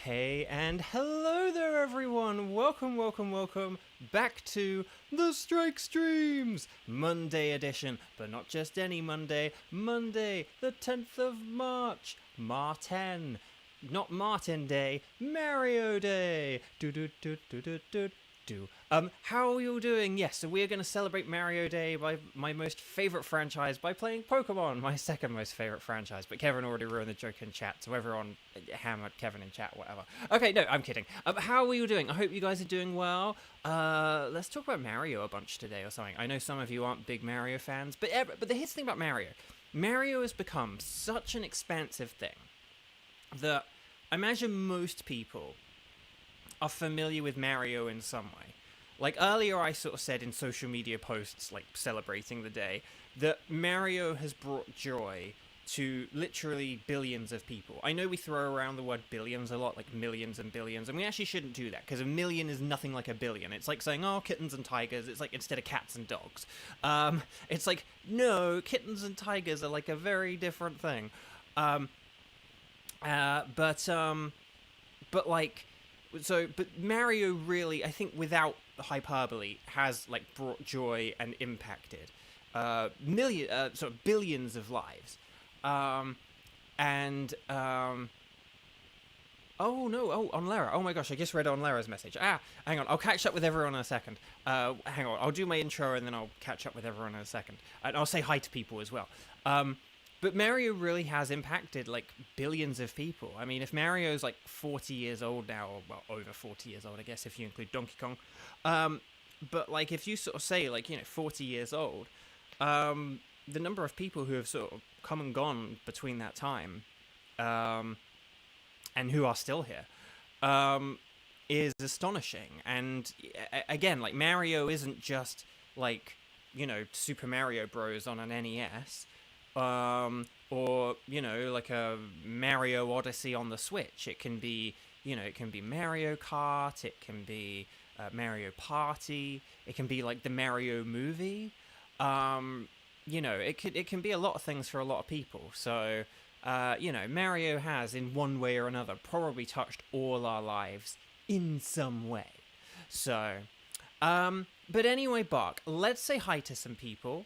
Hey and hello there everyone! Welcome back to the Strike Streams! Monday edition, but not just any Monday, Monday the 10th of March, Martin. Not Martin Day, Mario Day! How are you all doing? Yes, so we're going to celebrate Mario Day by my most favourite franchise by playing Pokemon, my second most favourite franchise, but Kevin already ruined the joke in chat, so everyone hammered Kevin in chat, whatever. Okay, no, I'm kidding. How are you doing? I hope you guys are doing well. Let's talk about Mario a bunch today or something. I know some of you aren't big Mario fans, but here's the thing about Mario. Mario has become such an expansive thing that I imagine most people are familiar with Mario in some way. Like earlier I sort of said in social media posts, like celebrating the day, that Mario has brought joy to literally billions of people. I know we throw around the word billions a lot, like millions and billions, and we actually shouldn't do that, because a million is nothing like a billion. It's like saying, oh, kittens and tigers, it's like instead of cats and dogs. It's like, no, kittens and tigers are like a very different thing. But Mario really, I think, without hyperbole, has like brought joy and impacted billions of lives. Oh no, on Lara. Oh my gosh, I just read on Lara's message. Hang on, I'll catch up with everyone in a second. Hang on, I'll do my intro and then I'll catch up with everyone in a second. And I'll say hi to people as well. But Mario really has impacted, like, billions of people. I mean, if Mario's, like, 40 years old now, or, well, over 40 years old, I guess, if you include Donkey Kong. But, like, if you sort of say, like, 40 years old, the number of people who have sort of come and gone between that time, and who are still here, is astonishing. And, again, like, Mario isn't just, like, Super Mario Bros. On an NES. Or, like a Mario Odyssey on the Switch. It can be, it can be Mario Kart, it can be Mario Party, it can be like the Mario movie. It can be a lot of things for a lot of people. So, Mario has, in one way or another, probably touched all our lives in some way. So, but anyway, Bark, let's say hi to some people.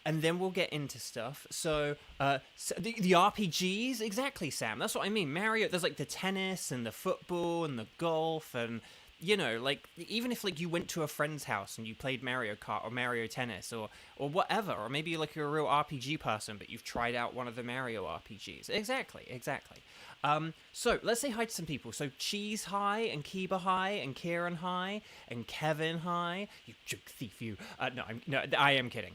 And then we'll get into stuff. So the RPGs, exactly, Sam. That's what I mean. Mario, there's like the tennis and the football and the golf and, like even if like you went to a friend's house and you played Mario Kart or Mario Tennis or whatever, or maybe like you're a real RPG person but you've tried out one of the Mario RPGs. Exactly. So let's say hi to some people. So Cheese hi, and Kiba hi, and Kieran hi, and Kevin hi. You joke thief, you. No, I am kidding.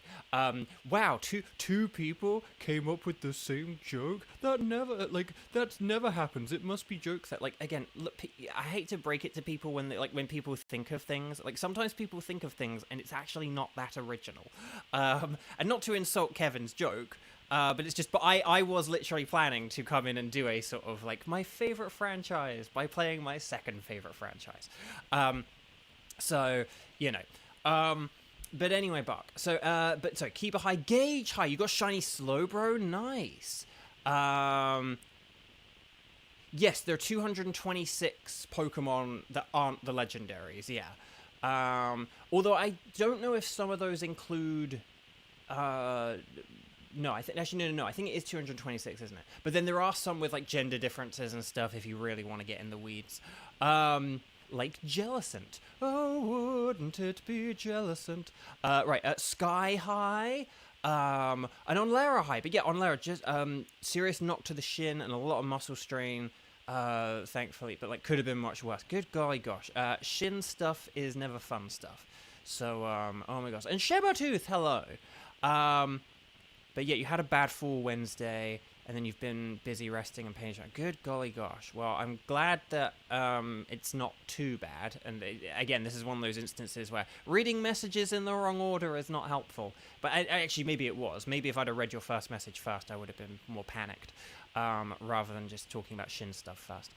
Wow, two people came up with the same joke. That never happens. It must be jokes that, like, again, look, I hate to break it to people when people think of things. Like, sometimes people think of things and it's actually not that original. And not to insult Kevin's joke. But it's just, I was literally planning to come in and do a sort of like my favorite franchise by playing my second favorite franchise. But anyway, Bark. So Kiba hi, Gage hi, you got shiny Slowbro, nice. Yes, there are 226 Pokemon that aren't the legendaries, yeah. Although I don't know if some of those include, no, I think no. I think it is 226, isn't it? But then there are some with like gender differences and stuff if you really want to get in the weeds. Like Jellicent. Oh, wouldn't it be Jellicent? Sky High. And on Lara High. But yeah, on Lara, just serious knock to the shin and a lot of muscle strain. Thankfully, but like could have been much worse. Good golly gosh. Shin stuff is never fun stuff. So oh my gosh. And Shebatooth, hello. But yeah, you had a bad fall Wednesday, and then you've been busy resting and paying. Good golly gosh. Well, I'm glad that it's not too bad. And again, this is one of those instances where reading messages in the wrong order is not helpful. But actually, maybe it was. Maybe if I'd have read your first message first, I would have been more panicked, rather than just talking about Shin stuff first.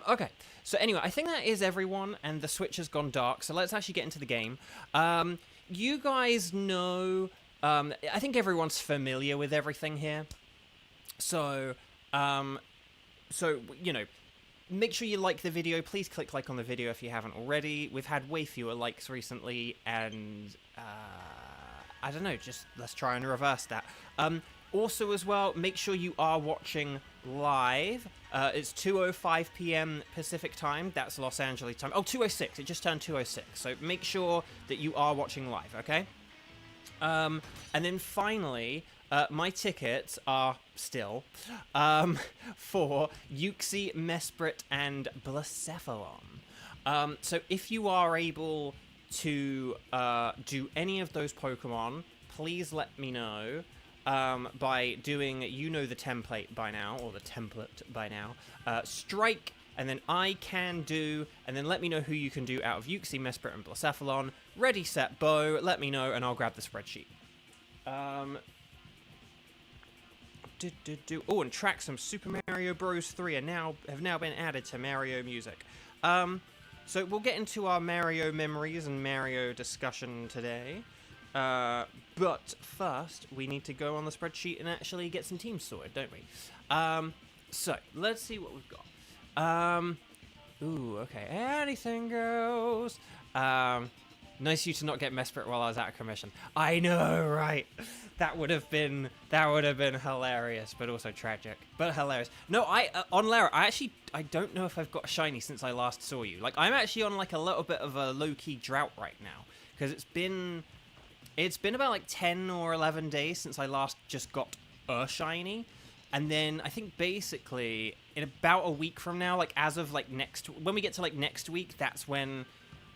Okay, so anyway, I think that is everyone, and the Switch has gone dark, so let's actually get into the game. You guys know... I think everyone's familiar with everything here. So, make sure you like the video. Please click like on the video if you haven't already. We've had way fewer likes recently, and I don't know, just let's try and reverse that. Also as well, make sure you are watching live. It's 2:05 p.m. Pacific time. That's Los Angeles time. Oh, 2:06. It just turned 2:06. So make sure that you are watching live, okay? And then finally, my tickets are still for Uxie, Mesprit, and Blacephalon. So if you are able to do any of those Pokemon, please let me know by doing, you know the template by now, or the template by now, strike, and then I can do, and then let me know who you can do out of Uxie, Mesprit, and Blacephalon. Ready, set, bow, let me know, and I'll grab the spreadsheet. Oh, and tracks from Super Mario Bros. 3 have now been added to Mario Music. So we'll get into our Mario memories and Mario discussion today. But first, we need to go on the spreadsheet and actually get some teams sorted, don't we? So, let's see what we've got. Ooh, okay. Anything goes. Nice of you to not get Mesprit while I was out of commission. I know, right? That would have been hilarious, but also tragic. But hilarious. No, on Lara, I don't know if I've got a shiny since I last saw you. Like, I'm actually on like a little bit of a low-key drought right now, because it's been about like 10 or 11 days since I last just got a shiny. And then I think basically in about a week from now, like as of like when we get to like next week, that's when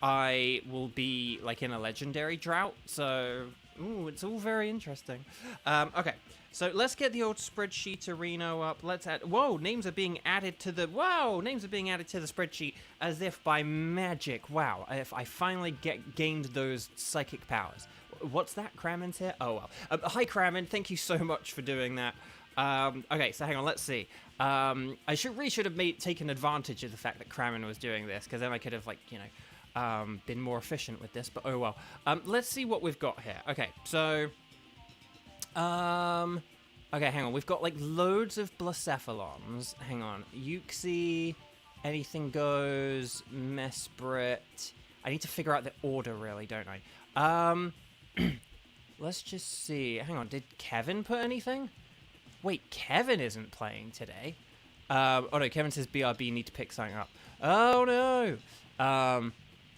I will be like in a legendary drought. So, ooh, it's all very interesting. Okay, so let's get the old spreadsheet arena up. Let's add. Whoa, names are being added to the. Wow, names are being added to the spreadsheet as if by magic. Wow, if I finally gained those psychic powers. What's that? Kramen's here? Oh well. Hi Kramen, thank you so much for doing that. Okay, so hang on, let's see. I really should have taken advantage of the fact that Kramen was doing this, because then I could have, like, you know, been more efficient with this, but oh well. Let's see what we've got here. Okay, so, okay, hang on, we've got, like, loads of Blacephalons. Hang on, Uxie, anything goes, Mesprit. I need to figure out the order, really, don't I? Let's just see. Hang on, did Kevin put anything? Wait, Kevin isn't playing today. Oh no, Kevin says BRB need to pick something up. Oh no.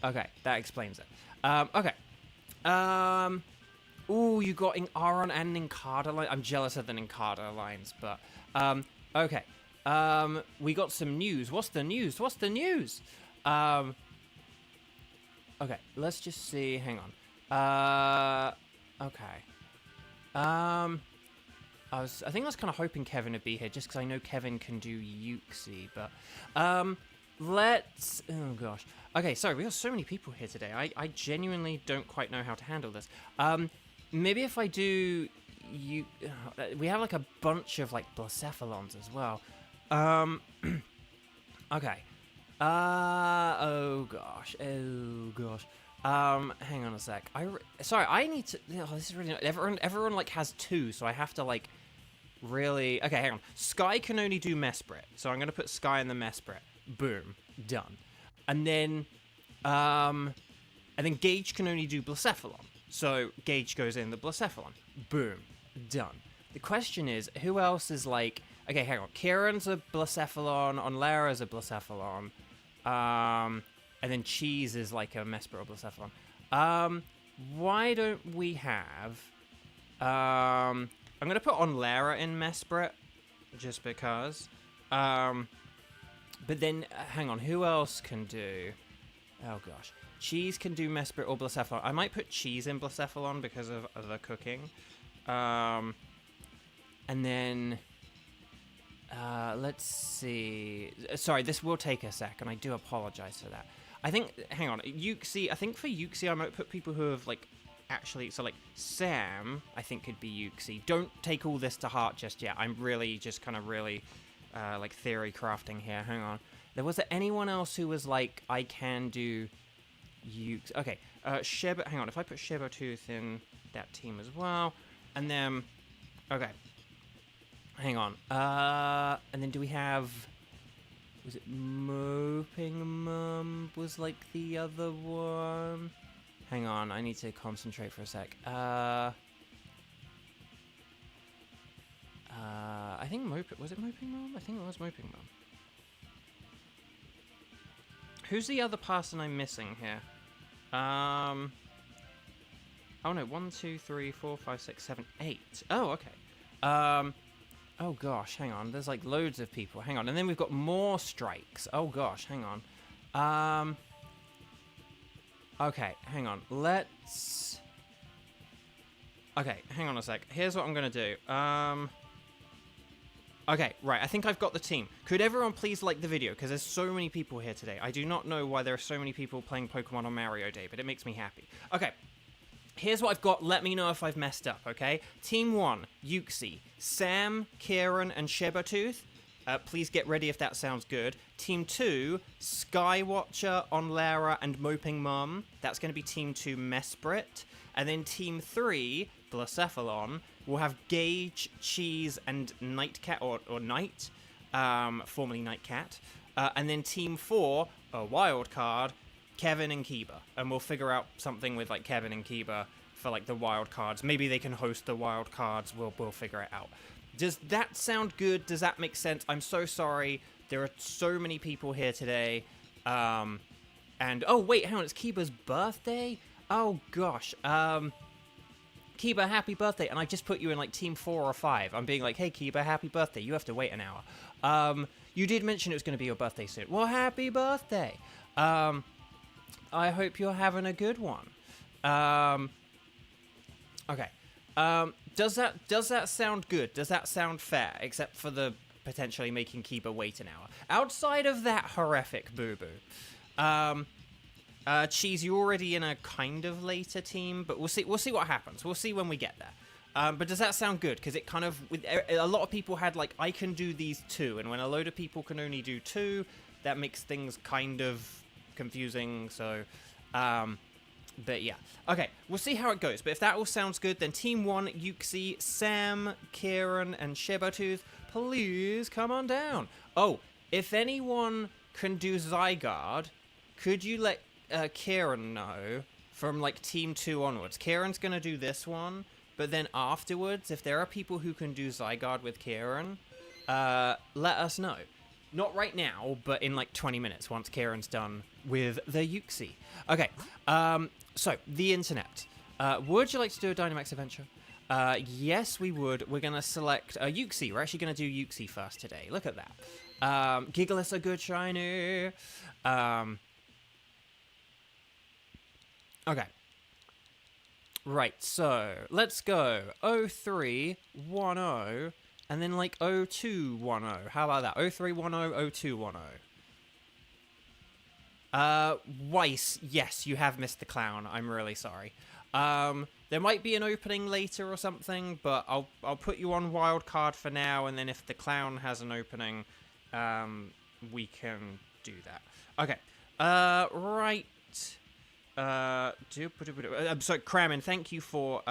Okay, that explains it. Okay. Ooh, you got Aron and Nincada line. I'm jealous of the Nincada lines, but okay. We got some news. What's the news? What's the news? Okay, let's just see. Hang on. Okay. I think I was kind of hoping Kevin would be here, just because I know Kevin can do Uxie, but, let's, oh gosh. Okay, sorry, we have so many people here today. I genuinely don't quite know how to handle this. Maybe if I do, we have like a bunch of like Blacephalons as well. Okay. Oh gosh. Hang on a sec. Sorry, I need to. Oh, this is really. Everyone like has two, so I have to like really. Okay, hang on. Sky can only do Mesprit, so I'm gonna put Sky in the Mesprit. Boom, done. And then Gage can only do Blacephalon, so Gage goes in the Blacephalon. Boom, done. The question is, who else is like? Okay, hang on. Kieran's a Blacephalon. Onlera's a Blacephalon. And then Cheese is like a Mesprit or Blacephalon. Why don't we have... I'm going to put Onlera in Mesprit, just because. But then, hang on, who else can do... Oh, gosh. Cheese can do Mesprit or Blacephalon. I might put Cheese in Blacephalon because of the cooking. And then... let's see. Sorry, this will take a sec, and I do apologize for that. I think, hang on, Uxie, I think for Uxie I might put people who have, like, actually, so, like, Sam, I think could be Uxie. Don't take all this to heart just yet. I'm really just kind of really, like, theory crafting here. Hang on. Was there anyone else who was, like, I can do Uxie? Okay, hang on, if I put Shibertooth in that team as well, and then, okay. Hang on. And then do we have... Was it Moping Mum was like the other one? Hang on, I need to concentrate for a sec. I think was it Moping Mum? I think it was Moping Mum. Who's the other person I'm missing here? Oh no, 1, 2, 3, 4, 5, 6, 7, 8. Oh, okay. Oh gosh, hang on. There's like loads of people. Hang on, and then we've got more strikes. Oh gosh, hang on. Okay, hang on. Let's. Okay, hang on a sec. Here's what I'm gonna do. Okay, right, I think I've got the team. Could everyone please like the video? Because there's so many people here today. I do not know why there are so many people playing Pokemon on Mario Day, but it makes me happy. Okay, here's what I've got. Let me know if I've messed up, okay? Team 1, Yuxi, Sam, Kieran, and Shebotooth. Please get ready if that sounds good. Team 2, Skywatcher, Onlara, and Moping Mum. That's going to be Team 2, Mesprit. And then Team 3, Blacephalon, will have Gage, Cheese, and Nightcat, or Knight, formerly Nightcat. And then Team 4, a wild card, Kevin and Kiba. And we'll figure out something with, like, Kevin and Kiba for, like, the wild cards. Maybe they can host the wild cards. We'll figure it out. Does that sound good? Does that make sense? I'm so sorry. There are so many people here today. And, oh, wait, hang on. It's Kiba's birthday? Oh, gosh. Kiba, happy birthday. And I just put you in, like, Team 4 or 5. I'm being like, hey, Kiba, happy birthday. You have to wait an hour. You did mention it was going to be your birthday soon. Well, happy birthday. I hope you're having a good one. Okay. Does that sound good? Does that sound fair? Except for the potentially making Kiba wait an hour. Outside of that horrific boo-boo. Cheese, you're already in a kind of later team, but we'll see what happens. We'll see when we get there. But does that sound good? Because it kind of, with a lot of people had like, I can do these 2, and when a load of people can only do 2, that makes things kind of confusing. So, but yeah. Okay, we'll see how it goes. But if that all sounds good, then Team 1, Yuxi, Sam, Kieran, and Shebotooth, please come on down. Oh, if anyone can do Zygarde, could you let Kieran know from like Team 2 onwards? Kieran's going to do this one, but then afterwards, if there are people who can do Zygarde with Kieran, let us know. Not right now, but in like 20 minutes once Kieran's done with the Yuxi. Okay, so the internet. Would you like to do a Dynamax adventure? Yes, we would. We're going to select Yuxi. We're actually going to do Yuxi first today. Look at that. Gigalith's a good shiny. Okay. Right, so let's go 0310 and then like 0210. How about that? 0310, 0210. Weiss, yes, you have missed the clown. I'm really sorry. There might be an opening later or something, but I'll put you on wildcard for now, and then if the clown has an opening, we can do that. Okay. Right. I'm sorry, Kramen, thank you for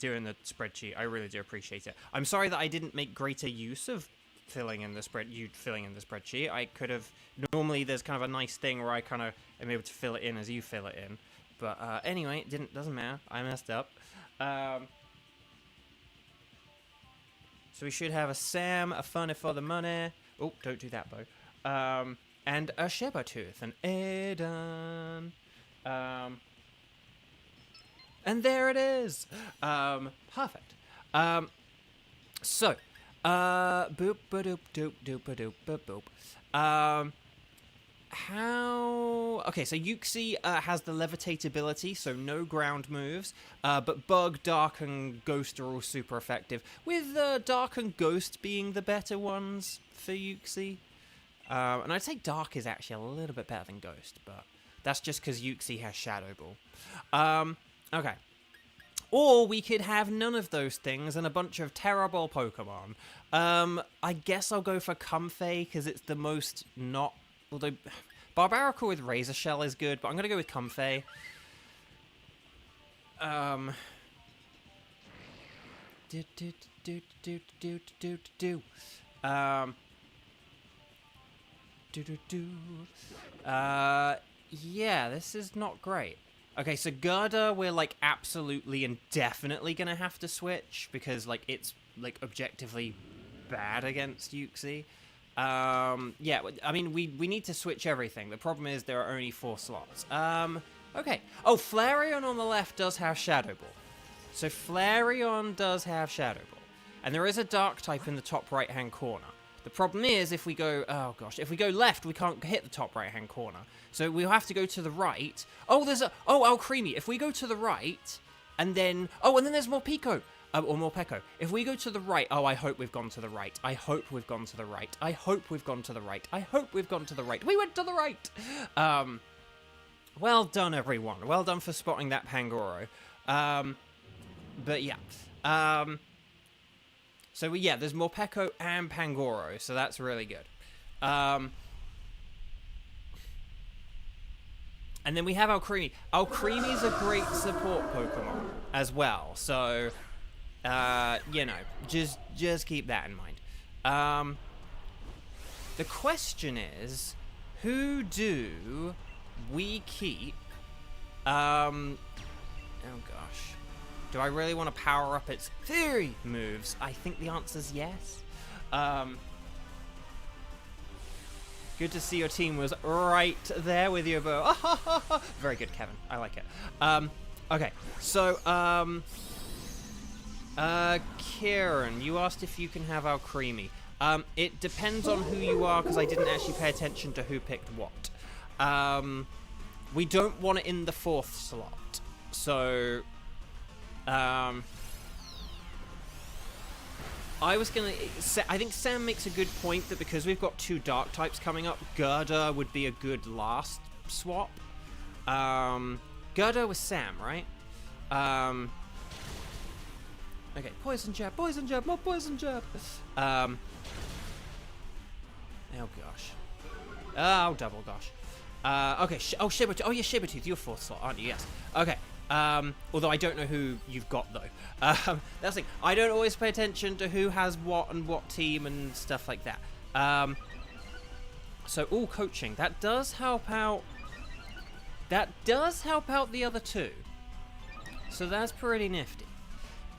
doing the spreadsheet. I really do appreciate it. I'm sorry that I didn't make greater use of filling in the spreadsheet. I could have. Normally there's kind of a nice thing where I kind of am able to fill it in as you fill it in. But anyway, doesn't matter. I messed up. So we should have a Sam, a Funny for the Money. Oh, don't do that, Bo. And a Shebotooth, an Aiden. And there it is. Perfect. So, boop ba doop doop doop ba doop ba boop. Okay, so Yuxi has the levitate ability, so no ground moves. But Bug, Dark, and Ghost are all super effective, with Dark and Ghost being the better ones for Yuxi. And I'd say Dark is actually a little bit better than Ghost, but that's just because Yuxi has Shadow Ball. Okay. Or we could have none of those things and a bunch of terrible Pokemon. I guess I'll go for Comfey, because it's the most not... Although, Barbarical with Razor Shell is good, but I'm going to go with Comfey. Yeah, this is not great. Okay, so Gerda, we're, like, absolutely and definitely gonna have to switch, because, like, it's, like, objectively bad against Yuxi. Yeah, I mean, we need to switch everything. The problem is there are only 4 slots. Okay. Oh, Flareon on the left does have Shadow Ball. So Flareon does have Shadow Ball. And there is a Dark type in the top right-hand corner. The problem is, if we go... Oh, gosh. If we go left, we can't hit the top right-hand corner. So we'll have to go to the right. Oh, there's a... Oh, Alcremie. If we go to the right, and then... Oh, and then there's more Pico. Or more Peko. If we go to the right... Oh, I hope we've gone to the right. I hope we've gone to the right. I hope we've gone to the right. I hope we've gone to the right. We went to the right! Well done, everyone. Well done for spotting that Pangoro. But yeah. So, yeah, there's more Peko and Pangoro, so that's really good. And then we have Alcremie. Alcremie's a great support Pokemon as well, so, you know, just keep that in mind. The question is, who do we keep? Oh, gosh. Do I really want to power up its theory moves? I think the answer's yes. Good to see your team was right there with you, Bo. Very good, Kevin. I like it. Okay, so, Kieran, you asked if you can have Alcremie. It depends on who you are, because I didn't actually pay attention to who picked what. We don't want it in the 4th slot, so... I was gonna... I think Sam makes a good point that because we've got 2 Dark types coming up, Gerda would be a good last swap. Gerda was Sam, right? Okay, Poison Jab, more Poison Jab! Oh gosh. Oh, double gosh. Okay, oh, Shibertooth. Oh, yeah, Shibertooth, you're 4th slot, aren't you? Yes. Okay. Although I don't know who you've got, though. That's the thing. I don't always pay attention to who has what and what team and stuff like that. So, all coaching. That does help out. That does help out the other 2. So that's pretty nifty.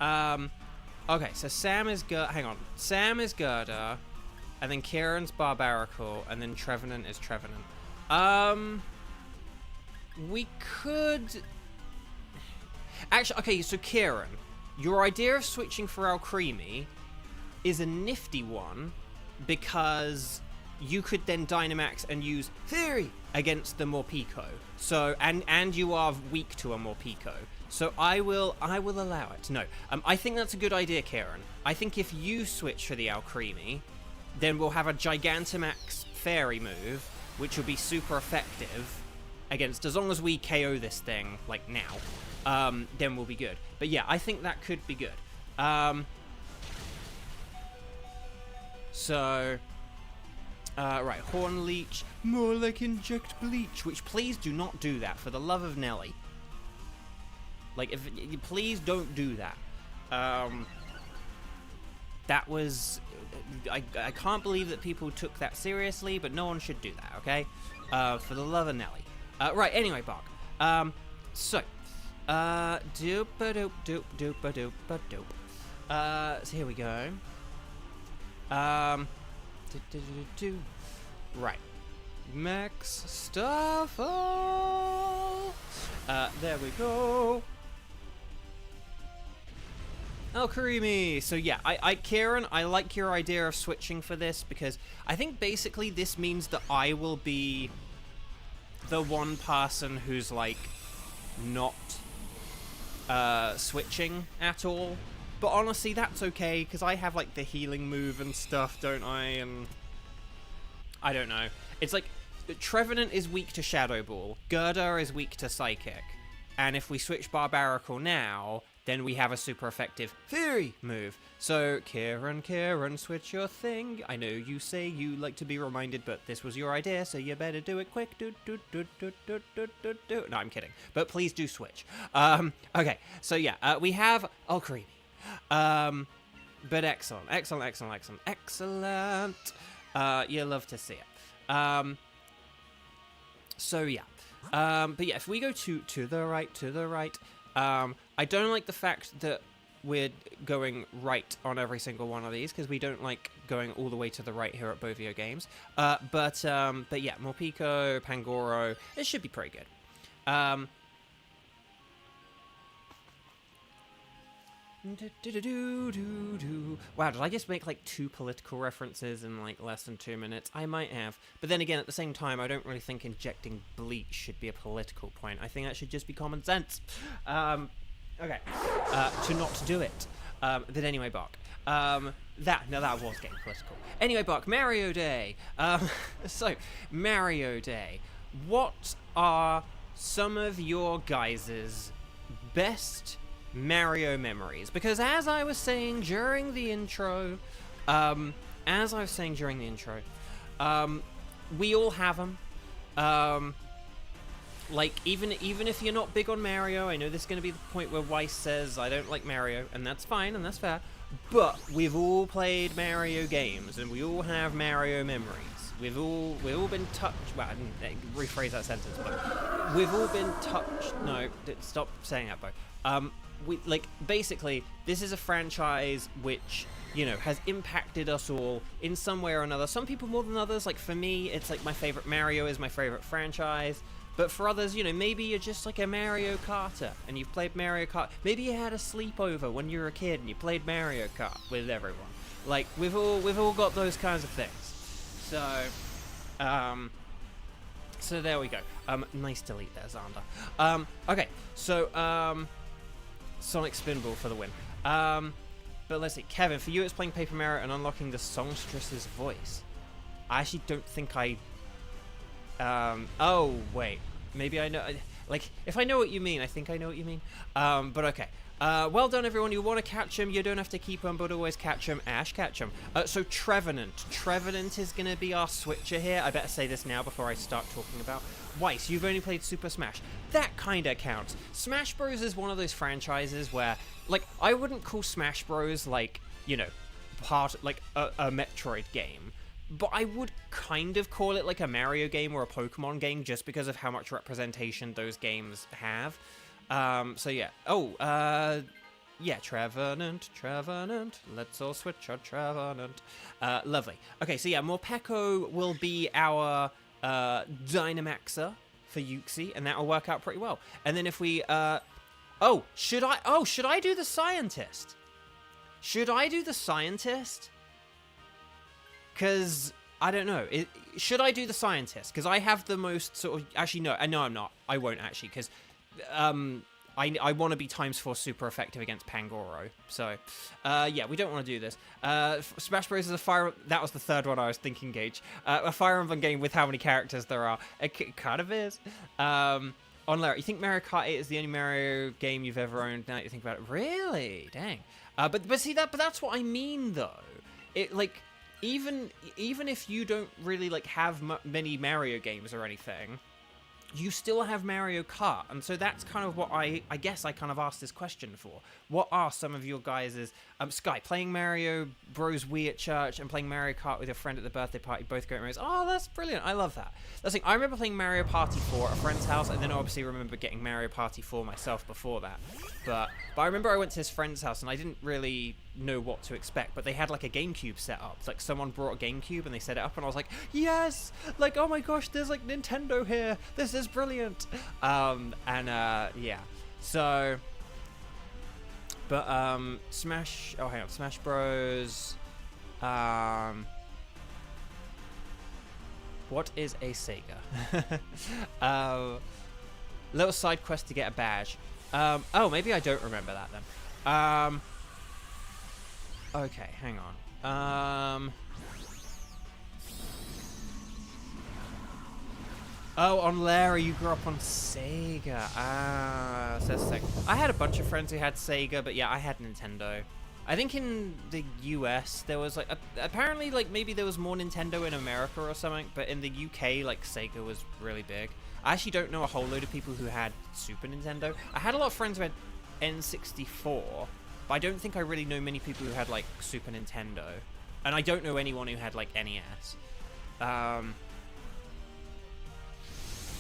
Okay, so Sam is hang on. Sam is Gerda, and then Kieran's Barbaracle, and then Trevenant is Trevenant. We could... Actually, okay, so Kieran, your idea of switching for Alcremie is a nifty one, because you could then Dynamax and use Theory against the Morpeko. So, and you are weak to a Morpeko. So I will allow it. No, I think that's a good idea, Kieran. I think if you switch for the Alcremie, then we'll have a Gigantamax Fairy move, which will be super effective against, as long as we KO this thing, like now, then we'll be good. But yeah, I think that could be good. Right, Horn Leech, more like Inject Bleach, which please do not do that, for the love of Nelly. Like, please don't do that. That was... I can't believe that people took that seriously, but no one should do that, okay? For the love of Nelly. Right, anyway, Bark. So here we go. Right. Max Starfall. There we go. Alcremie. So yeah, Kieran, I like your idea of switching for this, because I think basically this means that I will be the one person who's like not switching at all. But honestly, that's okay, because I have like the healing move and stuff, don't I? And I don't know. It's like Trevenant is weak to Shadow Ball, Gerda is weak to Psychic, and if we switch Barbaracle now, then we have a super effective Fury move. So, Kieran, switch your thing. I know you say you like to be reminded, but this was your idea, so you better do it quick. No, I'm kidding. But please do switch. Okay, so yeah, we have Alcremie. But excellent. You love to see it. So yeah. But yeah, if we go to the right, I don't like the fact that we're going right on every single one of these, because we don't like going all the way to the right here at Bovio Games. But yeah, Morpeko, Pangoro, it should be pretty good. Wow, did I just make like 2 political references in like less than 2 minutes? I might have. But then again, at the same time, I don't really think injecting bleach should be a political point. I think that should just be common sense. Okay. To not do it. But anyway, Bark. That was getting political. Anyway, Bark, Mario Day. So, Mario Day. What are some of your guys' best Mario memories? Because as I was saying during the intro, we all have them. Like, even if you're not big on Mario, I know this is going to be the point where Weiss says, I don't like Mario, and that's fine, and that's fair, but we've all played Mario games, and we all have Mario memories. We've all been touched, well, I didn't rephrase that sentence, but we've all been touched, no, stop saying that, Bo. Basically, this is a franchise which, you know, has impacted us all in some way or another. Some people more than others. Like, for me, it's like my favorite Mario is my favorite franchise. But for others, you know, maybe you're just like a Mario Karter and you've played Mario Kart. Maybe you had a sleepover when you were a kid and you played Mario Kart with everyone. Like, we've all got those kinds of things. So there we go. Nice delete there, Xander. Okay, so Sonic Spinball for the win. But let's see, Kevin, for you it's playing Paper Mario and unlocking the songstress's voice. I actually don't think I... oh, wait. Maybe I know... Like, if I know what you mean, I think I know what you mean. But okay. Well done, everyone. You want to catch him, you don't have to keep him, but always catch him. Ash, catch him. So, Trevenant. Trevenant is going to be our switcher here. I better say this now before I start talking about Weiss. You've only played Super Smash. That kind of counts. Smash Bros. Is one of those franchises where, like, I wouldn't call Smash Bros. Like, you know, like a Metroid game. But I would kind of call it like a Mario game or a Pokemon game just because of how much representation those games have. So yeah. Oh, yeah, Trevenant. Let's all switch our Trevenant. Lovely. Okay, so yeah, Morpeko will be our Dynamaxer for Yuxi, and that'll work out pretty well. And then if we, should I do the Scientist? Should I do the Scientist? Because, I don't know, should I do the Scientist? Because I have the most sort of, actually no, I'm not, I won't actually, because I want to be ×4 super effective against Pangoro, so, yeah, we don't want to do this. Smash Bros. Is a Fire, that was the third one I was thinking, Gage, a Fire Emblem game with how many characters there are, it kind of is. On Larry, you think Mario Kart 8 is the only Mario game you've ever owned, now that you think about it? Really? Dang. But see, but that's what I mean, though. It, like... Even if you don't really like have many Mario games or anything, you still have Mario Kart, and so that's kind of what I guess I kind of asked this question for. What are some of your guys' Sky, playing Mario Bros. Wii at church and playing Mario Kart with your friend at the birthday party, both great memories. Oh, that's brilliant. I love that. That's the thing. I remember playing Mario Party 4 at a friend's house, and then I obviously remember getting Mario Party 4 myself before that. But I remember I went to his friend's house, and I didn't really know what to expect, but they had like a GameCube set up. Like, someone brought a GameCube and they set it up, and I was like, yes, like, oh my gosh, there's like Nintendo here, this is brilliant. Yeah, so, but Smash Bros. What is a Sega? Little side quest to get a badge. Oh, maybe I don't remember that then. Okay, hang on. Oh, on Larry, you grew up on Sega. Ah, so that's the thing. I had a bunch of friends who had Sega, but yeah, I had Nintendo. I think in the US, there was like, apparently like maybe there was more Nintendo in America or something, but in the UK, like Sega was really big. I actually don't know a whole load of people who had Super Nintendo. I had a lot of friends who had N64, but I don't think I really know many people who had like Super Nintendo. And I don't know anyone who had like NES.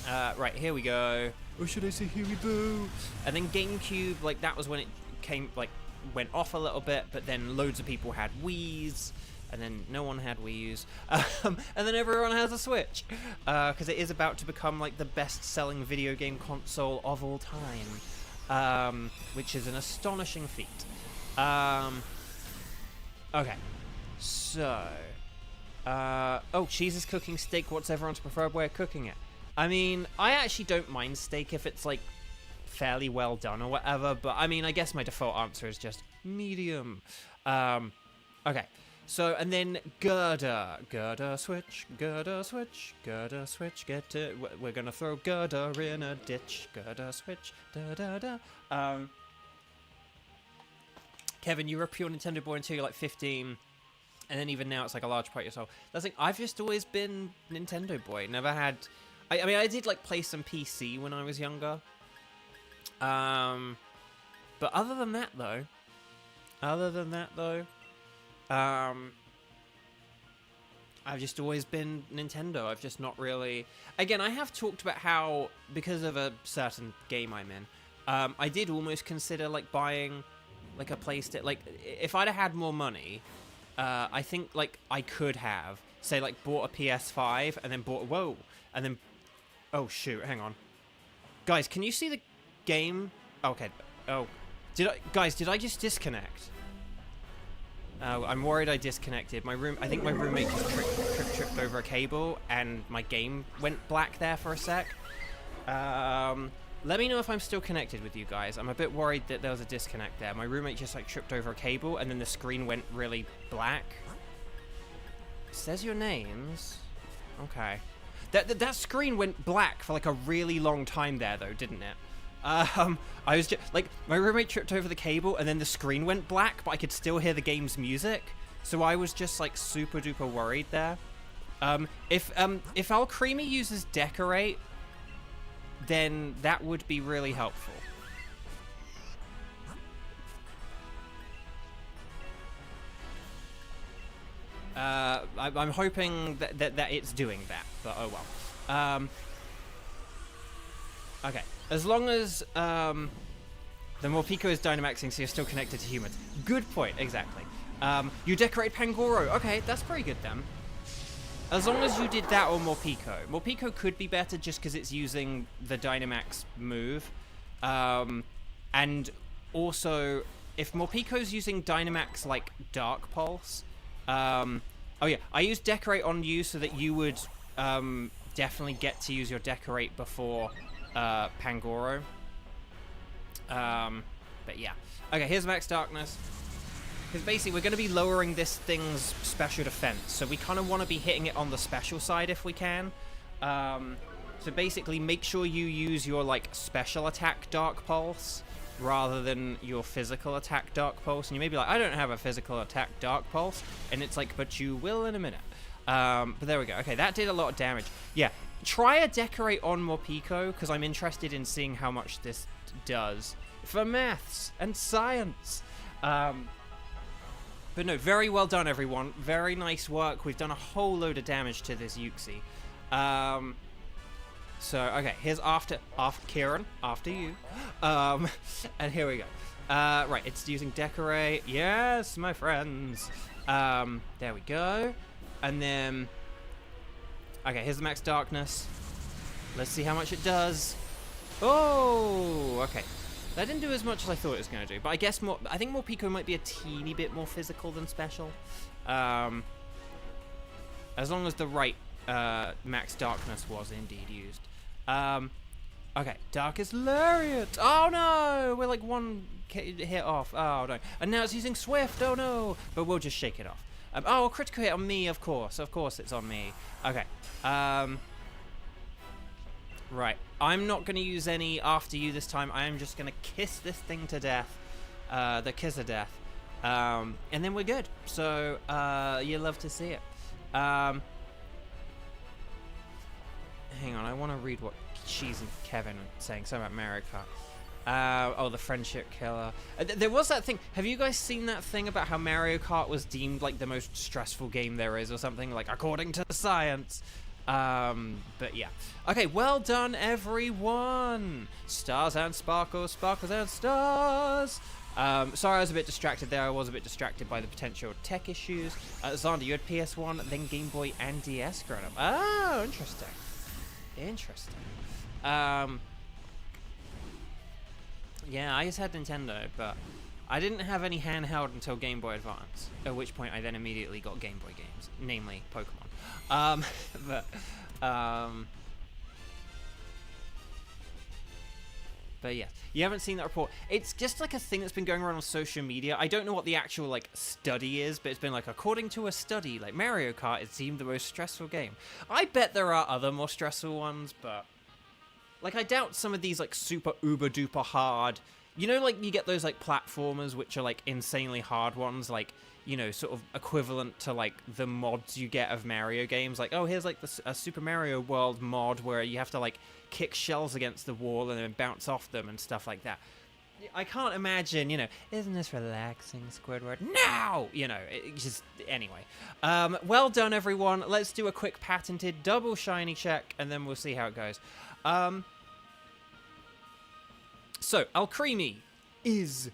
Right, here we go. Or should I say here we go? And then GameCube, like, that was when it came, like, went off a little bit, but then loads of people had Wiis, and then no one had Wii U's, and then everyone has a Switch, because it is about to become, like, the best-selling video game console of all time, which is an astonishing feat. Okay, so, oh, Cheese is cooking steak. What's everyone's preferred way of cooking it? I mean, I actually don't mind steak if it's, like, fairly well done or whatever, but, I mean, I guess my default answer is just medium. Okay, so, and then girder. Girder switch, girder switch, girder switch, get it. We're gonna throw girder in a ditch. Girder switch, da-da-da. Kevin, you were a pure Nintendo boy until you're, like, 15. And then even now, it's like a large part of your soul. That's like, I've just always been Nintendo boy. Never had... I mean, I did, like, play some PC when I was younger. But other than that, though... I've just always been Nintendo. I've just not really... Again, I have talked about how, because of a certain game I'm in, I did almost consider, like, buying, like, a PlayStation... Like, if I'd have had more money... I think, like, I could have, say, like, bought a PS5 and then bought... Whoa! And then... Oh, shoot, hang on. Guys, can you see the game? Okay. Oh. Guys, did I just disconnect? I'm worried I disconnected. I think my roommate just tripped over a cable and my game went black there for a sec. Let me know if I'm still connected with you guys. I'm a bit worried that there was a disconnect there. My roommate just, like, tripped over a cable, and then the screen went really black. It says your names. Okay. That screen went black for, like, a really long time there, though, didn't it? I was just, like, my roommate tripped over the cable, and then the screen went black, but I could still hear the game's music. So I was just, like, super duper worried there. If Alcremie uses Decorate, then that would be really helpful. I'm hoping that it's doing that, but oh well. Okay, as long as the Morpeko is Dynamaxing, so you're still connected to humans. Good point, exactly. You decorate Pangoro. Okay, that's pretty good then. As long as you did that or Morpeko. Morpeko could be better just because it's using the Dynamax move. And also, if Morpeko's using Dynamax, like, Dark Pulse... oh yeah, I used Decorate on you so that you would definitely get to use your Decorate before Pangoro. But yeah. Okay, here's Max Darkness. Because basically, we're going to be lowering this thing's special defense. So we kind of want to be hitting it on the special side if we can. So basically, make sure you use your, like, special attack Dark Pulse rather than your physical attack Dark Pulse. And you may be like, I don't have a physical attack Dark Pulse. And it's like, but you will in a minute. But there we go. Okay, that did a lot of damage. Yeah, try a Decorate on Morpeko, because I'm interested in seeing how much this does for maths and science. But no, very well done, everyone. Very nice work. We've done a whole load of damage to this Yuxi. So, okay, here's after Kieran, after you. And here we go. Right, it's using Decorate. Yes, my friends. There we go. And then... Okay, here's the Max Darkness. Let's see how much it does. Oh, okay. That didn't do as much as I thought it was going to do, but I guess I think Morpeko might be a teeny bit more physical than special. As long as the right Max Darkness was indeed used. Okay, Darkest Lariat! Oh no! We're like one hit off. Oh no. And now it's using Swift, oh no! But we'll just shake it off. Oh, critical hit on me, of course. Of course it's on me. Okay. Right, I'm not going to use any after you this time. I am just going to kiss this thing to death. The kiss of death. And then we're good. So, you love to see it. Hang on, I want to read what Cheese and Kevin are saying. Something about Mario Kart. Oh, the friendship killer. There was that thing. Have you guys seen that thing about how Mario Kart was deemed, like, the most stressful game there is or something? Like, according to science. But yeah. Okay, well done, everyone. Stars and sparkles, sparkles and stars. Sorry, I was a bit distracted there. I was a bit distracted by the potential tech issues. Xander, you had PS1, then Game Boy and DS growing up. Oh, interesting. Interesting. Yeah, I just had Nintendo, but I didn't have any handheld until Game Boy Advance, at which point I then immediately got Game Boy games, namely Pokemon. But yeah, you haven't seen that report. It's just like a thing that's been going around on social media. I don't know what the actual like study is, but it's been like, according to a study, like Mario Kart is deemed the most stressful game. I bet there are other more stressful ones, but like I doubt some of these like super uber duper hard. You know, like you get those like platformers which are like insanely hard ones, like, you know, sort of equivalent to like the mods you get of Mario games. Like, oh, here's like a Super Mario World mod where you have to like kick shells against the wall and then bounce off them and stuff like that. I can't imagine, you know, isn't this relaxing, Squidward? No! You know, it just, anyway. Well done, everyone. Let's do a quick patented double shiny check and then we'll see how it goes. So, Alcremie is,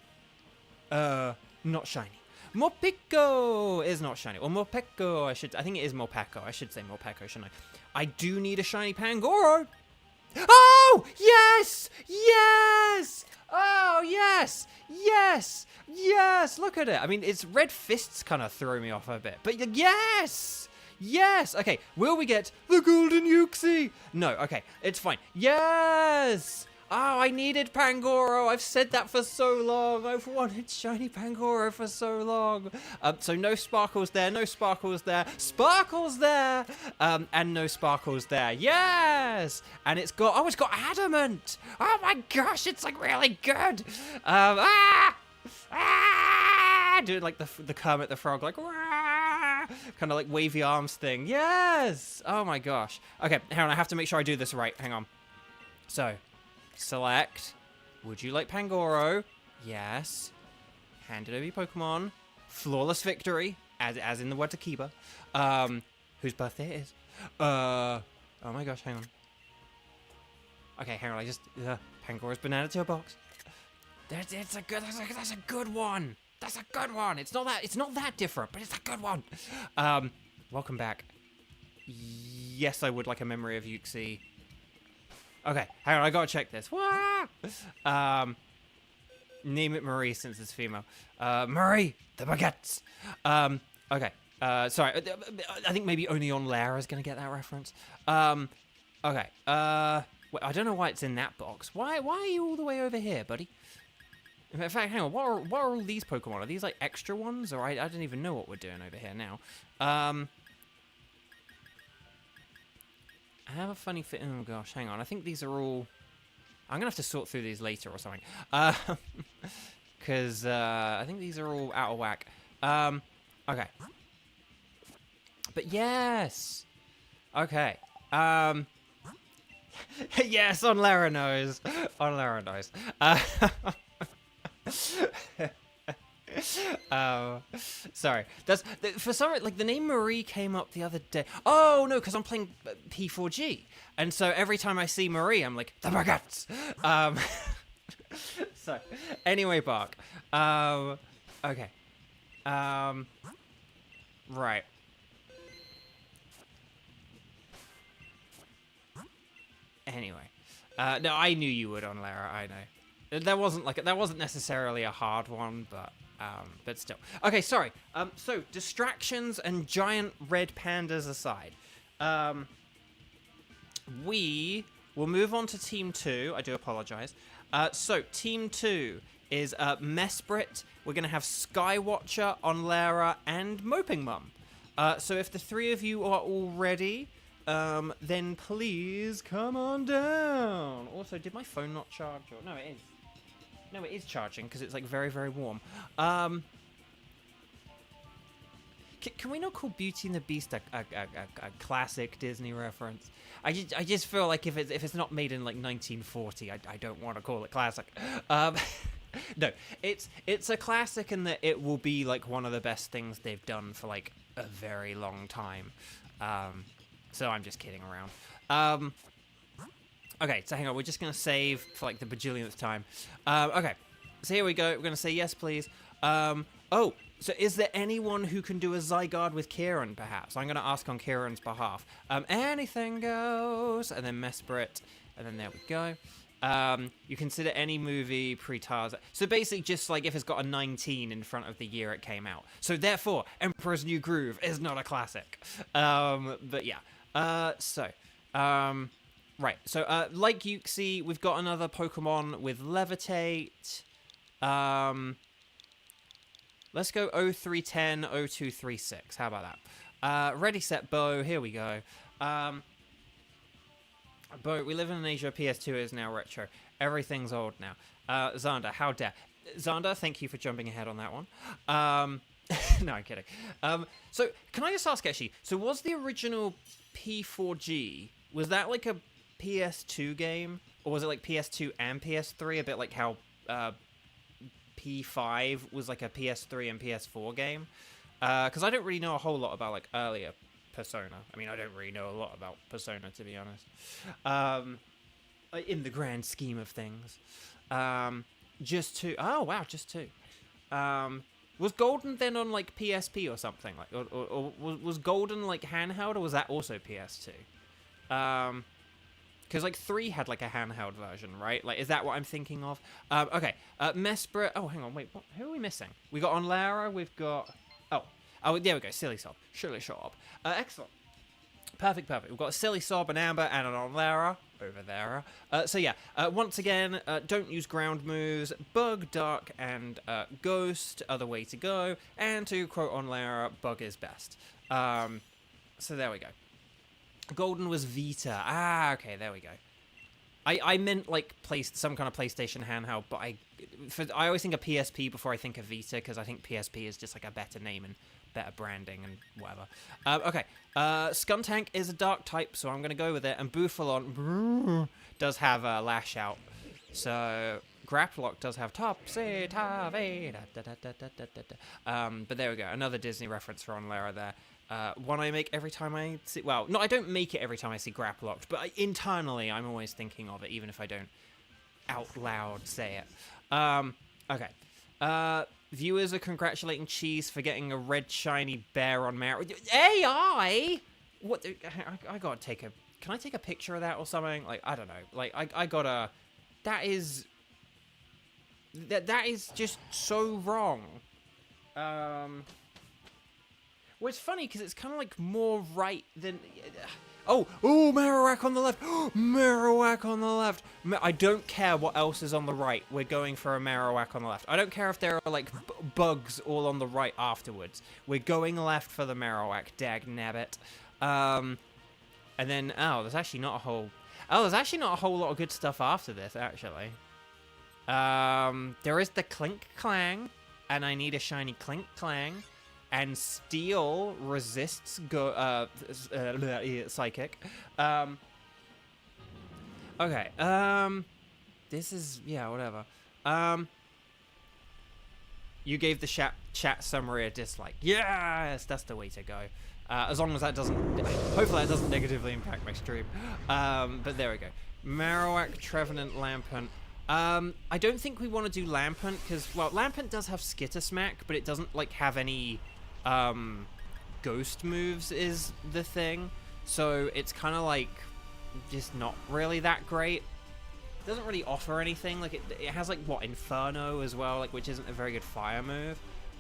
not shiny. Morpeko is not shiny. Or Morpeko, I think it is Morpeko. I should say Morpeko, shouldn't I? I do need a shiny Pangoro. Oh, yes! Yes! Oh, yes! Yes! Yes! Look at it. I mean, its red fists kind of throw me off a bit. But yes! Yes! Okay, will we get the Golden Uxie? No, okay, it's fine. Yes! Oh, I needed Pangoro. I've said that for so long. I've wanted shiny Pangoro for so long. So no sparkles there, no sparkles there, sparkles there, and no sparkles there. Yes! And it's got, it's got adamant. Oh my gosh, it's like really good. Do it like the Kermit the Frog, like, kind of like wavy arms thing. Yes! Oh my gosh. Okay, hang on, I have to make sure I do this right. Hang on. So, select. Would you like Pangoro? Yes. Hand it over your Pokemon. Flawless victory, as in the word Takiba. Whose birthday it is. Oh my gosh, hang on. Okay, hang on, I just, Pangoro's banana to a box. That's a good one. That's a good one. It's not that different, but it's a good one. Welcome back. Yes, I would like a memory of Uxie. Okay, hang on, I gotta check this. Name it Marie since it's female. Marie, the baguettes. Okay, sorry, I think maybe only on Lara's gonna get that reference. Okay, wait, I don't know why it's in that box. Why are you all the way over here, buddy? In fact, hang on, what are all these Pokemon? Are these like extra ones? Or I don't even know what we're doing over here now. I have a funny fit. Oh gosh, hang on. I think these are all. I'm gonna have to sort through these later or something. Because I think these are all out of whack. Okay. But yes. Okay. Yes, on Lara knows. On Lara knows. Sorry. That's for some reason, like the name Marie came up the other day. Oh no, because I'm playing P4G, and so every time I see Marie, I'm like the baguettes. So anyway, Bark. Okay. Right. Anyway, no, I knew you would on Lara. I know. That wasn't necessarily a hard one, but still. Okay, sorry. So distractions and giant red pandas aside, we will move on to Team 2. I do apologize. So Team 2 is Mesprit. We're gonna have Skywatcher on Lara and Moping Mum. So if the three of you are all ready, then please come on down. Also, did my phone not charge? Or no, it is. No, it is charging because it's like very, very warm. Can we not call Beauty and the Beast a classic Disney reference? I just feel like if it's not made in like 1940, I don't want to call it classic. No, it's a classic in that it will be like one of the best things they've done for like a very long time. So I'm just kidding around. Okay, so hang on. We're just going to save for, like, the bajillionth time. Okay, so here we go. We're going to say yes, please. Oh, so is there anyone who can do a Zygarde with Kieran, perhaps? I'm going to ask on Kieran's behalf. Anything goes. And then Mesprit. And then there we go. You consider any movie pre-Tarzan. So basically just like if it's got a 19 in front of the year it came out. So therefore, Emperor's New Groove is not a classic. But yeah. Right. So like you see, we've got another Pokemon with Levitate. Let's go 0310, 0236. How about that? Ready, set, Bo. Here we go. Bo, we live in an Asia. PS2 is now retro. Everything's old now. Xander, how dare. Xander, thank you for jumping ahead on that one. No, I'm kidding. So, can I just ask, actually, so was the original P4G, was that like a PS2 game? Or was it like PS2 and PS3? A bit like how P5 was like a PS3 and PS4 game? Because I don't really know a whole lot about like earlier Persona. I mean, I don't really know a lot about Persona, to be honest. In the grand scheme of things. Just two. Oh, wow, just two. Was Golden then on, like, PSP or something? Like, or was Golden, like, handheld, or was that also PS2? Because, like, 3 had, like, a handheld version, right? Like, is that what I'm thinking of? Okay. Mesprit. Oh, hang on, wait. What? Who are we missing? We got on Lara. We've got... Oh, there we go. Silly Sob. Surely Sob. Excellent. Perfect. We've got a Silly Sob, an Amber, and an on Lara over there. So yeah, once again, don't use ground moves. Bug, Dark, and Ghost are the way to go. And to quote on Lara, Bug is best. So there we go. Golden was Vita. Ah, okay, there we go. I meant like some kind of PlayStation handheld, but I always think of PSP before I think of Vita, because I think PSP is just like a better name and better branding and whatever. Okay, Skuntank is a dark type, so I'm going to go with it. And Bufalon does have a Lash Out. So Grapplock does have Topsy Tavy. But there we go. Another Disney reference for on Lara there. One I make every time I see... Well, no, I don't make it every time I see Grapplocked, but internally I'm always thinking of it, even if I don't out loud say it. Okay. Viewers are congratulating Cheese for getting a red shiny bear on Mary. AI? What? I gotta take a... Can I take a picture of that or something? Like, I don't know. Like, I gotta... That is... That is just so wrong. Well, it's funny because it's kind of like more right than... Oh, Marowak on the left. Marowak on the left. I don't care what else is on the right. We're going for a Marowak on the left. I don't care if there are like bugs all on the right afterwards. We're going left for the Marowak. Dag nabbit. And then, there's actually not a whole... there's actually not a whole lot of good stuff after this, actually. There is the Clink Clang, and I need a shiny Clink Clang. And Steel resists Psychic. Okay. This is... Yeah, whatever. You gave the chat summary a dislike. Yes! That's the way to go. As long as that doesn't... Hopefully that doesn't negatively impact my stream. But there we go. Marowak, Trevenant, Lampant. I don't think we want to do Lampant, because... Well, Lampant does have Skitter Smack, but it doesn't, like, have any... ghost moves is the thing, so it's kind of like just not really that great. It doesn't really offer anything. Like it has like what, Inferno as well, like, which isn't a very good fire move.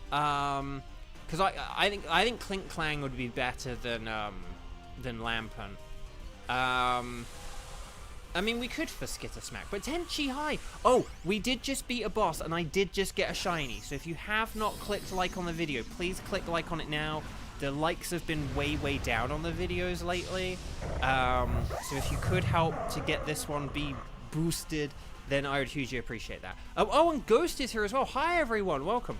Because I think Clink Clang would be better than Lampant. I mean, we could for Skitter Smack, but Tenchi High. Oh, we did just beat a boss, and I did just get a shiny. So if you have not clicked like on the video, please click like on it now. The likes have been way down on the videos lately. So if you could help to get this one be boosted, then I would hugely appreciate that. Oh, and Ghost is here as well. Hi, everyone. Welcome.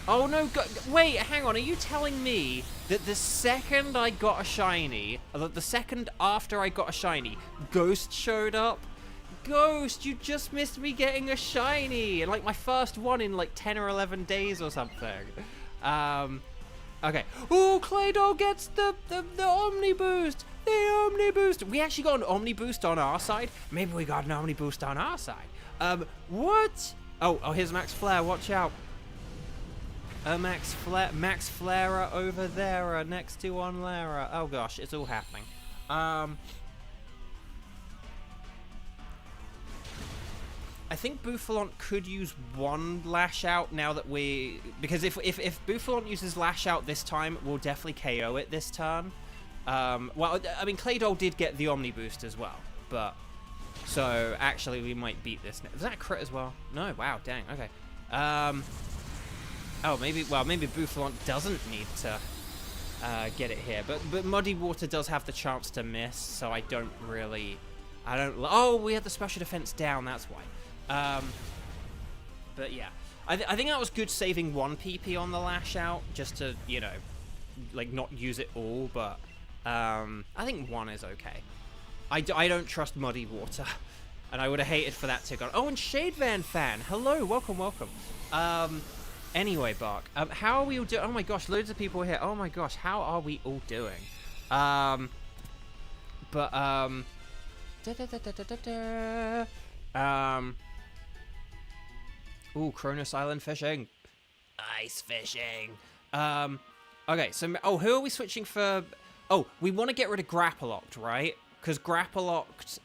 Oh, no. Wait, hang on. Are you telling me that the second I got a shiny, the second after I got a shiny, Ghost showed up? Ghost, you just missed me getting a shiny. Like, my first one in, like, 10 or 11 days or something. Okay. Oh, Claydol gets the Omni Boost. The Omni Boost. We actually got an Omni Boost on our side. Maybe we got an Omni Boost on our side. What? Oh, here's Max Flare. Watch out. Max Flare over there, next to on Lara. Oh gosh, it's all happening. I think Bouffalont could use one Lash Out now that because if Bouffalont uses Lash Out this time, we'll definitely KO it this turn. Well, I mean, Claydol did get the Omni Boost as well, but so actually we might beat this. Is that a crit as well? No, wow, dang, okay. Oh, maybe Bouffalont doesn't need to get it here, but Muddy Water does have the chance to miss, so I don't. Oh, we had the special defense down. That's why. But yeah, I think that was good saving 1 PP on the Lash Out, just to, you know, like not use it all, but I think 1 is okay. I don't trust Muddy Water, and I would have hated for that to go. Oh, and Shade Van Fan, hello, welcome. Anyway, Bark, how are we all doing? Oh my gosh, loads of people here. Oh my gosh, how are we all doing? Ooh, Cronus Island fishing. Ice fishing. Okay, so, who are we switching for? Oh, we want to get rid of Grapploct, right? Because Grapploct,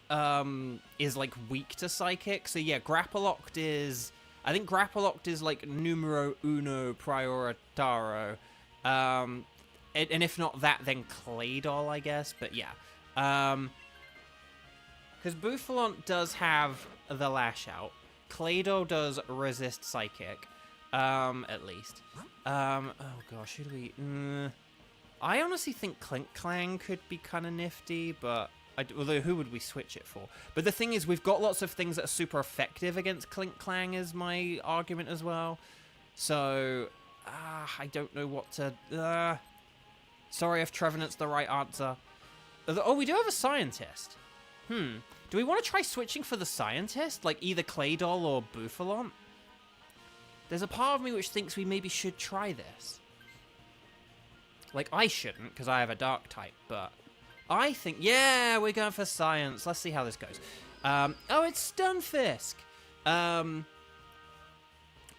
is, like, weak to Psychic. So, yeah, Grapploct is... I think Grapploct is, like, numero uno prioritaro. And if not that, then Claydol, I guess. But, yeah. Because Bouffalont does have the Lash Out. Claydol does resist Psychic, at least. Oh gosh, who do we... I honestly think Clink Clang could be kind of nifty, but... although, who would we switch it for? But the thing is, we've got lots of things that are super effective against Clink Clang, is my argument as well. So, I don't know what to... sorry if Trevenant's the right answer. Oh, we do have a Scientist. Do we want to try switching for the Scientist? Like, either Claydol or Bouffalont? There's a part of me which thinks we maybe should try this. Like, I shouldn't, because I have a Dark type, but... I think... Yeah, we're going for Science. Let's see how this goes. Oh, it's Stunfisk! Okie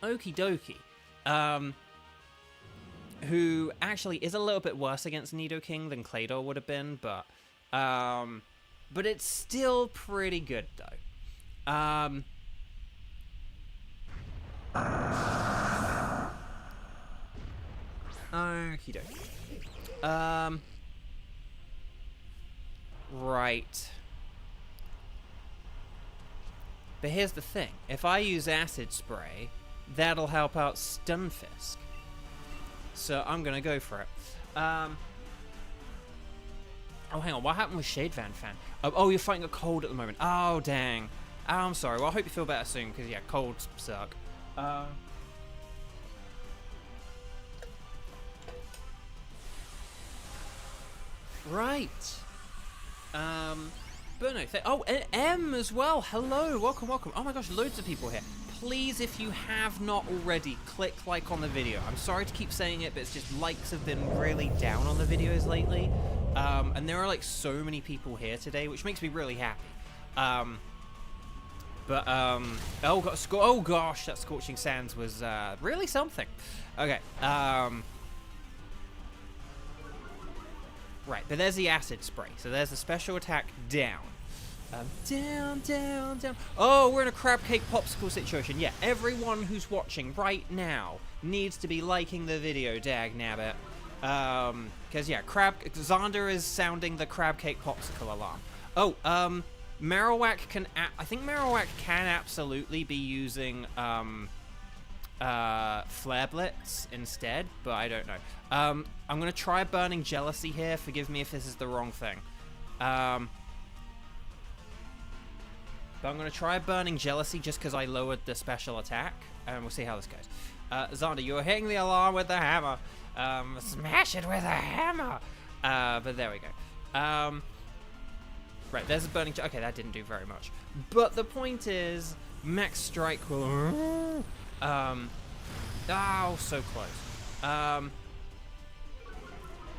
dokie. Who actually is a little bit worse against Nidoking than Claydol would have been, but... But it's still pretty good, though. Okie dokie. Right. But here's the thing. If I use Acid Spray, that'll help out Stunfisk. So I'm gonna go for it. Oh, hang on. What happened with Shade Van Fan? Oh, you're fighting a cold at the moment. Oh, dang. Oh, I'm sorry. Well, I hope you feel better soon, because, yeah, colds suck. Right. But no, oh, and M as well. Hello. Welcome. Oh, my gosh. Loads of people here. Please, if you have not already, click like on the video. I'm sorry to keep saying it, but it's just likes have been really down on the videos lately. And there are, like, so many people here today, which makes me really happy. Oh gosh, that Scorching Sands was, really something. Okay, right, but there's the Acid Spray, so there's the special attack down. Down. Oh, we're in a crab cake popsicle situation. Yeah, everyone who's watching right now needs to be liking the video, dag nabbit. Because, yeah, Xander is sounding the crab cake popsicle alarm. Oh, Marowak I think Marowak can absolutely be using, Flare Blitz instead, but I don't know. I'm gonna try Burning Jealousy here. Forgive me if this is the wrong thing. But I'm gonna try Burning Jealousy just because I lowered the special attack, and we'll see how this goes. Xander, you're hitting the alarm with the hammer. Smash it with a hammer! But there we go. Right, there's a burning... Okay, that didn't do very much. But the point is, Max Strike will... Oh, so close.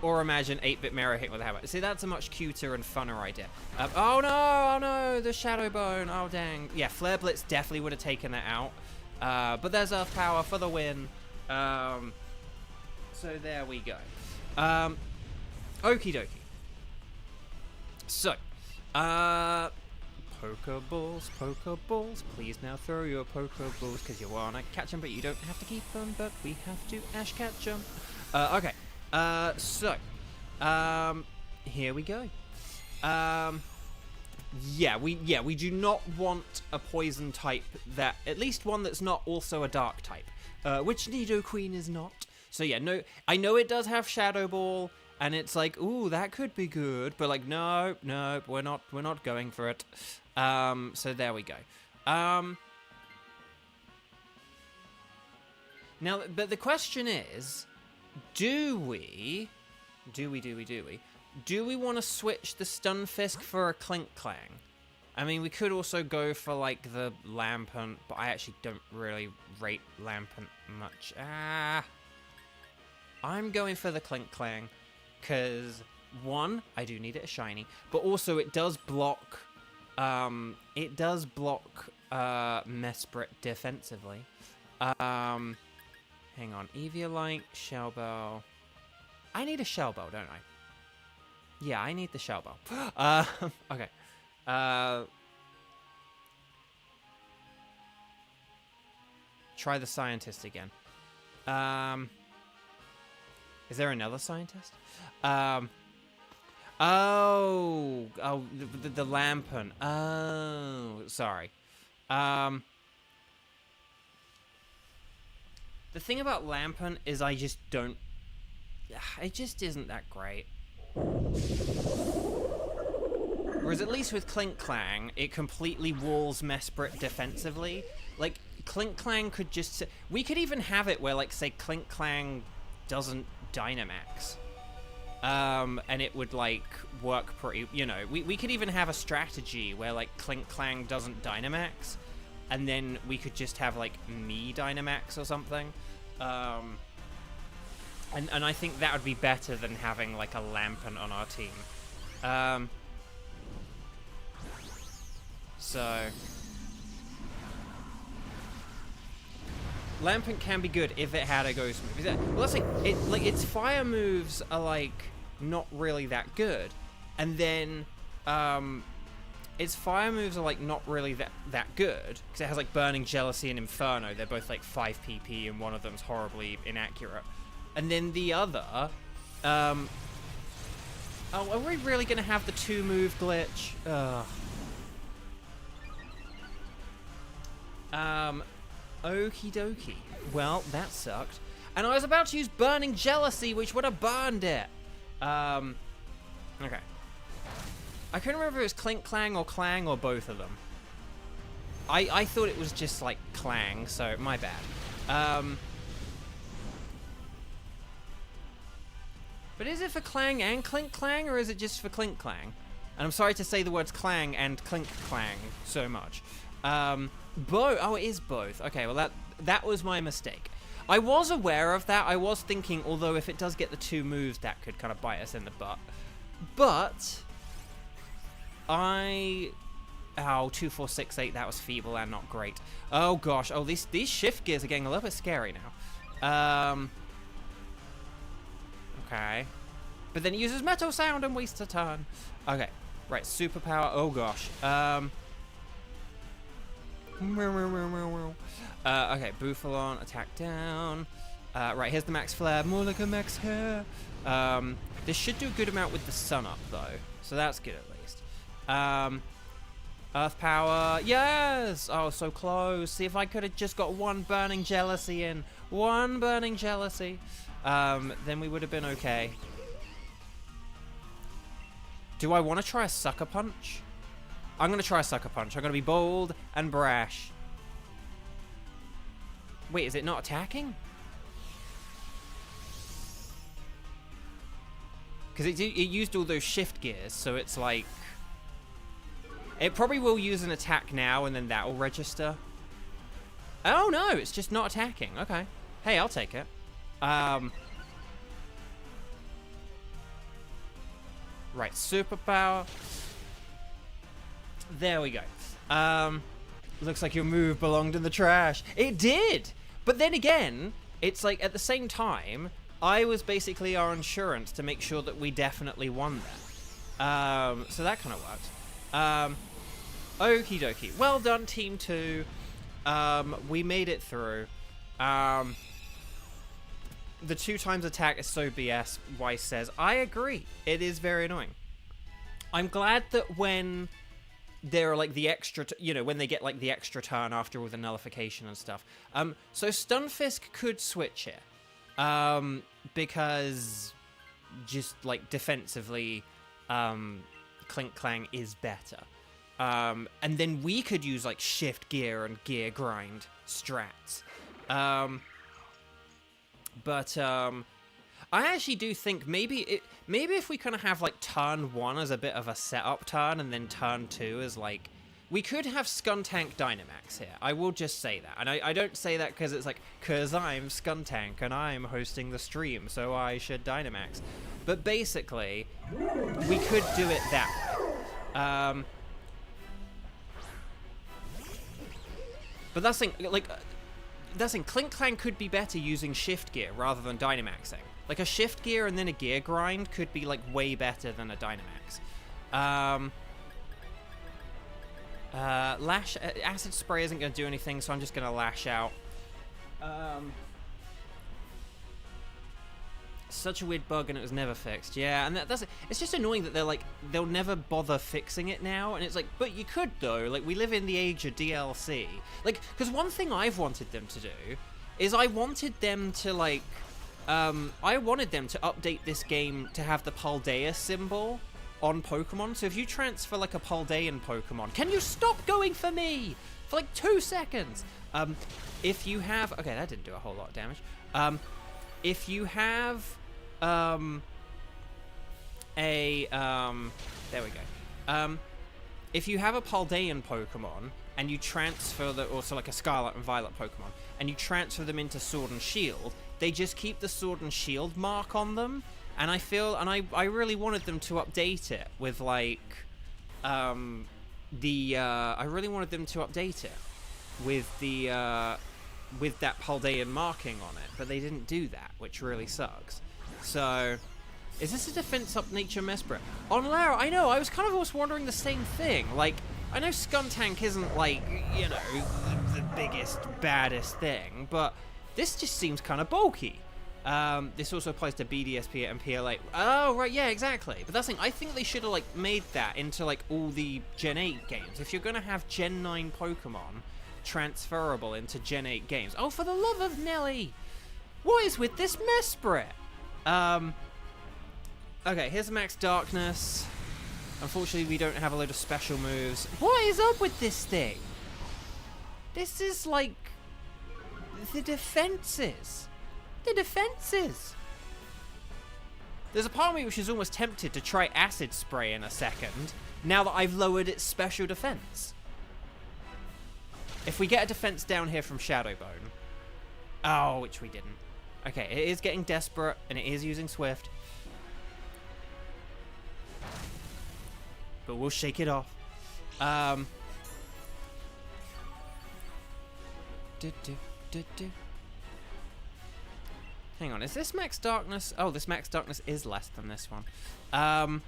Or imagine 8-bit Mario hitting with a hammer. See, that's a much cuter and funner idea. Oh no, the Shadow Bone. Oh, dang. Yeah, Flare Blitz definitely would have taken that out. But there's Earth Power for the win. So there we go. Okie dokie. So, Pokeballs, please now throw your Pokeballs, because you want to catch them, but you don't have to keep them, but we have to Ash catch them. Okay, so, here we go. Yeah, we do not want a poison type that, at least one that's not also a dark type, which Nidoqueen is not. So yeah, no, I know it does have Shadow Ball, and it's like, ooh, that could be good, but like, no, we're not going for it. So there we go. Now, but the question is, do we want to switch the Stunfisk for a Clink Clang? I mean, we could also go for, like, the Lampent, but I actually don't really rate Lampent much. I'm going for the Clink Clang, because, one, I do need it a shiny, but also it does block, Mesprit defensively. Hang on, Eviolite, Shell Bell. I need a Shell Bell, don't I? Yeah, I need the Shell Bell. Okay. Try the Scientist again. Is there another Scientist? The Lampent. Oh, sorry. The thing about Lampent is I just don't... It just isn't that great. Whereas at least with Clink Clang, it completely walls Mesprit defensively. Like, Clink Clang could just... We could even have it where, like, say, Clink Clang doesn't Dynamax. And it would, like, work pretty... You know, we could even have a strategy where, like, Clink Clang doesn't Dynamax, and then we could just have, like, me Dynamax or something. And I think that would be better than having, like, a Lampent on our team. So... Lampent can be good if it had a ghost move. Well, let's say its fire moves are like not really that good, and then its fire moves are like not really that good because it has like Burning Jealousy and Inferno. They're both like 5 PP, and one of them's horribly inaccurate. And then the other, oh, are we really gonna have the 2-move glitch? Okie dokie. Well, that sucked. And I was about to use Burning Jealousy, which would have burned it. Okay. I couldn't remember if it was Clink Clang or Clang or both of them. I thought it was just like Clang, so my bad. But is it for Clang and Clink Clang, or is it just for Clink Clang? And I'm sorry to say the words Clang and Clink Clang so much. Oh, it is both. Okay, well that was my mistake. I was aware of that. I was thinking, although if it does get the 2 moves, that could kind of bite us in the butt. But oh, 2, 4, 6, 8. That was feeble and not great. Oh gosh. Oh, these shift gears are getting a little bit scary now. Okay. But then it uses Metal Sound and wastes a turn. Okay. Right. Superpower. Oh gosh. Okay, Bufalon, attack down. Right, here's the max flare. More like a max hair. This should do a good amount with the sun up, though. So that's good, at least. Earth power. Yes! Oh, so close. See, if I could have just got one Burning Jealousy in. One Burning Jealousy. Then we would have been okay. Do I want to try a Sucker Punch? I'm going to try a Sucker Punch. I'm going to be bold and brash. Wait, is it not attacking? Because it used all those shift gears, so it's like... It probably will use an attack now, and then that will register. Oh, no, it's just not attacking. Okay. Hey, I'll take it. Right, superpower. There we go. Looks like your move belonged in the trash. It did! But then again, it's like, at the same time, I was basically our insurance to make sure that we definitely won that. So that kind of worked. Okie dokie. Well done, Team 2. We made it through. The 2 times attack is so BS, Weiss says. I agree. It is very annoying. I'm glad that when they're like the extra, when they get like the extra turn after all the nullification and stuff. So Stunfisk could switch here. Because just like defensively, Clink Clang is better. And then we could use like shift gear and gear grind strats. But I actually do think maybe if we kind of have like turn 1 as a bit of a setup turn and then turn 2 as like, we could have Skuntank Dynamax here. I will just say that. And I don't say that because it's like, because I'm Skuntank and I'm hosting the stream, so I should Dynamax. But basically, we could do it that way. But that's thing, like, Clink Clang could be better using shift gear rather than Dynamaxing. Like, a shift gear and then a gear grind could be, like, way better than a Dynamax. Acid Spray isn't going to do anything, so I'm just going to Lash Out. Such a weird bug and it was never fixed. Yeah, and it's just annoying that they'll never bother fixing it now, and it's like, but you could though. Like, we live in the age of DLC. Like, because one thing I've wanted them to do is I wanted them to update this game to have the Paldea symbol on Pokemon. So if you transfer like a Paldean Pokemon, can you stop going for me for like 2 seconds? If you have, okay, that didn't do a whole lot of damage. If you have there we go. If you have a Paldean Pokemon and you transfer also like a Scarlet and Violet Pokemon, and you transfer them into Sword and Shield, they just keep the Sword and Shield mark on them. And I really wanted them to update it with like, I really wanted them to update it with the, with that Paldean marking on it, but they didn't do that, which really sucks. So, is this a defense up nature Mesprit? On Lara, I know, I was kind of almost wondering the same thing. Like, I know Skuntank isn't like, the biggest, baddest thing, but this just seems kind of bulky. This also applies to BDSP and PLA. Oh, right, yeah, exactly. But that's the thing, I think they should have like made that into like all the Gen 8 games. If you're gonna have Gen 9 Pokemon transferable into Gen 8 games. Oh, for the love of Nelly! What is with this Mesprit? Okay, here's Max Darkness. Unfortunately, we don't have a load of special moves. What is up with this thing? This is like the defenses. The defenses. There's a part of me which is almost tempted to try Acid Spray in a second, now that I've lowered its special defense. If we get a defense down here from Shadowbone. Oh, which we didn't. Okay, it is getting desperate, and it is using Swift. But we'll shake it off. Hang on, is this Max Darkness? Oh, this Max Darkness is less than this one. I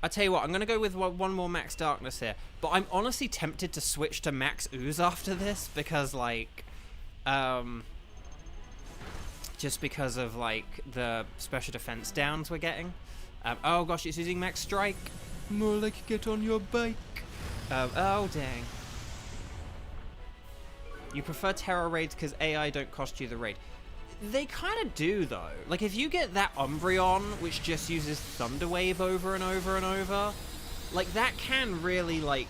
tell you what, I'm going to go with one more Max Darkness here. But I'm honestly tempted to switch to Max Ooze after this, because, like, just because of, like, the special defense downs we're getting. Oh, gosh, it's using Max Strike. More like get on your bike. Oh, dang. You prefer Terror Raids because AI don't cost you the raid. They kind of do, though. Like, if you get that Umbreon, which just uses Thunder Wave over and over and over, like, that can really, like,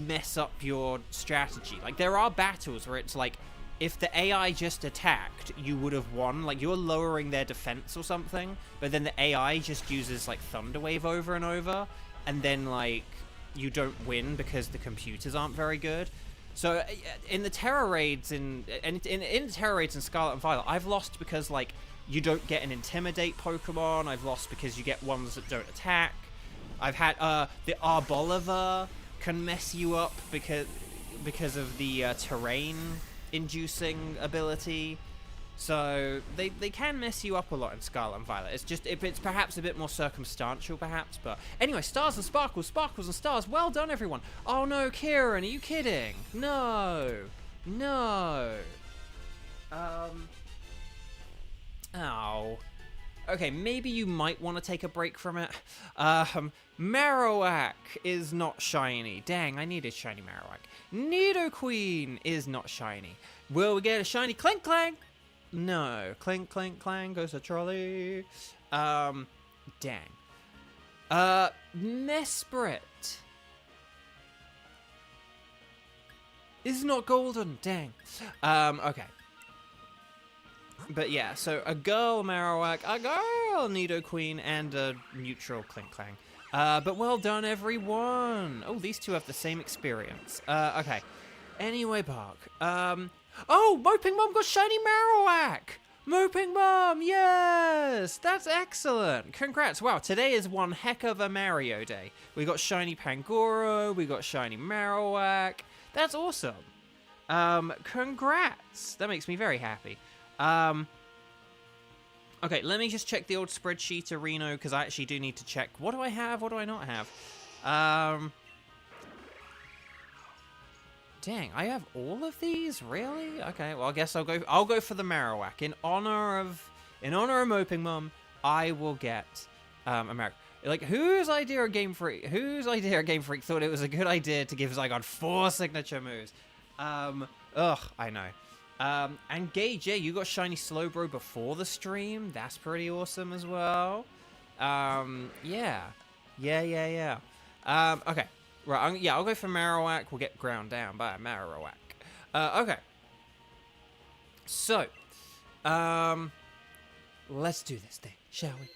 mess up your strategy. Like, there are battles where it's like, if the AI just attacked, you would have won. Like, you're lowering their defense or something, but then the AI just uses, like, Thunder Wave over and over, and then, like, you don't win because the computers aren't very good. So in the Terror Raids in Terror Raids in Scarlet and Violet, I've lost because, like, you don't get an Intimidate Pokemon. I've lost because you get ones that don't attack. I've had the Arboliver can mess you up because of the terrain inducing ability. So they can mess you up a lot in Scarlet and Violet. It's just it's perhaps a bit more circumstantial, perhaps. But anyway, stars and sparkles, sparkles and stars. Well done, everyone. Oh no, Kieran, are you kidding? No, no. Oh. Okay, maybe you might want to take a break from it. Marowak is not shiny. Dang, I needed shiny Marowak. Nidoqueen is not shiny. Will we get a shiny Clink Clang? No. Clink Clink Clang goes to Trolley. Dang. Mesprit is not golden. Dang. Okay. But yeah, so a girl Marowak, a girl Nidoqueen, and a neutral Clink Clang. But well done, everyone. Oh, these two have the same experience. Okay. Anyway, Bark. Oh, Moping Mom got shiny Marowak! Moping Mom, yes! That's excellent. Congrats. Wow, today is one heck of a Mario day. We got shiny Pangoro, we got shiny Marowak. That's awesome. Congrats. That makes me very happy. Okay, let me just check the old spreadsheet of Reno, because I actually do need to check. What do I have? What do I not have? Dang, I have all of these? Really? Okay, well, I guess I'll go for the Marowak. In honor of Moping Mom, I will get a Marowak. Like, whose idea at Game Freak thought it was a good idea to give Zygon 4 signature moves? Ugh, I know. And Gage, yeah, you got shiny Slowbro before the stream. That's pretty awesome as well. Yeah. Okay. Right, I'll go for Marowak. We'll get ground down by a Marowak. Okay. So, let's do this thing, shall we?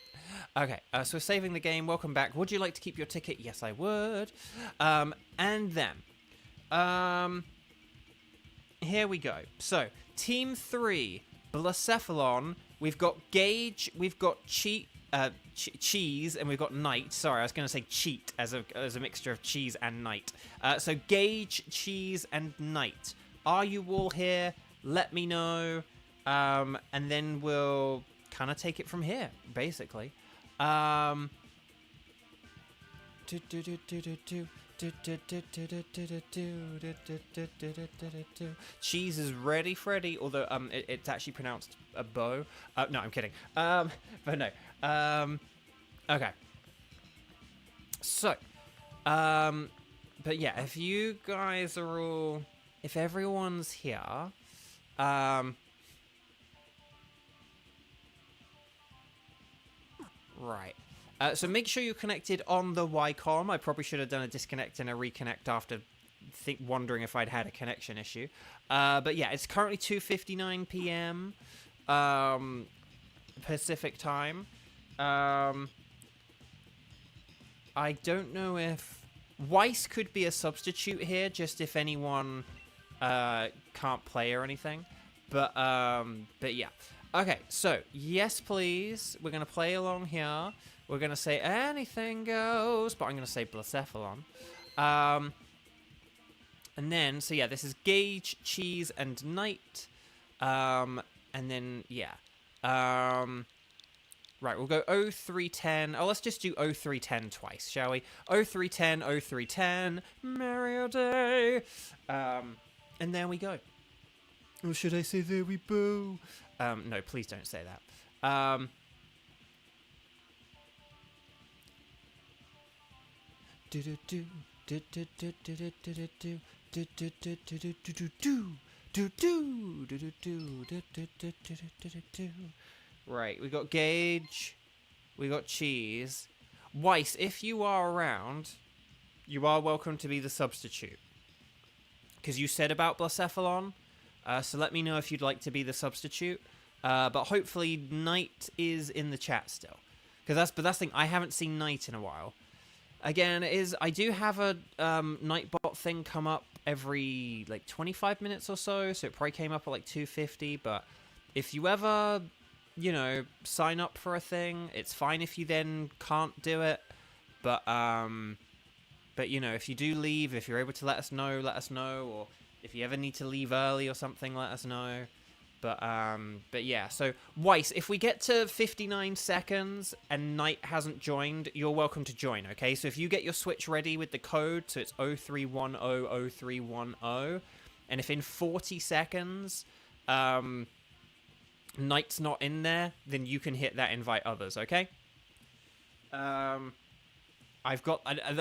Okay, so we're saving the game. Welcome back. Would you like to keep your ticket? Yes, I would. And then, here we go. So, Team 3, Blacephalon. We've got Gage, we've got Cheese, and we've got Knight. Sorry, I was going to say Cheat as a mixture of cheese and Knight. So, Gage, Cheese, and Knight. Are you all here? Let me know. And then we'll kind of take it from here, basically. Cheese is ready, Freddy. Although it's actually pronounced a bow. No, I'm kidding. But no. Okay. So, but yeah, if you guys are all, if everyone's here, right. So make sure you're connected on the Ycom. I probably should have done a disconnect and a reconnect after wondering if I'd had a connection issue. But yeah, it's currently 2:59 p.m. Pacific time. I don't know if Weiss could be a substitute here, just if anyone can't play or anything. But yeah. Okay, so yes, please. We're gonna play along here. We're going to say anything goes, but I'm going to say Blacephalon. And then, so yeah, this is Gage, Cheese, and Knight. And then, yeah. Right, we'll go 0310. Oh, let's just do 0310 twice, shall we? 0310, 0310, Mario Day. And there we go. Or should I say there we boo? No, please don't say that. Right, we got Gage, we got Cheese. Weiss, if you are around, you are welcome to be the substitute. Because you said about Blacephalon, so let me know if you'd like to be the substitute. But hopefully Knight is in the chat still. Because that's the thing, I haven't seen Knight in a while. Again, I do have a Nightbot thing come up every like 25 minutes or so, so it probably came up at like 250. But if you ever, you know, sign up for a thing, it's fine if you then can't do it. But you know, if you do leave, if you're able to let us know, or if you ever need to leave early or something, let us know. But yeah, so Weiss, if we get to 59 seconds and Knight hasn't joined, you're welcome to join, okay? So if you get your Switch ready with the code, so it's 03100310, and if in 40 seconds Knight's not in there, then you can hit that invite others, okay? I've got,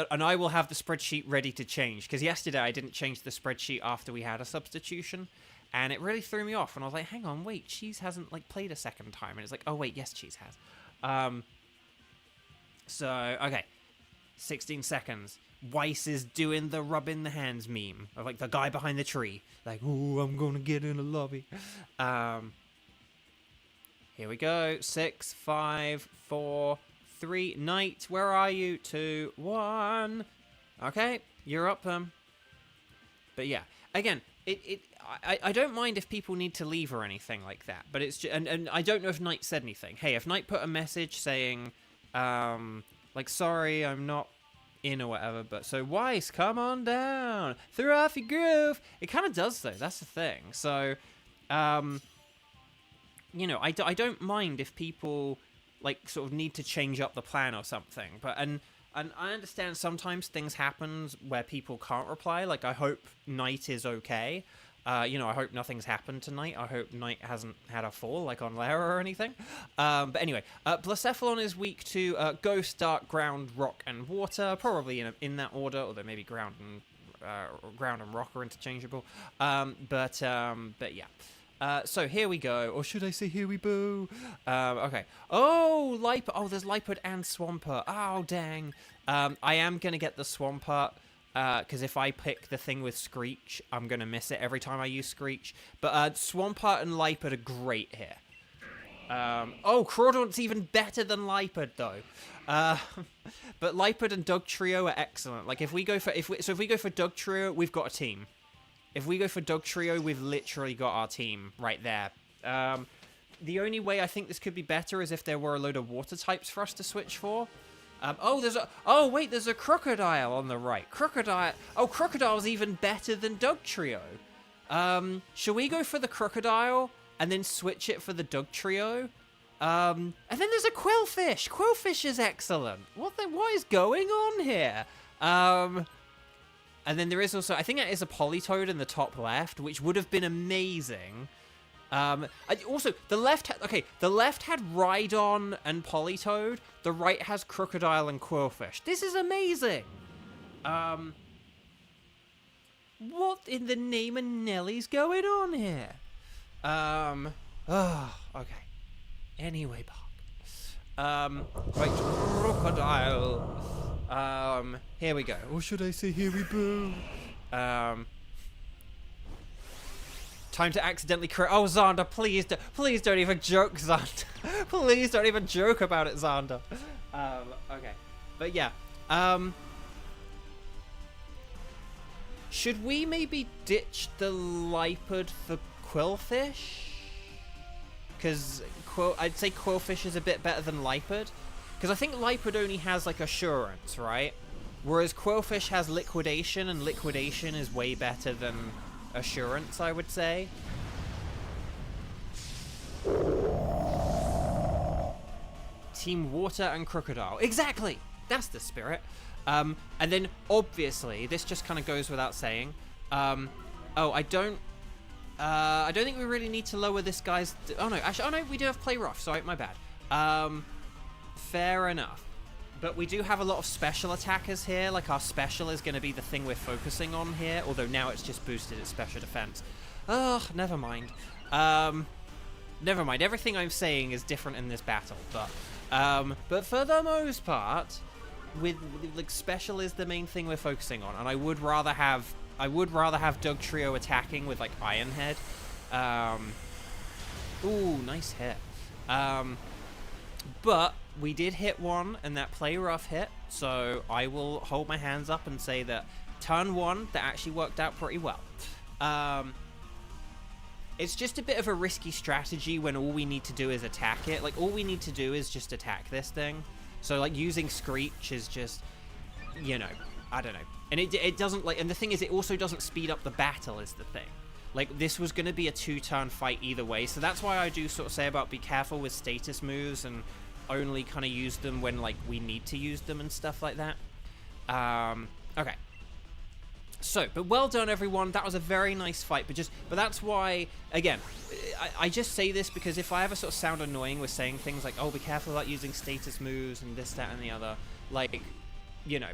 and I will have the spreadsheet ready to change, because yesterday I didn't change the spreadsheet after we had a substitution. And it really threw me off, and I was like, hang on, wait, Cheese hasn't, like, played a second time. And it's like, oh, wait, yes, Cheese has. So, okay. 16 seconds. Weiss is doing the rubbing the hands meme of, like, the guy behind the tree. Like, ooh, I'm gonna get in a lobby. Here we go. 6, 5, 4, 3. Knight, where are you? 2, 1. Okay, you're up, But yeah, again, I don't mind if people need to leave or anything like that, but it's just, and I don't know if Knight said anything. Hey, if Knight put a message saying, like, sorry, I'm not in or whatever, but so Weiss, come on down, throw off your groove. It kind of does though. That's the thing. So, you know, I don't mind if people like sort of need to change up the plan or something, but and I understand sometimes things happen where people can't reply. Like, I hope Knight is okay. You know, I hope nothing's happened tonight. I hope Knight hasn't had a fall, like on Lara or anything. But anyway, Blacephalon is weak to Ghost, Dark, Ground, Rock, and Water. Probably in that order, although maybe Ground and Rock are interchangeable. But yeah. So here we go, or should I say here we boo? Okay. Oh, Lipard. Oh, there's Lipard and Swampert. Oh, dang. I am going to get the Swampert, because if I pick the thing with Screech, I'm going to miss it every time I use Screech. But Swampert and Lipard are great here. Oh, Crawdaunt's even better than Lipard, though. But Lipard and Dugtrio are excellent. Like, if we go for Dugtrio, we've got a team. If we go for Dugtrio, we've literally got our team right there. The only way I think this could be better is if there were a load of water types for us to switch for. Oh, wait, there's a Crocodile on the right. Crocodile's even better than Dugtrio. Shall we go for the Crocodile and then switch it for the Dugtrio? And then there's a Quillfish. Quillfish is excellent. What is going on here? And then there is also, I think that is a Politoed in the top left, which would have been amazing. Also, the left had Rhydon and Politoed. The right has Crocodile and Quillfish. This is amazing. What in the name of Nelly's going on here? Okay. Anyway, Bog. Right, Crocodile. Here we go. Or should I say here we boo? Time to accidentally correct. Oh, Xander, please don't even joke, Xander. Please don't even joke about it, Xander. Okay. But yeah. Should we maybe ditch the Lipard for Quillfish? Because I'd say Quillfish is a bit better than Lipard. Because I think Lipard only has, like, Assurance, right? Whereas Quillfish has Liquidation, and Liquidation is way better than Assurance, I would say. Team Water and Crocodile. Exactly! That's the spirit. And then, obviously, this just kind of goes without saying. I don't think we really need to lower this guy's... Oh, no. Actually, oh, no, we do have Play Rough. Sorry, my bad. Fair enough. But we do have a lot of special attackers here. Like, our special is going to be the thing we're focusing on here. Although now it's just boosted its special defense. Ugh, never mind. Never mind. Everything I'm saying is different in this battle. But for the most part, like, special is the main thing we're focusing on. And I would rather have Dugtrio attacking with, like, Iron Head. Ooh, nice hit. But we did hit one, and that Play Rough hit, so I will hold my hands up and say that turn one, that actually worked out pretty well. It's just a bit of a risky strategy when all we need to do is attack it. Like, all we need to do is just attack this thing. So, like, using Screech is just... you know, I don't know. And it doesn't, like, and the thing is, it also doesn't speed up the battle is the thing. Like, this was going to be a 2-turn fight either way, so that's why I do sort of say about be careful with status moves and only kind of use them when, like, we need to use them and stuff like that. Okay. So, but well done, everyone. That was a very nice fight, but that's why, again, I just say this because if I ever sort of sound annoying with saying things like, oh, be careful about using status moves and this, that, and the other, like, you know,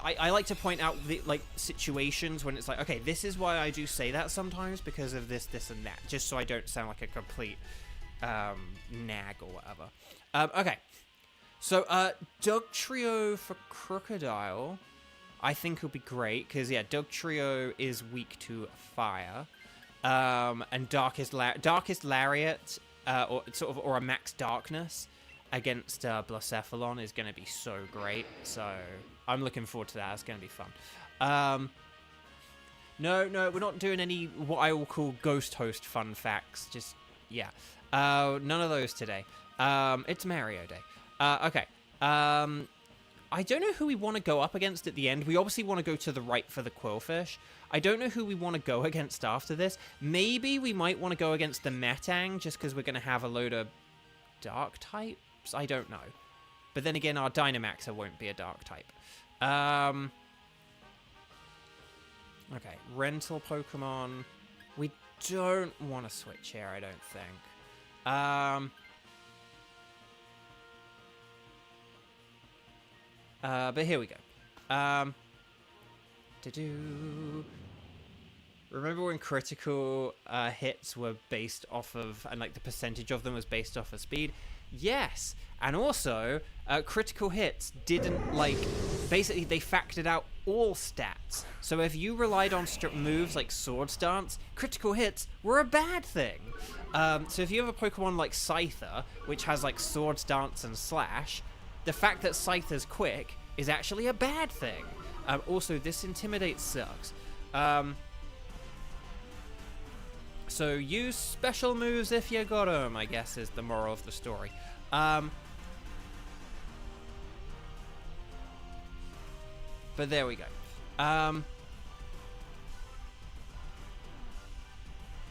I like to point out the, like, situations when it's like, okay, this is why I do say that sometimes because of this, this, and that, just so I don't sound like a complete nag or whatever. Okay, so Doug Trio for Crocodile, I think will be great because yeah, Doug Trio is weak to fire, and Darkest Lariat, or a Max Darkness against Blacephalon is going to be so great. So I'm looking forward to that. It's going to be fun. No, we're not doing any what I will call ghost host fun facts. Just, yeah. None of those today. It's Mario Day. Okay. I don't know who we want to go up against at the end. We obviously want to go to the right for the Quillfish. I don't know who we want to go against after this. Maybe we might want to go against the Metang just because we're going to have a load of dark types. I don't know. But then again, our Dynamaxer won't be a dark type. Okay, rental Pokemon. We don't want to switch here, I don't think. But here we go. Remember when critical hits were based off of, and like the percentage of them was based off of speed? Yes, and also critical hits didn't, like, basically they factored out all stats. So if you relied on moves like Swords Dance, critical hits were a bad thing. So if you have a Pokemon like Scyther, which has like Swords Dance and Slash, the fact that Scyther's quick is actually a bad thing. Also, this Intimidate sucks. So use special moves if you got them, I guess is the moral of the story. But there we go.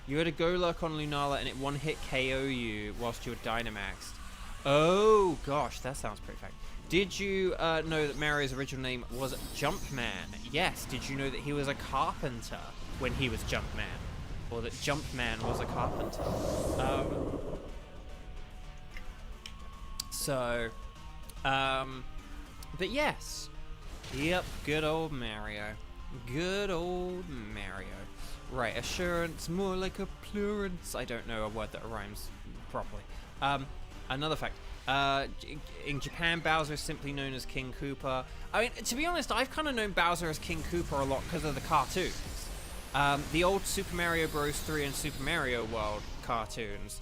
You had a Golurk on Lunala and it one-hit KO you whilst you were Dynamaxed. Oh, gosh, that sounds pretty fact. Did you know that Mario's original name was Jumpman? Yes. Did you know that he was a carpenter when he was Jumpman? Or that Jumpman was a carpenter? But yes. Yep, good old Mario. Good old Mario. Right, assurance, more like a plurance. I don't know a word that rhymes properly. Another fact. In Japan, Bowser is simply known as King Koopa. I mean, to be honest, I've kind of known Bowser as King Koopa a lot because of the cartoons. The old Super Mario Bros. 3 and Super Mario World cartoons,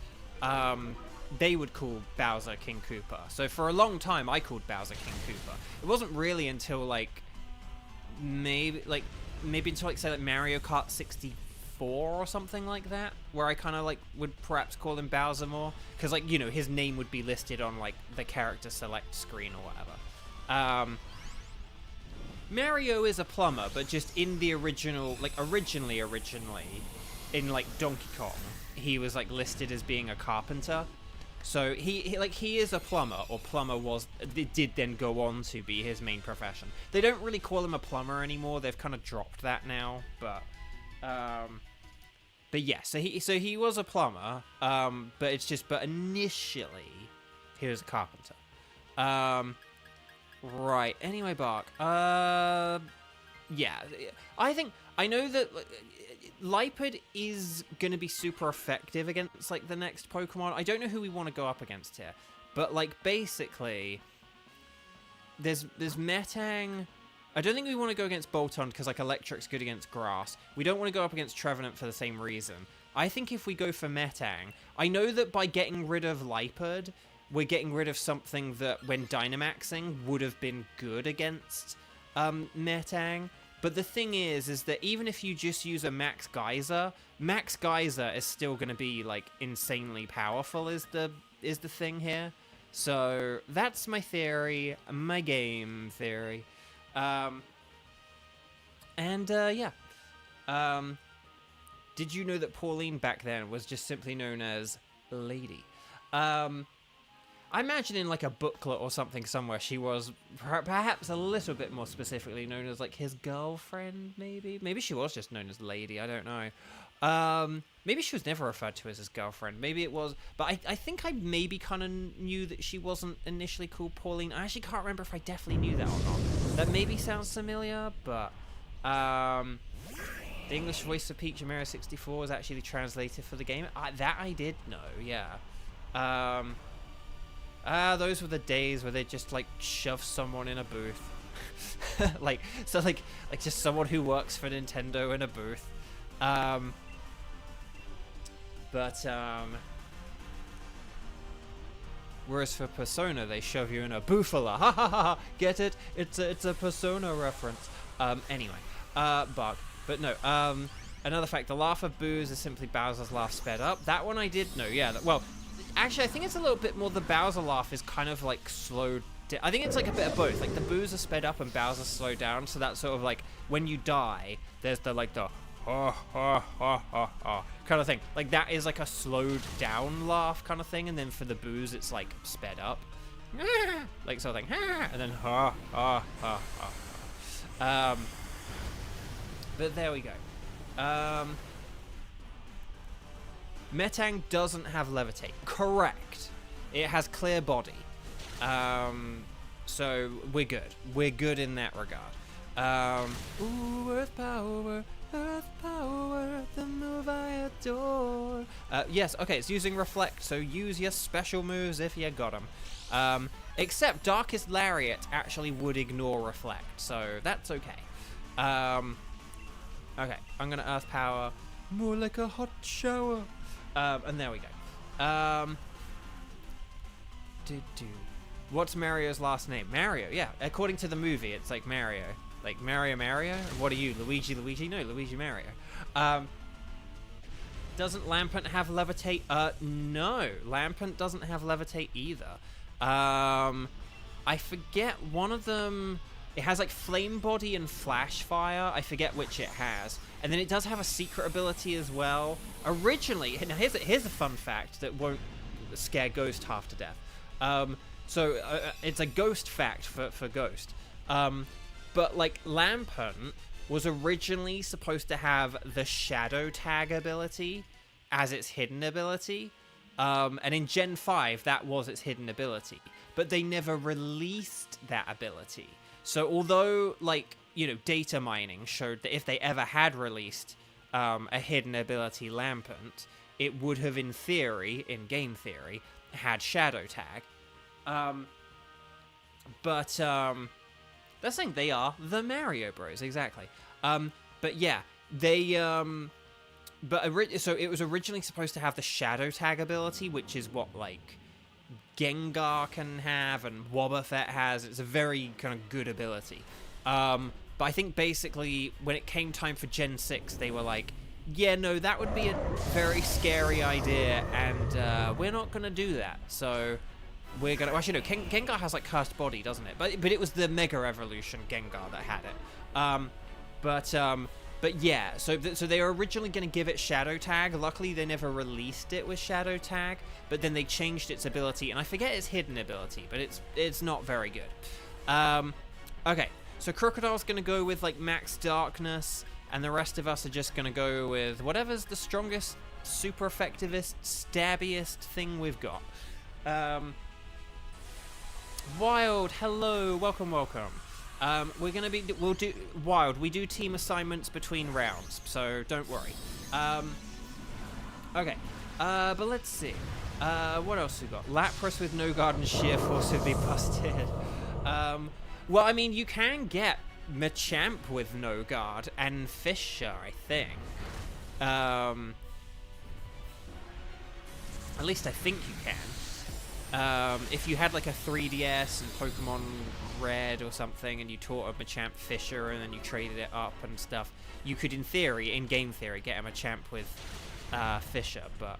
they would call Bowser King Koopa. So for a long time, I called Bowser King Koopa. It wasn't really until, like, maybe until, like, say, like, Mario Kart 64 or something like that, where I kind of, like, would perhaps call him Bowser more. Because, like, you know, his name would be listed on, like, the character select screen or whatever. Mario is a plumber, but just in the original, like, originally, in, like, Donkey Kong, he was, like, listed as being a carpenter. So he is a plumber, or did then go on to be his main profession. They don't really call him a plumber anymore. They've kind of dropped that now, but yeah. So he was a plumber, but initially he was a carpenter. Right. Anyway, Bark. Yeah. I know that Lipard is going to be super effective against, like, the next Pokemon. I don't know who we want to go up against here. But, like, basically, there's Metang. I don't think we want to go against Bolton because, like, Electric's good against Grass. We don't want to go up against Trevenant for the same reason. I think if we go for Metang, I know that by getting rid of Lipard, we're getting rid of something that, when Dynamaxing, would have been good against Metang. But the thing is that even if you just use a Max Geyser is still going to be, like, insanely powerful is the thing here. So that's my theory, my game theory. Yeah. Did you know that Pauline back then was just simply known as Lady? I imagine in like a booklet or something somewhere she was perhaps a little bit more specifically known as like his girlfriend, maybe? Maybe she was just known as Lady, I don't know. Maybe she was never referred to as his girlfriend. Maybe it was, but I think I maybe kind of knew that she wasn't initially called Pauline. I actually can't remember if I definitely knew that or not. That maybe sounds familiar, but the English voice of Peach in Mario 64 is actually translated for the game. That I did know, yeah. Those were the days where they just like shove someone in a booth, like just someone who works for Nintendo in a booth. Whereas for Persona, they shove you in a boofala. Ha ha ha! Get it? It's a Persona reference. Anyway, bug. But no. Another fact: the laugh of Boos is simply Bowser's laugh sped up. That one I did know. Yeah. Well. Actually, I think it's a little bit more the Bowser laugh is kind of like slowed down. I think it's like a bit of both. Like the Boos are sped up and Bowser's slowed down. So that's sort of like when you die, there's the like the ha ha ha ha ha kind of thing. Like that is like a slowed down laugh kind of thing. And then for the Boos, it's like sped up. Like sort of thing. And then ha ha ha ha. But there we go. Metang doesn't have levitate. Correct. It has clear body. So we're good. We're good in that regard. Ooh, earth power, the move I adore. Yes, okay, it's using reflect, so use your special moves if you got them. Except Darkest Lariat actually would ignore reflect, so that's okay. Okay, I'm gonna earth power. More like a hot shower. And there we go. What's Mario's last name? Mario, yeah. According to the movie, it's like Mario. Like Mario? What are you, Luigi? No, Luigi Mario. Doesn't Lampant have levitate? No. Lampant doesn't have levitate either. I forget one of them. It has like flame body and flash fire. I forget which it has. And then it does have a secret ability as well. Originally, now here's a fun fact that won't scare Ghost half to death. It's a Ghost fact for Ghost. But like Lampant was originally supposed to have the Shadow Tag ability as its hidden ability. And in Gen 5, that was its hidden ability. But they never released that ability. So although, like, you know, data mining showed that if they ever had released a hidden ability Lampant, it would have, in theory, in game theory, had Shadow Tag. That's the thing, they are the Mario Bros, exactly. But yeah, they... so it was originally supposed to have the Shadow Tag ability, which is what, like, Gengar can have and Wobbuffet has. It's a very kind of good ability. But I think basically when it came time for Gen 6, they were like, yeah, no, that would be a very scary idea, and we're not going to do that. So we're going to... Actually, no, Gengar has, like, cursed body, doesn't it? But it was the Mega Evolution Gengar that had it. But yeah, so they were originally going to give it Shadow Tag. Luckily, they never released it with Shadow Tag, but then they changed its ability, and I forget its hidden ability, but it's not very good. Okay, so Crocodile's going to go with, like, Max Darkness, and the rest of us are just going to go with whatever's the strongest, super effectivist, stabbiest thing we've got. Wild, hello, welcome. We'll do Wild. We do team assignments between rounds, so don't worry. Okay. But let's see. What else we got? Lapras with no guard and sheer force would be busted. Well, I mean, you can get Machamp with no guard and Fisher, I think. At least I think you can. If you had like a 3DS and Pokemon Red or something, and you taught a Machamp Fisher, and then you traded it up and stuff, you could, in theory, in game theory, get a Machamp with Fisher. But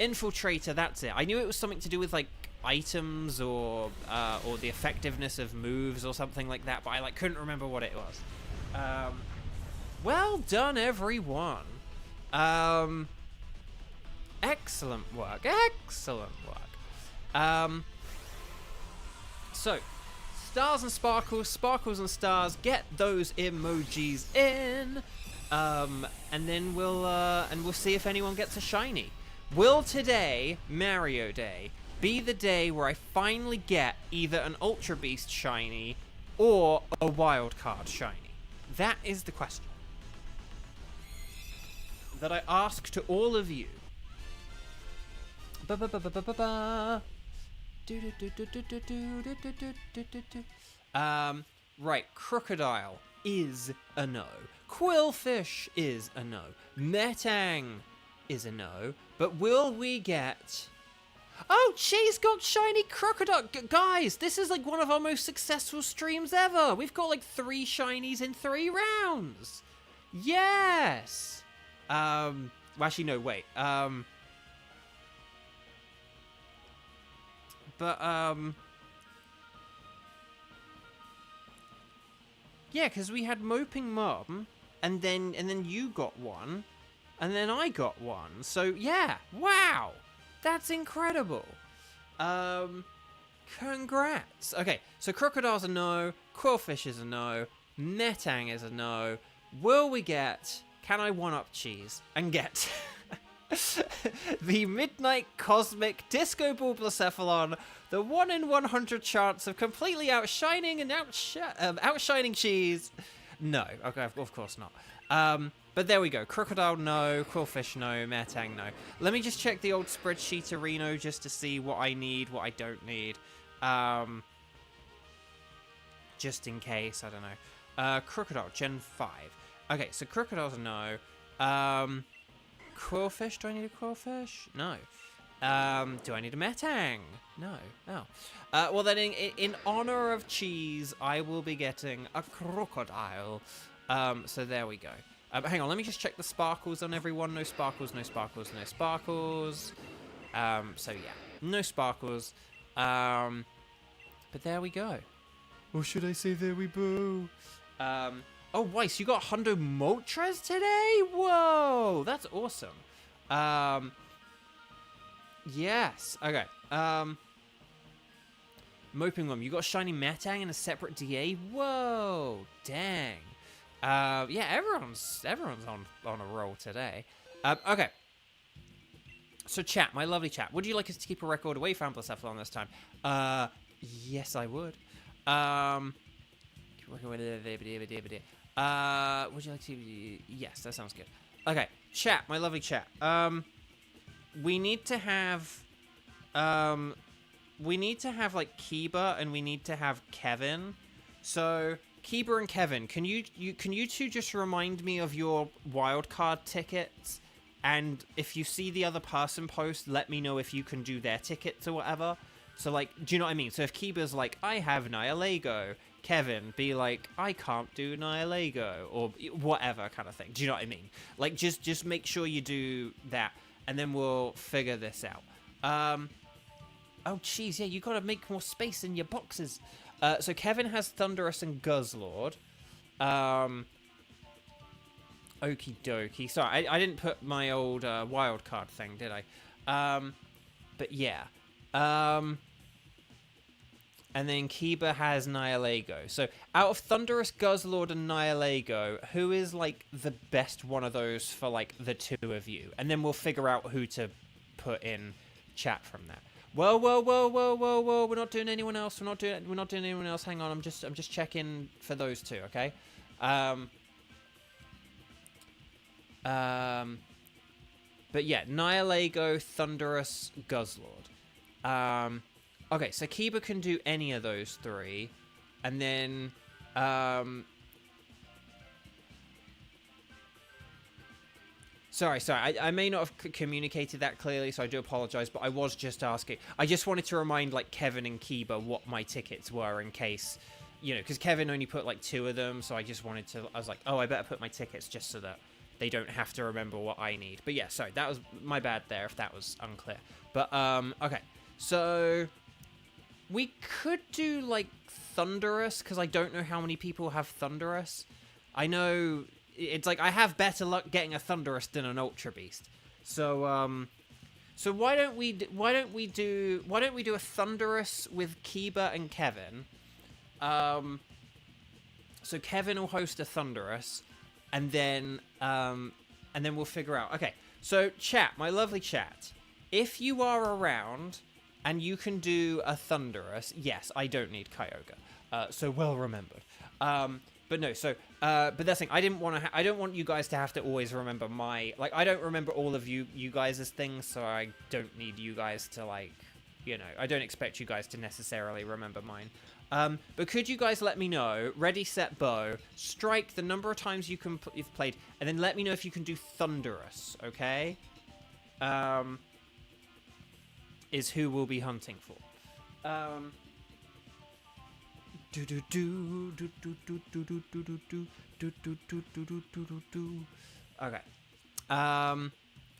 Infiltrator, that's it. I knew it was something to do with like items or the effectiveness of moves or something like that, but I like couldn't remember what it was. Well done, everyone. Excellent work. Excellent work. So, stars and sparkles, sparkles and stars. Get those emojis in, and then we'll see if anyone gets a shiny. Will today, Mario Day, be the day where I finally get either an Ultra Beast shiny or a wild card shiny? That is the question that I ask to all of you. Right, Crocodile is a no. Quillfish is a no. Metang is a no. But will we get... Oh, she's got shiny Crocodile. Guys, this is like one of our most successful streams ever. We've got like 3 shinies in 3 rounds. Yes. Well, actually, no, wait. Yeah, because we had Moping Mom, and then you got one, and then I got one. So yeah, wow, that's incredible. Congrats. Okay, so Crocodile's a no, Quillfish is a no, Metang is a no. Will we get? Can I one-up cheese and get the Midnight Cosmic Disco Ball Blacephalon, the 1 in 100 chance of completely outshining and outshining cheese? No, okay, of course not. But there we go. Crocodile, no. Quillfish, no. Metang, no. Let me just check the old spreadsheet-areno just to see what I need, what I don't need. Just in case, I don't know. Crocodile, Gen 5. Okay, so Crocodile's a no. Quillfish, do I need a Quillfish? No. Do I need a Metang? No. Oh. Well then, in honor of cheese, I will be getting a Crocodile. So there we go. Hang on, let me just check the sparkles on everyone. No sparkles, no sparkles, no sparkles. So yeah, no sparkles. But there we go. Or should I say there we go? Oh, Weiss, you got Hundo Moltres today? Whoa, that's awesome. Yes. Okay. Moping Mom, you got a shiny Metang and a separate DA? Whoa, dang. Yeah, everyone's on a roll today. Okay. So chat, my lovely chat, would you like us to keep a record away from Blacephalon this time? Yes, I would. Would you like to? Yes, that sounds good. Okay, chat, my lovely chat. We need to have like Kiba and we need to have Kevin. So Kiba and Kevin, can you two just remind me of your wildcard tickets? And if you see the other person post, let me know if you can do their tickets or whatever. So like, do you know what I mean? So if Kiba's like, I have Nihilego, Kevin be like, I can't do Nihilego, or whatever kind of thing. Do you know what I mean? Like, just make sure you do that, and then we'll figure this out. Oh, jeez, yeah, you gotta make more space in your boxes. So Kevin has Thunderous and Guzzlord. Okie dokie. Sorry, I didn't put my old wild card thing, did I? But yeah. And then Kiba has Nihilego. So out of Thunderous, Guzzlord, and Nihilego, who is like the best one of those for like the two of you? And then we'll figure out who to put in chat from that. Whoa, whoa, whoa, whoa, whoa, whoa! We're not doing anyone else. We're not doing anyone else. Hang on, I'm just checking for those two. Okay. But yeah, Nihilego, Thunderous, Guzzlord. Okay, so Kiba can do any of those three, and then Sorry, I may not have communicated that clearly, so I do apologize, but I was just asking. I just wanted to remind, like, Kevin and Kiba what my tickets were in case, you know, because Kevin only put, like, 2 of them, so I just wanted to, I was like, oh, I better put my tickets just so that they don't have to remember what I need. But yeah, sorry, that was my bad there if that was unclear. But, okay, so We could do, like, Thunderous, because I don't know how many people have Thunderous. I know it's like I have better luck getting a Thunderous than an Ultra Beast. So, so why don't we do a Thunderous with Kiba and Kevin? So Kevin will host a Thunderous, and then we'll figure out. Okay, so chat, my lovely chat, if you are around and you can do a Thunderous, yes, I don't need Kyogre. So well remembered. But no, so but that's the thing. I don't want you guys to have to always remember my, like, I don't remember all of you guys' things, so I don't need you guys to, like, you know, I don't expect you guys to necessarily remember mine. But could you guys let me know, ready, set, bow, strike the number of times you've played, and then let me know if you can do Thunderous, okay? Is who we'll be hunting for. Okay.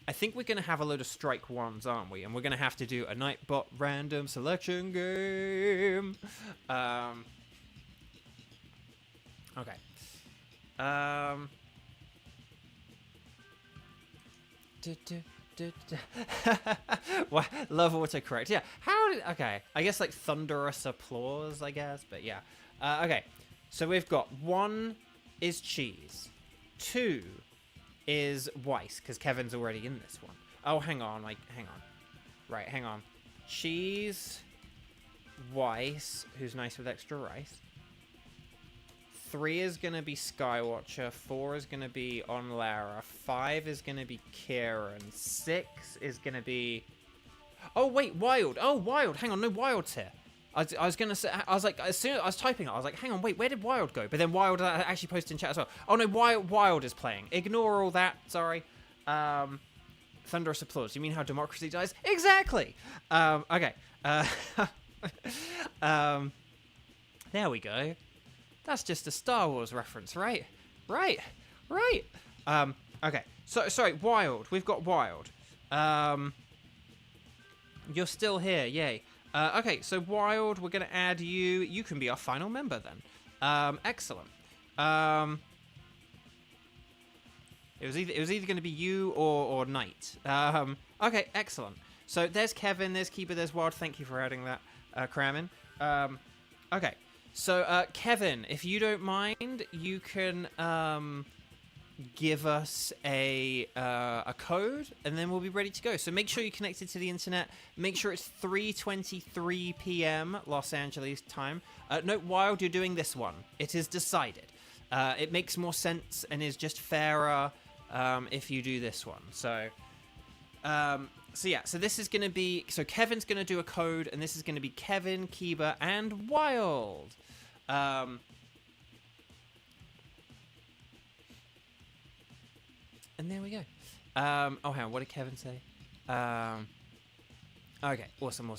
I think we're going to have a load of strike ones, aren't we? And we're going to have to do a Nightbot random selection game. Okay. Love autocorrect. Yeah. Okay. I guess, like, thunderous applause, I guess. But yeah. Okay. So we've got 1 is cheese. 2 is Weiss, because Kevin's already in this one. Oh, hang on. Right, hang on. Cheese, Weiss, who's nice with extra rice. 3 is going to be Skywatcher. 4 is going to be on Lara. 5 is going to be Kieran. 6 is going to be... Oh, wait, Wild. Oh, Wild. Hang on, no, Wild's here. I was going to say... I was like, as soon as I was typing it, I was like, hang on, wait, where did Wild go? But then Wild actually posted in chat as well. Oh, no, Wild is playing. Ignore all that. Sorry. Thunderous applause. You mean how democracy dies? Exactly. Okay. There we go. That's just a Star Wars reference, right? Right. Okay. So, sorry, Wild. We've got Wild. You're still here. Yay. Okay, so Wild, we're going to add you. You can be our final member then. Excellent. It was either going to be you or Knight. Okay, excellent. So there's Kevin, there's Keeper, there's Wild. Thank you for adding that, Kramen. Okay. So, Kevin, if you don't mind, you can give us a code, and then we'll be ready to go. So make sure you're connected to the internet. Make sure it's 3:23 p.m. Los Angeles time. No, Wild, you're doing this one. It is decided. It makes more sense and is just fairer if you do this one. So yeah, so this is going to be... So Kevin's going to do a code, and this is going to be Kevin, Kiba, and Wild. And there we go. Oh, hang on, what did Kevin say? Okay, awesome.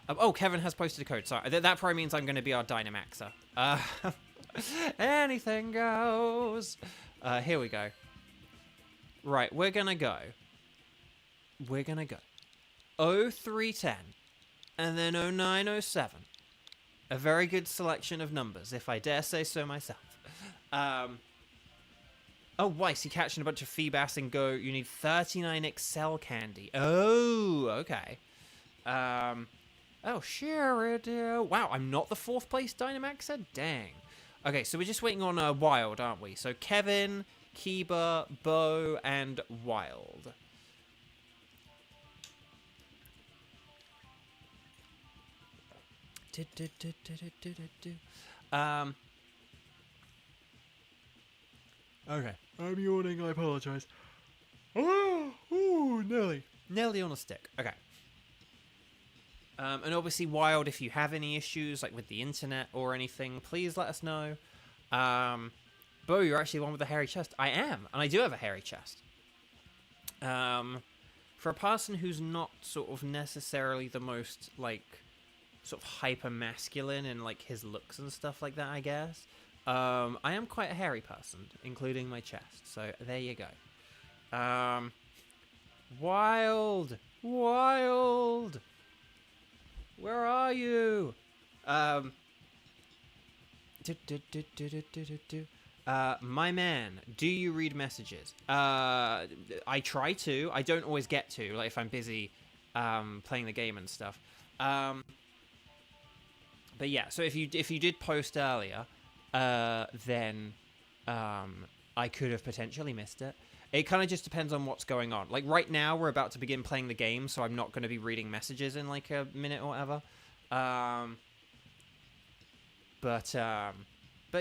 Oh, Kevin has posted a code. Sorry, that probably means I'm going to be our Dynamaxer. Anything goes. Here we go. Right, we're going to go 0310 and then 0907. A very good selection of numbers, if I dare say so myself. Oh, Weiss, you're catching a bunch of Feebas and Go. You need 39 Excel candy. Oh, okay. Oh, sure it do. Wow, I'm not the 4th place Dynamaxer? Dang. Okay, so we're just waiting on Wild, aren't we? So Kevin, Kiba, Bo, and Wild. Okay. I'm yawning, I apologize. Oh, ooh, nearly on a stick. Okay. And obviously, Wild, if you have any issues, like with the internet or anything, please let us know. Bo, you're actually the one with the hairy chest. I am, and I do have a hairy chest. For a person who's not sort of necessarily the most, like, sort of hyper masculine in like his looks and stuff like that, I guess. I am quite a hairy person, including my chest. So there you go. Wild. Where are you? My man, do you read messages? I try to. I don't always get to, like if I'm busy playing the game and stuff. But yeah, so if you did post earlier, then I could have potentially missed it. It kind of just depends on what's going on. Like right now, we're about to begin playing the game, so I'm not going to be reading messages in like a minute or whatever. But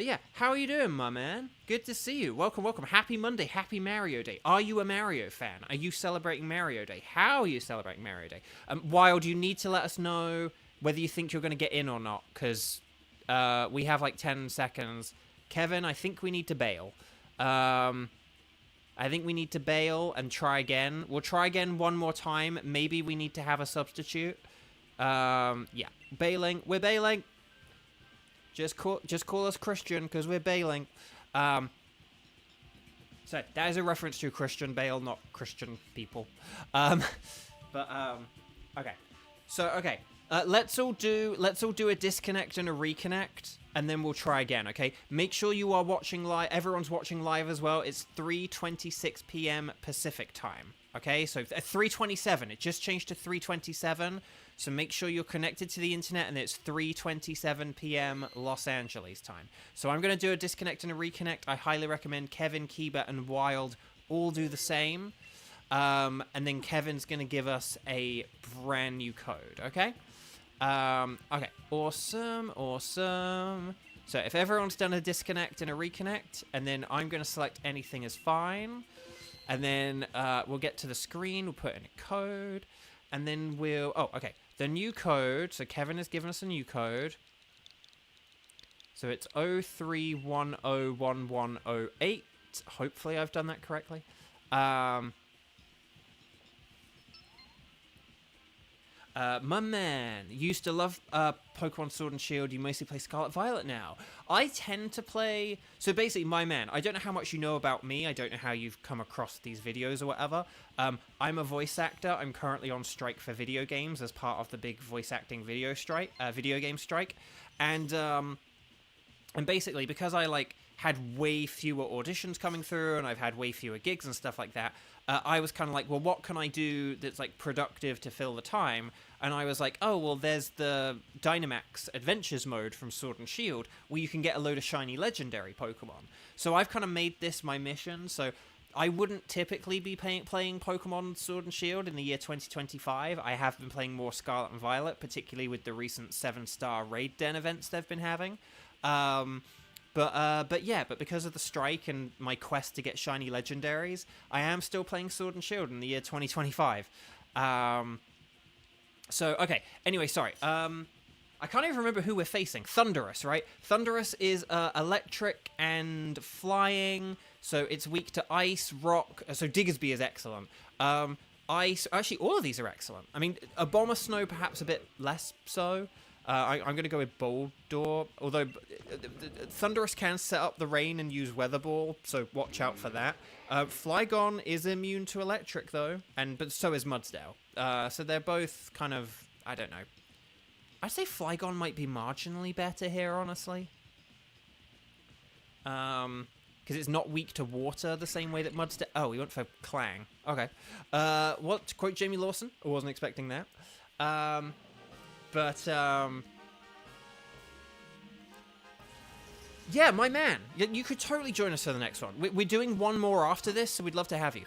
yeah, how are you doing, my man? Good to see you. Welcome, welcome. Happy Monday. Happy Mario Day. Are you a Mario fan? Are you celebrating Mario Day? How are you celebrating Mario Day? Wild, you need to let us know whether you think you're going to get in or not, because we have like 10 seconds. Kevin, I think we need to bail. I think we need to bail and try again. We'll try again one more time. Maybe we need to have a substitute. Yeah, bailing. We're bailing. Just call us Christian, because we're bailing. So that is a reference to Christian Bale, not Christian people. Okay. So okay. Let's all do a disconnect and a reconnect, and then we'll try again. Okay. Make sure you are watching live. Everyone's watching live as well. It's 3:26 p.m. Pacific time. Okay. So 3:27. It just changed to 3:27. So make sure you're connected to the internet, and it's 3:27 p.m. Los Angeles time. So I'm going to do a disconnect and a reconnect. I highly recommend Kevin, Kiba, and Wild all do the same. And then Kevin's going to give us a brand new code, okay? Okay, awesome. So if everyone's done a disconnect and a reconnect, and then I'm going to select anything as fine. And then we'll get to the screen, we'll put in a code, and then we'll... Oh, okay. The new code, so Kevin has given us a new code. So it's 03101108. Hopefully I've done that correctly. My man, used to love Pokemon Sword and Shield. You mostly play Scarlet Violet now. I tend to play... So basically, my man, I don't know how much you know about me. I don't know how you've come across these videos or whatever. I'm a voice actor. I'm currently on strike for video games as part of the big voice acting video game strike. And basically, because I had way fewer auditions coming through, and I've had way fewer gigs and stuff like that, I was kind of like, well, what can I do that's like productive to fill the time? And I was like, oh, well, there's the Dynamax Adventures mode from Sword and Shield, where you can get a load of shiny legendary Pokemon. So I've kind of made this my mission. So I wouldn't typically be playing Pokemon Sword and Shield in the year 2025. I have been playing more Scarlet and Violet, particularly with the recent 7-star Raid Den events they've been having. But because of the strike and my quest to get shiny legendaries, I am still playing Sword and Shield in the year 2025. So, okay. Anyway, sorry. I can't even remember who we're facing. Thunderous, right? Thunderous is electric and flying, so it's weak to ice, rock. So Diggersby is excellent. Ice. Actually, all of these are excellent. I mean, a Bomber Snow perhaps a bit less so. I'm going to go with Boldor, although Thunderous can set up the rain and use Weather Ball, so watch out for that. Flygon is immune to electric, though, but so is Mudsdale. So they're both kind of, I don't know. I'd say Flygon might be marginally better here, honestly. Because it's not weak to water the same way that Mudsdale... Oh, we went for Clang. Okay. What? To quote Jamie Lawson? I wasn't expecting that. Yeah, my man, you could totally join us for the next one. We're doing one more after this, so we'd love to have you.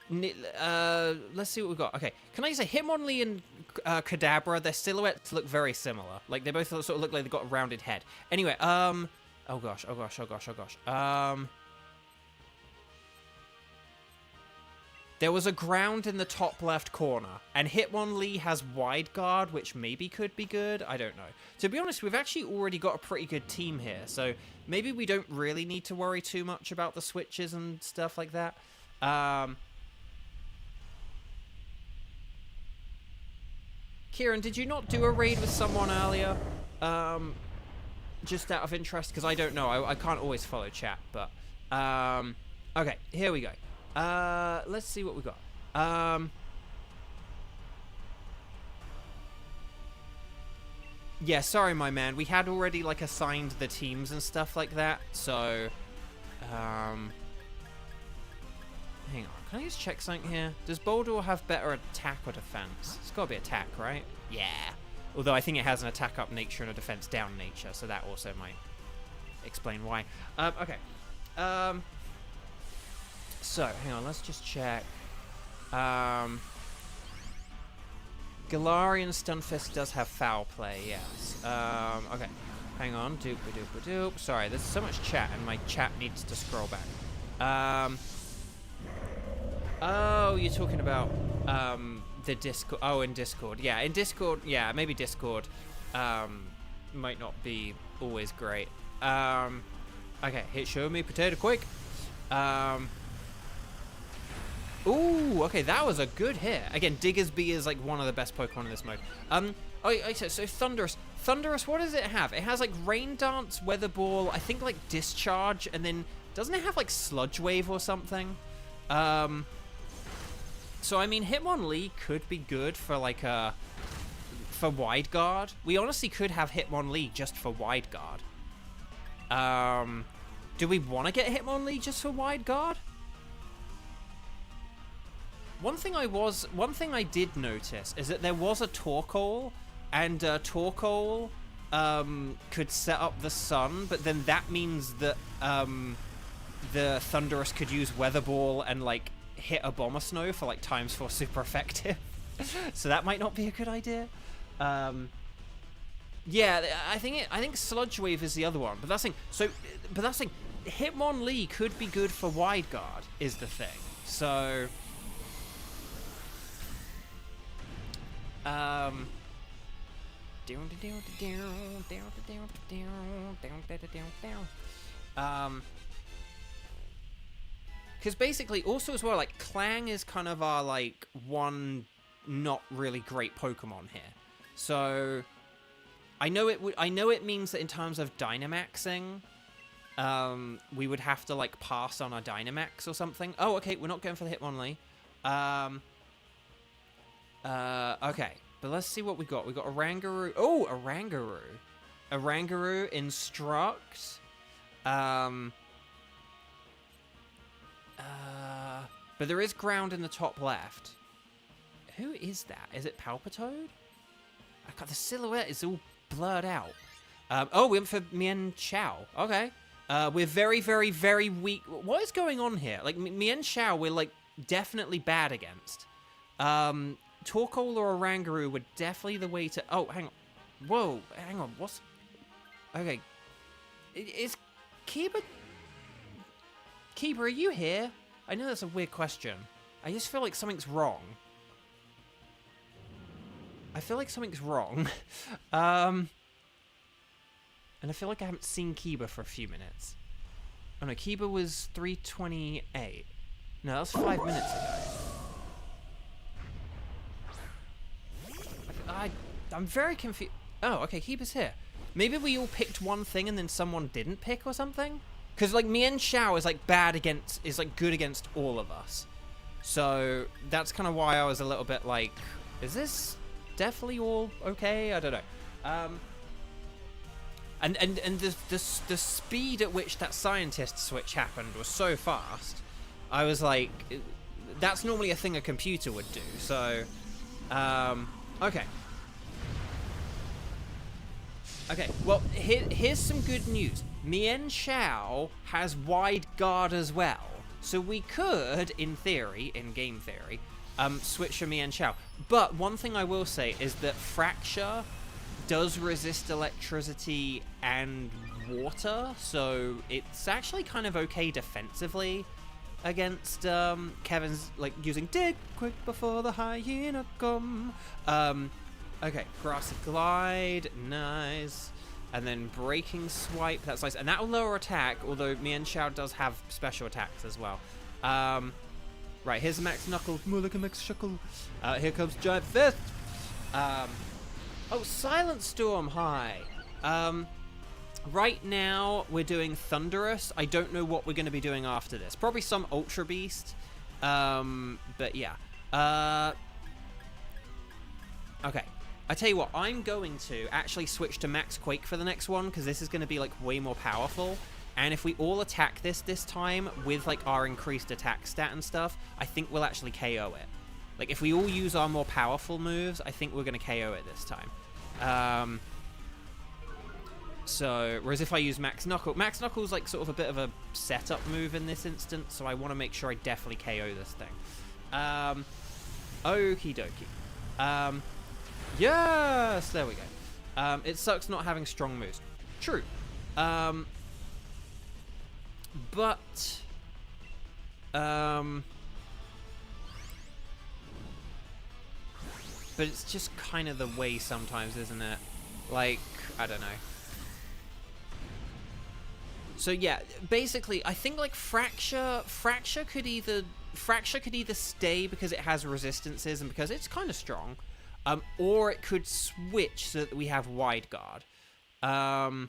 Let's see what we've got. Okay, can I say Hitmonlee and Kadabra, their silhouettes look very similar. Like, they both sort of look like they've got a rounded head. Anyway, oh gosh. There was a ground in the top left corner, and Hitmonlee has Wide Guard, which maybe could be good. I don't know. To be honest, we've actually already got a pretty good team here, so maybe we don't really need to worry too much about the switches and stuff like that. Kieran, did you not do a raid with someone earlier? Just out of interest, because I don't know. I can't always follow chat, but... okay, here we go. Let's see what we got. Yeah, sorry, my man. We had already, like, assigned the teams and stuff like that, so... Hang on. Can I just check something here? Does Boldor have better attack or defense? It's gotta be attack, right? Yeah. Although I think it has an attack up nature and a defense down nature, so that also might explain why. Okay. So, hang on, let's just check. Galarian Stunfisk does have foul play, yes. Okay. Hang on. Doop-a-doop-a-doop. Sorry, there's so much chat, and my chat needs to scroll back. Oh, you're talking about, the Discord. Oh, in Discord. Yeah, in Discord. Yeah, maybe Discord, might not be always great. Okay, show me potato quick. Ooh, okay, that was a good hit. Again, Diggersby is like one of the best Pokemon in this mode. So Thunderous. Thunderous, what does it have? It has like Rain Dance, Weather Ball, I think like Discharge, and then doesn't it have like Sludge Wave or something? So I mean, Hitmonlee could be good for like for Wide Guard. We honestly could have Hitmonlee just for Wide Guard. Do we want to get Hitmonlee just for Wide Guard? One thing I did notice is that there was a Torkoal, and Torkoal could set up the sun, but then that means that the Thunderous could use Weather Ball and like hit Abomasnow for like ×4 super effective. So that might not be a good idea. Yeah, I think Sludge Wave is the other one, but that's the thing. Hitmonlee could be good for Wide Guard is the thing. So because basically also as well, like Clang is kind of our like one not really great Pokemon here. So I know it means that in terms of Dynamaxing, we would have to like pass on a Dynamax or something. Oh, okay, we're not going for the Hitmonlee. Okay, but let's see what we got. We got Oranguru. Oh, Oranguru. Oranguru, Instruct. But there is ground in the top left. Who is that? Is it Palpitoad? The silhouette is all blurred out. Oh, we went for Mian Chao. Okay. We're very, very, very weak. What is going on here? Like, Mian Chao, we're, like, definitely bad against. Torkoal or Oranguru were definitely the way to... Oh, hang on. Whoa, hang on. What's... Okay. Is Kiba... Kiba, are you here? I know that's a weird question. I just feel like something's wrong. I feel like something's wrong. And I feel like I haven't seen Kiba for a few minutes. Oh no, Kiba was 3:28. No, that was 5 minutes ago. I'm very confused. Oh, okay, Kiba's here. Maybe we all picked one thing and then someone didn't pick or something? Because, like, Mian Chao is, like, good against all of us. So, that's kind of why I was a little bit like, is this definitely all okay? I don't know. And the speed at which that scientist switch happened was so fast. I was like, that's normally a thing a computer would do. So, okay. Okay, well, here's some good news. Mian Chao has Wide Guard as well. So we could, in theory, in game theory, switch for Mian Chao. But one thing I will say is that Fracture does resist electricity and water, so it's actually kind of okay defensively against Kevin's, like, using Dig quick before the hyena come. Okay, Grassy Glide, nice. And then Breaking Swipe, that's nice. And that will lower attack, although Mian Chao does have special attacks as well. Right, here's a Max Knuckle. More like a Max Shuckle. Here comes Giant Fist. Oh, Silent Storm, hi. Right now, we're doing Thunderous. I don't know what we're going to be doing after this. Probably some Ultra Beast. But yeah. Okay. I tell you what, I'm going to actually switch to Max Quake for the next one, because this is going to be, like, way more powerful. And if we all attack this time with, like, our increased attack stat and stuff, I think we'll actually KO it. Like, if we all use our more powerful moves, I think we're going to KO it this time. So, whereas if I use Max Knuckle's, like, sort of a bit of a setup move in this instance, so I want to make sure I definitely KO this thing. Okie dokie. Yes! There we go. It sucks not having strong moves. True. But it's just kind of the way sometimes, isn't it? Like, I don't know. So yeah, basically, I think like Fracture could either stay because it has resistances and because it's kind of strong, or it could switch so that we have Wide Guard. But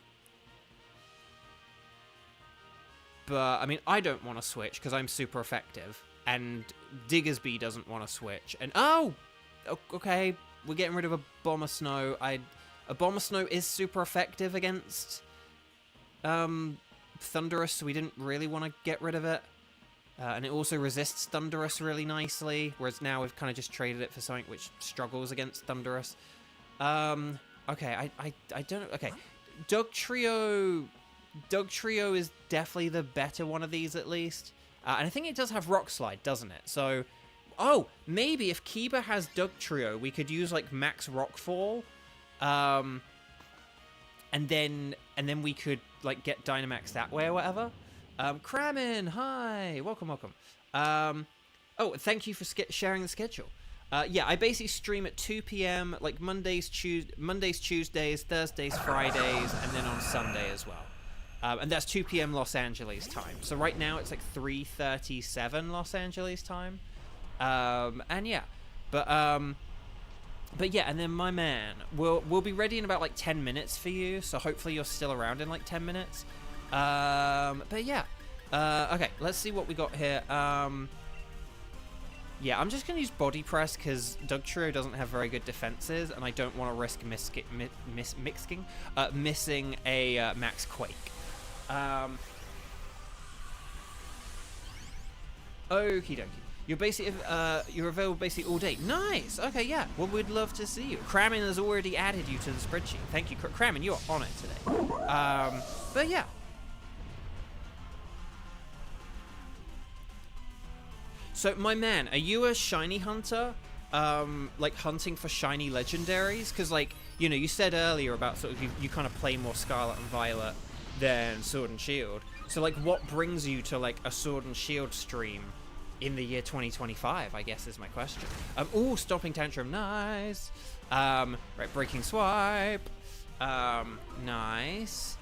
I mean, I don't want to switch because I'm super effective, and Diggersby doesn't want to switch. And okay, we're getting rid of a Bomber Snow. A Bomber Snow is super effective against Thunderous, so we didn't really want to get rid of it. And it also resists Thunderous really nicely, whereas now we've kind of just traded it for something which struggles against Thunderous. Okay, I don't know. Okay, Dugtrio is definitely the better one of these, at least. And I think it does have Rock Slide, doesn't it? So, maybe if Kiba has Dugtrio, we could use, like, Max Rockfall. And then we could, like, get Dynamax that way or whatever. Kramin, hi! Welcome. Thank you for sharing the schedule. Yeah, I basically stream at 2 p.m., like, Mondays, Tuesdays, Thursdays, Fridays, and then on Sunday as well. And that's 2 p.m. Los Angeles time. So right now it's, like, 3:37 Los Angeles time. And yeah. But yeah, and then my man, we'll be ready in about like 10 minutes for you, so hopefully you're still around in like 10 minutes. But yeah, okay, let's see what we got here. Yeah, I'm just gonna use Body Press because Dugtrio doesn't have very good defenses, and I don't want to risk missing a Max Quake. Okie dokie. You're available basically all day. Nice. Okay, yeah. Well, we'd love to see you. Kramin has already added you to the spreadsheet. Thank you, Kramin. You're on it today. But yeah. So, my man, are you a shiny hunter? Like hunting for shiny legendaries? Because, like, you know, you said earlier about sort of you kind of play more Scarlet and Violet than Sword and Shield. So, like, what brings you to like a Sword and Shield stream in the year 2025, I guess, is my question. Stomping Tantrum, nice. Right, Breaking Swipe. Nice.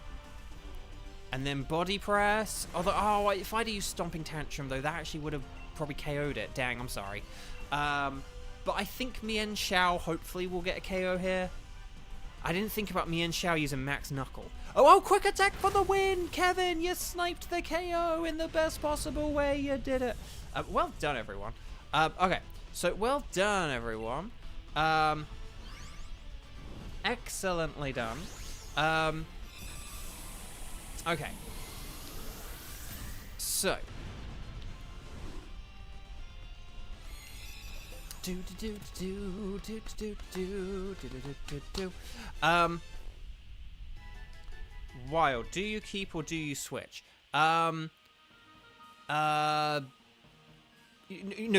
And then Body Press. Although, if I'd used Stomping Tantrum, though, that actually would have probably KO'd it. Dang, I'm sorry. But I think Mian Xiao hopefully will get a KO here. I didn't think about Mian Xiao using Max Knuckle. Quick attack for the win, Kevin! You sniped the KO in the best possible way. You did it. Well done, everyone. Okay, so well done, everyone. Excellently done. Okay. So. Wild, do you keep or do you switch? No,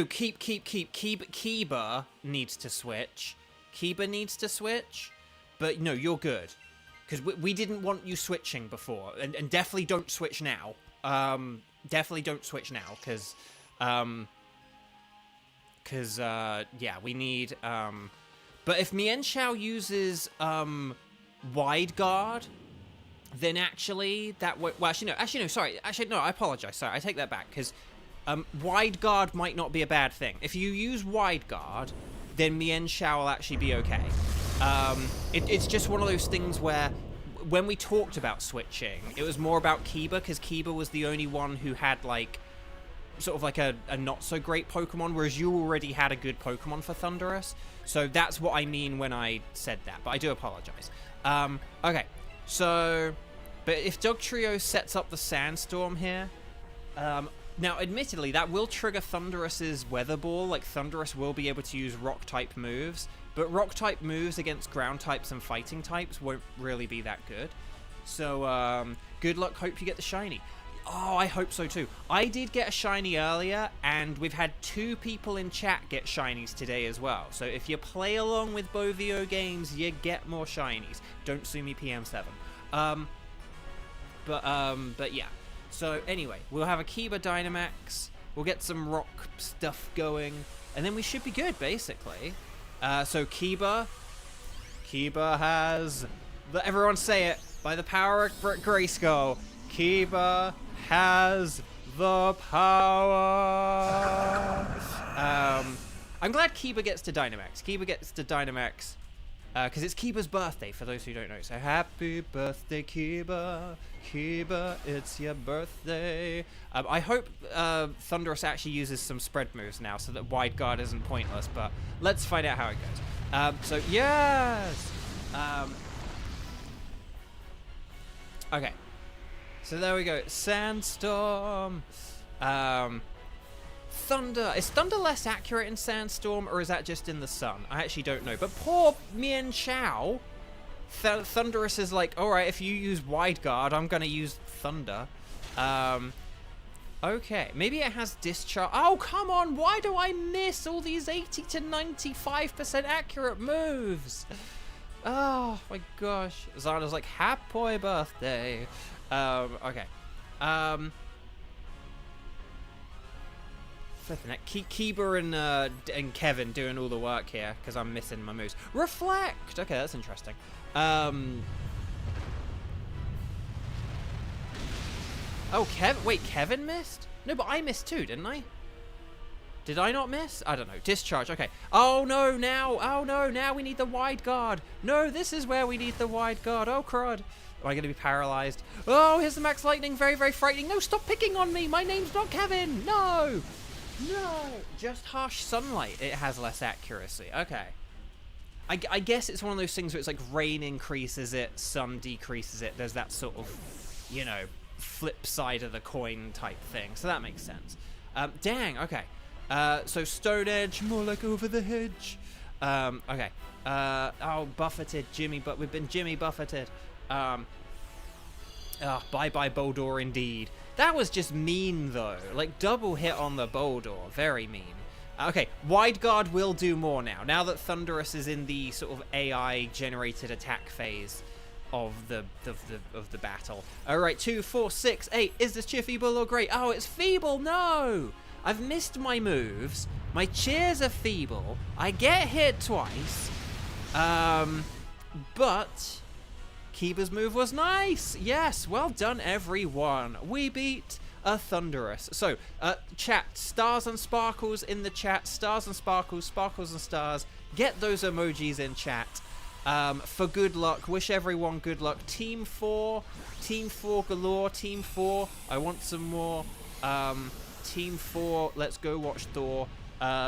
keep. Kiba needs to switch. But no, you're good. Because we didn't want you switching before. And definitely don't switch now. Definitely don't switch now, because... yeah, we need... But if Mian Xiao uses Wide Guard, then actually that way... Well, actually, no, sorry. Actually, no, I apologize. Sorry, I take that back, because Wide Guard might not be a bad thing. If you use Wide Guard, then Mian Xiao will actually be okay. It's just one of those things where when we talked about switching, it was more about Kiba, because Kiba was the only one who had, like, sort of like a not so great Pokemon, whereas you already had a good Pokemon for Thundurus. So that's what I mean when I said that, but I do apologize. Okay, so, but if Dugtrio sets up the Sandstorm here, now admittedly that will trigger Thundurus's Weather Ball. Like Thundurus will be able to use Rock type moves, but Rock type moves against Ground types and Fighting types won't really be that good. So good luck. Hope you get the shiny. Oh, I hope so too. I did get a shiny earlier, and we've had 2 people in chat get shinies today as well. So if you play along with Bovio games, you get more shinies. Don't sue me, PM7. But yeah. So anyway, we'll have a Kiba Dynamax. We'll get some rock stuff going, and then we should be good, basically. So Kiba has everyone say it, by the power of Grayskull. Kiba has the power. I'm glad Kiba gets to Dynamax. Kiba gets to Dynamax because it's Kiba's birthday, for those who don't know. So happy birthday, Kiba. Kiba, it's your birthday. I hope Thundurus actually uses some spread moves now so that Wide Guard isn't pointless, but let's find out how it goes. So, yes! Okay. So there we go. Sandstorm. Thunder. Is Thunder less accurate in Sandstorm, or is that just in the sun? I actually don't know. But poor Mian Chao. Thundurus is like, alright, if you use Wide Guard, I'm going to use Thunder. Okay. Maybe it has Discharge. Oh, come on. Why do I miss all these 80 to 95% accurate moves? Oh, my gosh. Zana's like, happy birthday. Okay. Kiba and Kevin doing all the work here because I'm missing my moves. Reflect. Okay, that's interesting. Oh, wait, Kevin missed? No, but I missed too, didn't I? Did I not miss? I don't know. Discharge. Okay. Oh no, now we need the Wide Guard. No, this is where we need the Wide Guard. Oh crud. Am I going to be paralyzed? Oh, here's the Max Lightning. Very, very frightening. No, stop picking on me. My name's not Kevin. No. No. Just harsh sunlight. It has less accuracy. Okay. I guess it's one of those things where it's like rain increases it, sun decreases it. There's that sort of, you know, flip side of the coin type thing. So that makes sense. Dang. Okay. So Stone Edge, more like over the hedge. Okay. Oh, buffeted Jimmy, but we've been Jimmy buffeted. Bye-bye Boldor indeed. That was just mean, though. Like, double hit on the Boldor. Very mean. Okay, Wide Guard will do more now. Now that Thundurus is in the sort of AI-generated attack phase of the battle. Alright, 2, 4, 6, 8. Is this cheer feeble or great? Oh, it's feeble! No! I've missed my moves. My cheers are feeble. I get hit twice. But Kiba's move was nice. Yes, well done, everyone. We beat a Thundurus. So, chat, stars and sparkles in the chat. Stars and sparkles, sparkles and stars. Get those emojis in chat. For good luck. Wish everyone good luck. Team 4 galore. Team 4, I want some more. Team 4, let's go watch Thor.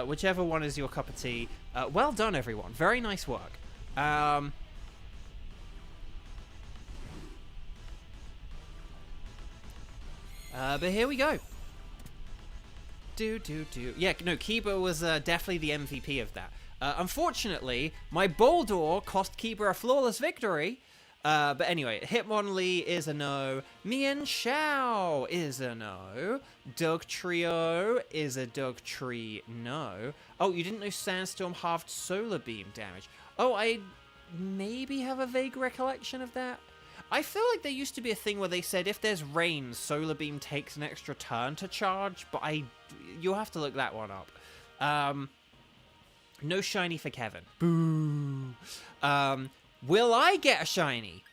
Whichever one is your cup of tea. Well done, everyone. Very nice work. But here we go. Yeah, no, Kiba was definitely the MVP of that. Unfortunately, my Boldor cost Kiba a flawless victory. But anyway, Hitmonlee is a no. Mian Chao is a no. Dugtrio is a Dugtree no. Oh, you didn't know Sandstorm halved Solar Beam damage. Oh, I maybe have a vague recollection of that. I feel like there used to be a thing where they said if there's rain, Solar Beam takes an extra turn to charge, but you'll have to look that one up. No shiny for Kevin. Boo. Will I get a shiny?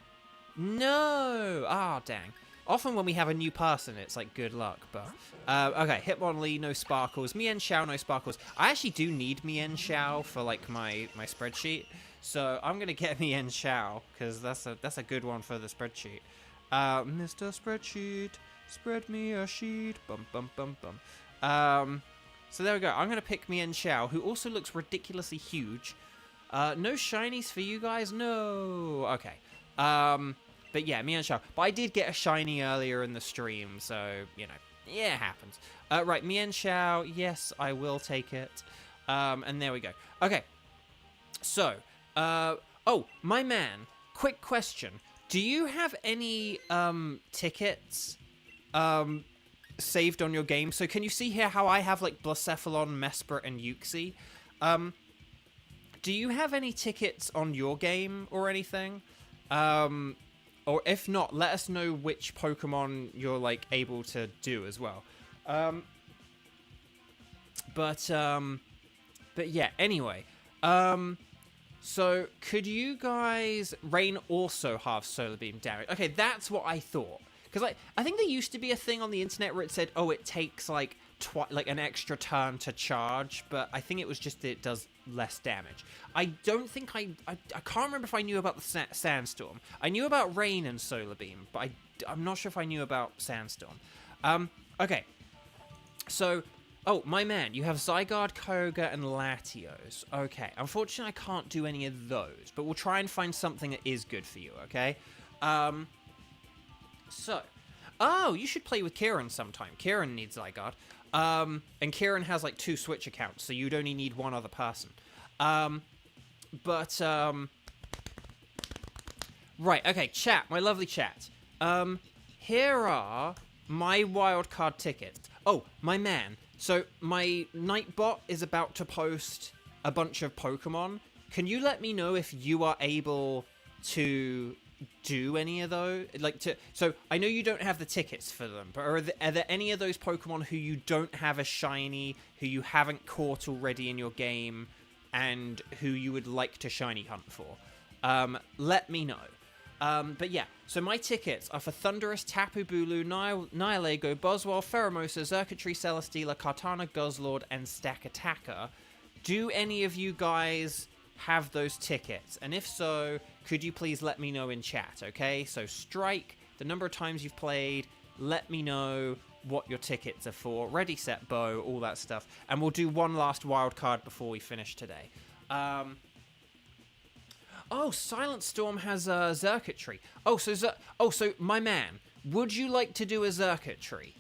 No. Ah, dang. Often when we have a new person, it's like good luck, but... okay, Hitmonlee, no sparkles. Mian Chao, no sparkles. I actually do need Mian Chao for, like, my spreadsheet. So I'm going to get Mian Chao, because that's a good one for the spreadsheet. Mr. Spreadsheet, spread me a sheet. Bum, bum, bum, bum. So there we go. I'm going to pick Mian Xiao, who also looks ridiculously huge. No shinies for you guys? No. Okay. But yeah, Mian Xiao. But I did get a shiny earlier in the stream, so, you know, yeah, it happens. Right, Mian Xiao. Yes, I will take it. And there we go. Okay. So, oh, my man. Quick question. Do you have any, tickets, saved on your game? So can you see here how I have, like, Blacephalon, Mesprit, and Uxie? Do you have any tickets on your game or anything? Or if not, let us know which Pokemon you're, like, able to do as well. But yeah, anyway. So, could you guys... Rain also halves Solar Beam damage. Okay, that's what I thought. Because, like, I think there used to be a thing on the internet where it said, oh, it takes, like, an extra turn to charge. But I think it was just that it does less damage. I don't think I can't remember if I knew about the Sandstorm. I knew about Rain and Solar Beam, but I'm not sure if I knew about Sandstorm. Okay. So... Oh, my man, you have Zygarde, Koga, and Latios. Okay, unfortunately I can't do any of those, but we'll try and find something that is good for you, okay? So, oh, you should play with Kieran sometime. Kieran needs Zygarde. And Kieran has, like, 2 Switch accounts, so you'd only need 1 other person. Right, okay, chat, my lovely chat. Here are my wildcard tickets. Oh, my man. So, my Nightbot is about to post a bunch of Pokemon. Can you let me know if you are able to do any of those? So, I know you don't have the tickets for them, but are there any of those Pokemon who you don't have a shiny, who you haven't caught already in your game, and who you would like to shiny hunt for? Let me know. But yeah, so my tickets are for Thundurus, Tapu Bulu, Nihilego, Buzzwole, Pheromosa, Xurkitree, Celesteela, Kartana, Guzzlord, and Stakataka. Do any of you guys have those tickets? And if so, could you please let me know in chat, okay? So strike the number of times you've played, let me know what your tickets are for, ready, set, bow, all that stuff. And we'll do one last wild card before we finish today. Oh, Silent Storm has a Xurkitree. So my man, would you like to do a Xurkitree?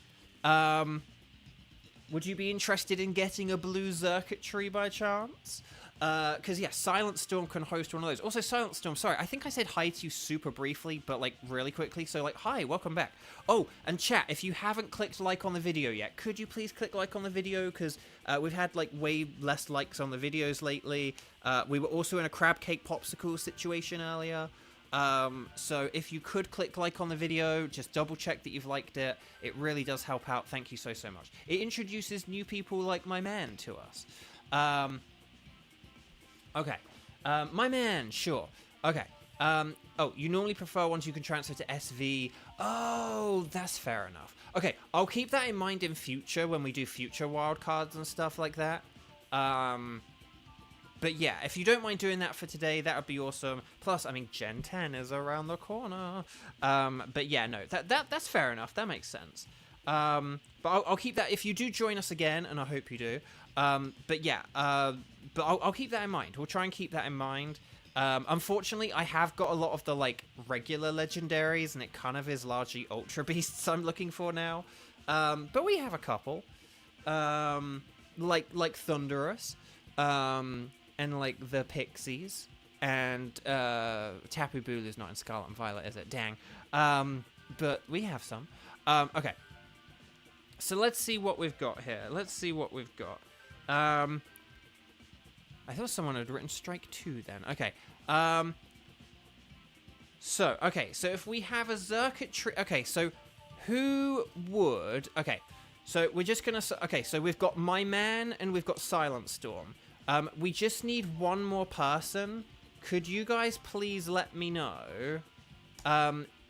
Would you be interested in getting a blue Xurkitree by chance? Because, yeah, Silent Storm can host one of those. Also, Silent Storm, sorry, I think I said hi to you super briefly, but, like, really quickly. So, like, hi, welcome back. Oh, and chat, if you haven't clicked like on the video yet, could you please click like on the video? Because we've had, like, way less likes on the videos lately. We were also in a crab cake popsicle situation earlier. So if you could click like on the video, just double check that you've liked it. It really does help out. Thank you so much. It introduces new people like my man to us. Okay. My man, sure. Okay. Oh, you normally prefer ones you can transfer to SV. Oh, that's fair enough. Okay, I'll keep that in mind in future when we do future wildcards and stuff like that. But yeah, if you don't mind doing that for today, that would be awesome. Plus, I mean, Gen 10 is around the corner. But yeah, no, that's fair enough. That makes sense. But I'll keep that if you do join us again, and I hope you do. But yeah, but I'll keep that in mind. We'll try and keep that in mind. Unfortunately, I have got a lot of the, like, regular legendaries, and it kind of is largely Ultra Beasts I'm looking for now. But we have a couple. Like Thundurus. And, like, the Pixies. And, Tapu Bulu's not in Scarlet and Violet, is it? Dang. But we have some. Okay. So let's see what we've got here. I thought someone had written Strike 2 then. Okay. So if we have a Xurkitree... Okay, so who would... Okay, so we're just going to... Okay, so we've got My Man and we've got Silent Storm. We just need one more person. Could you guys please let me know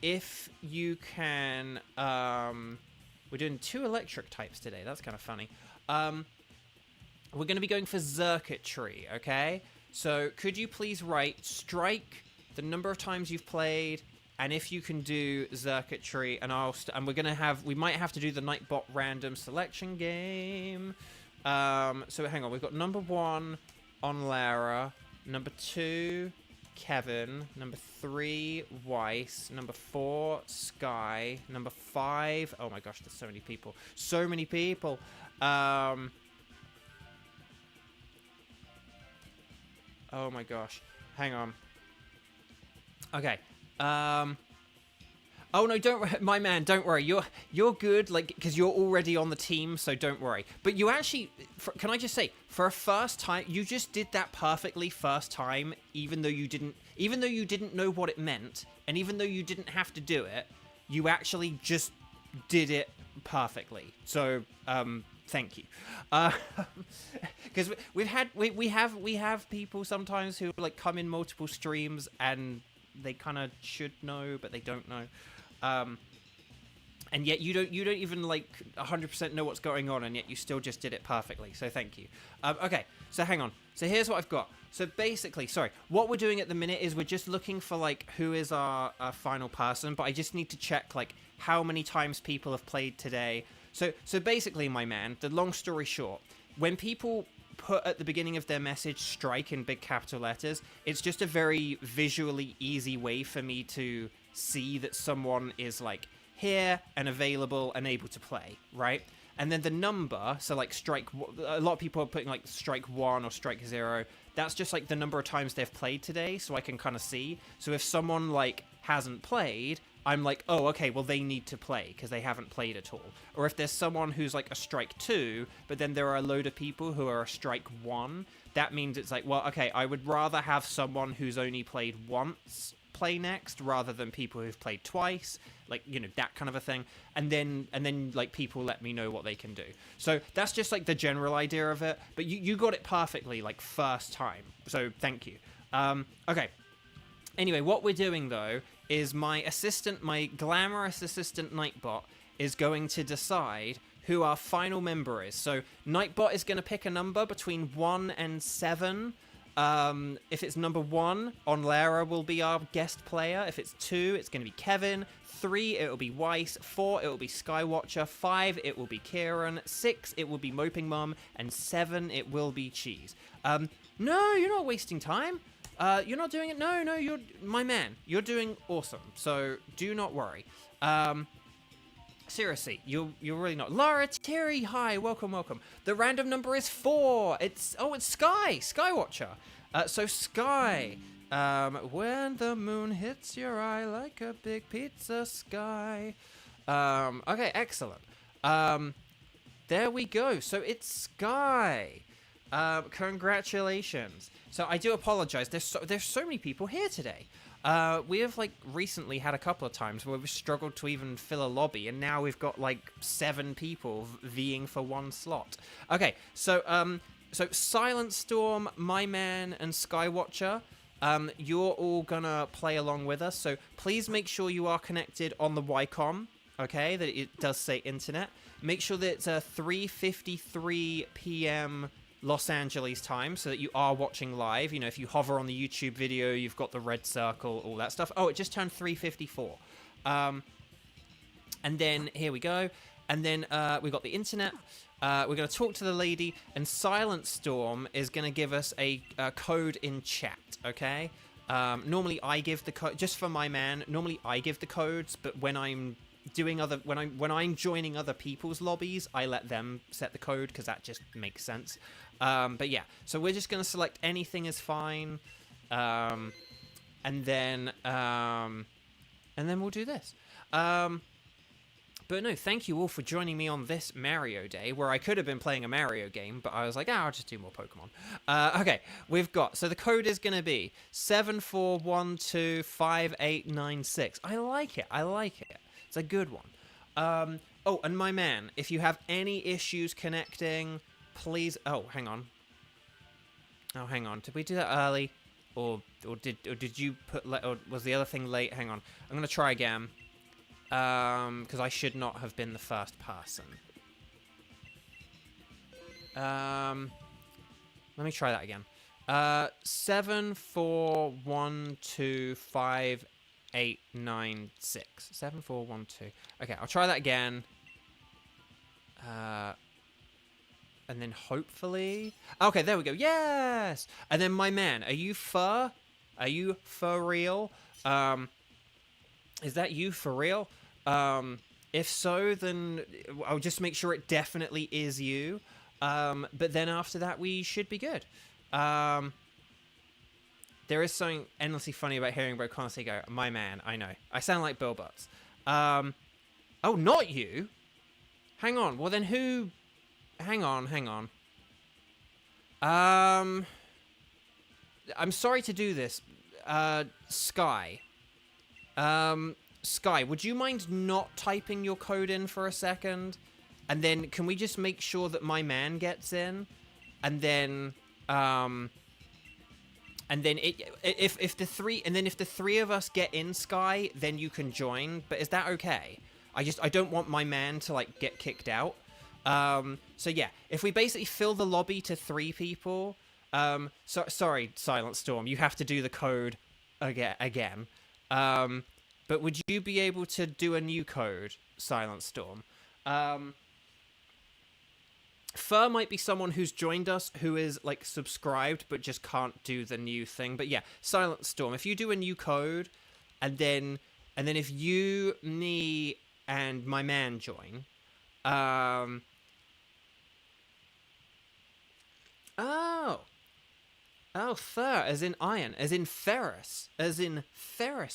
if you can... we're doing 2 electric types today. That's kind of funny. We're going to be going for Xurkitree, okay? So could you please write Strike, the number of times you've played, and if you can do circuitry, and we're gonna we might have to do the Nightbot random selection game. So hang on, we've got number 1 on Lara, number 2 Kevin, number 3 Weiss, number 4 Sky, number 5. Oh my gosh, there's so many people. So many people. Oh my gosh. Hang on. Okay. Oh no, my man, don't worry. You're good, like, because you're already on the team, so don't worry. But you actually, can I just say, for a first time, you just did that perfectly first time, even though you didn't know what it meant, and even though you didn't have to do it, you actually just did it perfectly. So, thank you. Because we have people sometimes who like come in multiple streams and they kind of should know, but they don't know. And yet you don't even like 100% know what's going on, and yet you still just did it perfectly. So thank you. Okay, so hang on. So here's what I've got. So basically, sorry, what we're doing at the minute is we're just looking for like who is our final person, but I just need to check like how many times people have played today. So basically, my man, the long story short, when people put at the beginning of their message strike in big capital letters, it's just a very visually easy way for me to see that someone is like here and available and able to play, right? And then the number, so like strike, a lot of people are putting like strike 1 or strike 0. That's just like the number of times they've played today, so I can kind of see. So if someone like hasn't played, I'm like, oh, okay, well, they need to play because they haven't played at all. Or if there's someone who's like a strike 2, but then there are a load of people who are a strike 1, that means it's like, well, okay, I would rather have someone who's only played once play next rather than people who've played twice, like, you know, that kind of a thing. And then like people let me know what they can do. So that's just like the general idea of it. But you got it perfectly, like first time. So thank you. Okay. Anyway, what we're doing though is my glamorous assistant Nightbot is going to decide who our final member is. So Nightbot is going to pick a number between 1 and 7. If it's number 1, on Lara will be our guest player. If it's 2, it's going to be Kevin. 3, it will be Weiss. 4, it will be Skywatcher. 5, it will be Kieran. 6, it will be Moping Mum. And 7, it will be Cheese. No, you're not wasting time. You're not doing it. No, you're my man. You're doing awesome. So do not worry. Seriously, you're really not. Lara Terry, hi, welcome. The random number is 4. It's Skywatcher. So Sky, when the moon hits your eye like a big pizza, Sky. Okay, excellent. There we go. So it's Sky. Congratulations. So I do apologize. There's so many people here today. We have like recently had a couple of times where we've struggled to even fill a lobby, and now we've got like 7 people vying for one slot. Okay, so Silent Storm, My Man, and Skywatcher, you're all gonna play along with us. So please make sure you are connected on the Wycom. Okay, that it does say internet. Make sure that it's 3:53 p.m. Los Angeles time, so that you are watching live. You know, if you hover on the YouTube video, you've got the red circle, all that stuff. Oh, it just turned 3:54. And then here we go. And then we've got the internet. We're going to talk to the lady, and Silent Storm is going to give us a code in chat. Okay. Normally I give the code just for my man. Normally I give the codes, but when I'm doing when I'm joining other people's lobbies, I let them set the code because that just makes sense. But yeah, so we're just going to select anything is fine, and then we'll do this. But no, thank you all for joining me on this Mario Day, where I could have been playing a Mario game, but I was like, I'll just do more Pokemon. Okay, we've got, so the code is going to be 74125896. I like it. It's a good one. Oh, and my man, if you have any issues connecting, please... Oh, hang on. Did we do that early? Or did you put... Or was the other thing late? Hang on. I'm going to try again. Because I should not have been the first person. Let me try that again. 741258... 8, 9, 6. 7, 4, 1, 2. Okay, I'll try that again. And then hopefully... Okay, there we go. Yes! And then my man, are you fur? Are you for real? Is that you for real? If so, then I'll just make sure it definitely is you. But then after that, we should be good. There is something endlessly funny about hearing Bro constantly go, my man, I know. I sound like Bill Butts. Oh, not you? Hang on. Well, then who... Hang on. I'm sorry to do this. Sky. Sky, would you mind not typing your code in for a second? And then can we just make sure that my man gets in? And then... And then if the three of us get in, Sky, then you can join. But is that okay? I don't want my man to like get kicked out. So yeah, if we basically fill the lobby to 3 people, sorry, Silent Storm, you have to do the code again. But would you be able to do a new code, Silent Storm? Fur might be someone who's joined us who is like subscribed but just can't do the new thing. But yeah, Silent Storm, if you do a new code and then if you, me, and my man join, Oh, fur, as in iron, as in Ferris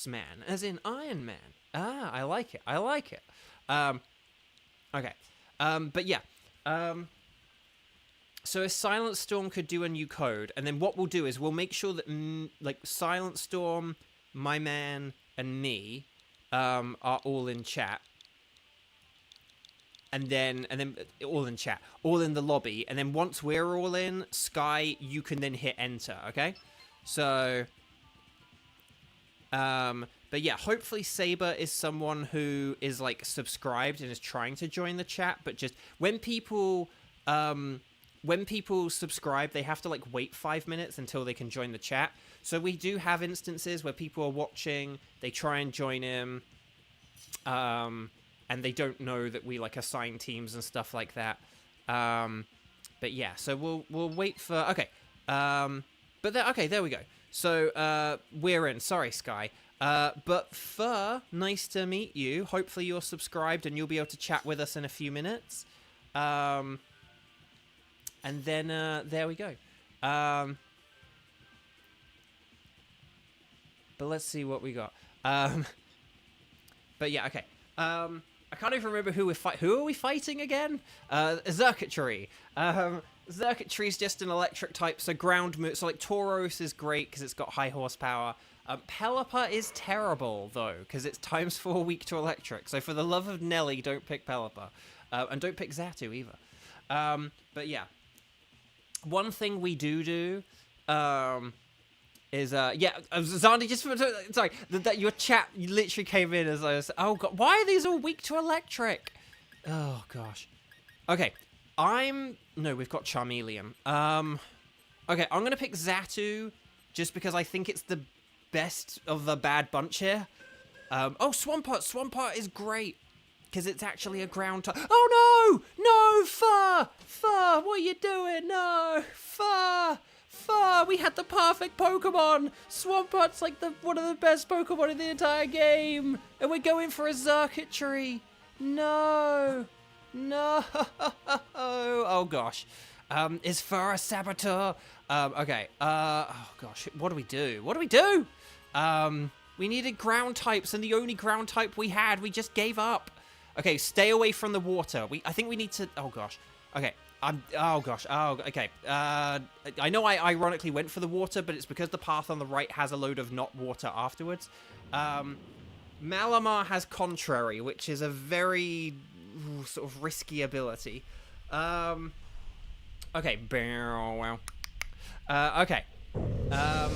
man, as in Iron Man. Ah, I like it. Okay. But yeah. So if Silent Storm could do a new code, and then what we'll do is we'll make sure that, like, Silent Storm, my man, and me, are all in chat. And then all in chat, all in the lobby. And then once we're all in, Sky, you can then hit enter, okay? So, but yeah, hopefully Saber is someone who is like subscribed and is trying to join the chat. But just when people subscribe, they have to like wait 5 minutes until they can join the chat. So we do have instances where people are watching, they try and join in, and they don't know that we like assign teams and stuff like that. But yeah, so we'll wait for... Okay. Okay, there we go. So we're in. Sorry, Sky. But Fur, nice to meet you. Hopefully you're subscribed and you'll be able to chat with us in a few minutes. And then there we go. But let's see what we got. But yeah, okay. I can't even remember who who are we fighting again? Xurkitree. Xurkitree's just an electric type, so ground move. So like Tauros is great because it's got high horsepower. Pelipper is terrible though because it's ×4 weak to electric. So for the love of Nelly, don't pick Pelipper, and don't pick Xatu either. But yeah, one thing we do. Is Zandi, just sorry that your chat literally came in as I was, oh god, why are these all weak to electric? Oh gosh. Okay, we've got Charmeleon. Okay, I'm gonna pick Xatu just because I think it's the best of the bad bunch here. Swampert is great because it's actually a ground type. Oh no, Fur, what are you doing? No, Fur, we had the perfect Pokemon! Swampert's like one of the best Pokemon in the entire game! And we're going for a Xurkitree! No! Oh gosh. Is Fur a Saboteur? Okay. Oh gosh, what do we do? We needed ground types, and the only ground type we had, we just gave up. Okay, stay away from the water. I think we need to... Oh gosh. Okay. Okay. I know I ironically went for the water, but it's because the path on the right has a load of not water afterwards. Malamar has Contrary, which is a very sort of risky ability. Okay. Okay. I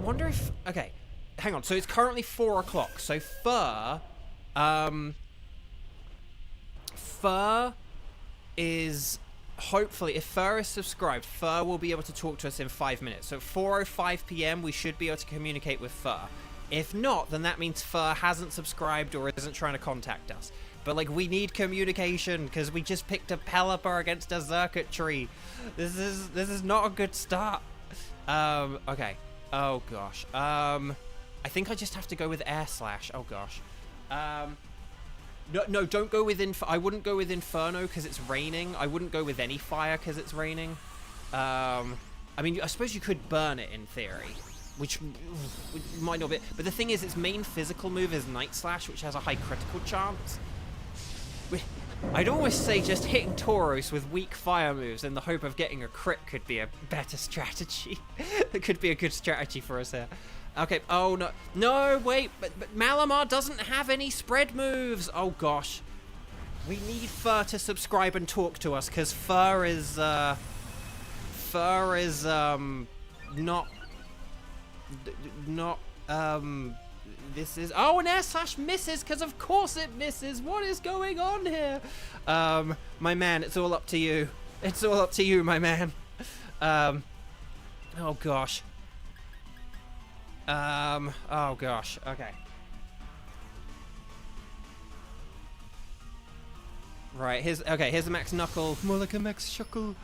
wonder if... Okay. Hang on. So it's currently 4 o'clock. So Fur is... Hopefully, if Fur is subscribed, Fur will be able to talk to us in 5 minutes. So at 4:05 p.m, we should be able to communicate with Fur. If not, then that means Fur hasn't subscribed or isn't trying to contact us. But, like, we need communication, because we just picked a Pelipper against a Xurkitree. This is not a good start. Okay. Oh, gosh. I think I just have to go with Air Slash. Oh, gosh. No, don't go with I wouldn't go with Inferno, because it's raining. I wouldn't go with any fire, because it's raining. I mean, I suppose you could burn it, in theory. Which might not be... But the thing is, its main physical move is Night Slash, which has a high critical chance. I'd always say just hitting Tauros with weak fire moves in the hope of getting a crit could be a better strategy. It could be a good strategy for us here. Okay, oh no. No, wait, but Malamar doesn't have any spread moves. Oh gosh. We need Fur to subscribe and talk to us, because Fur is not... This is... Oh, an Air Slash misses, because of course it misses. What is going on here? My man, it's all up to you. It's all up to you, my man. Oh, gosh. Oh, gosh. Okay. Right, here's a Max Knuckle. More like a Max Shuckle.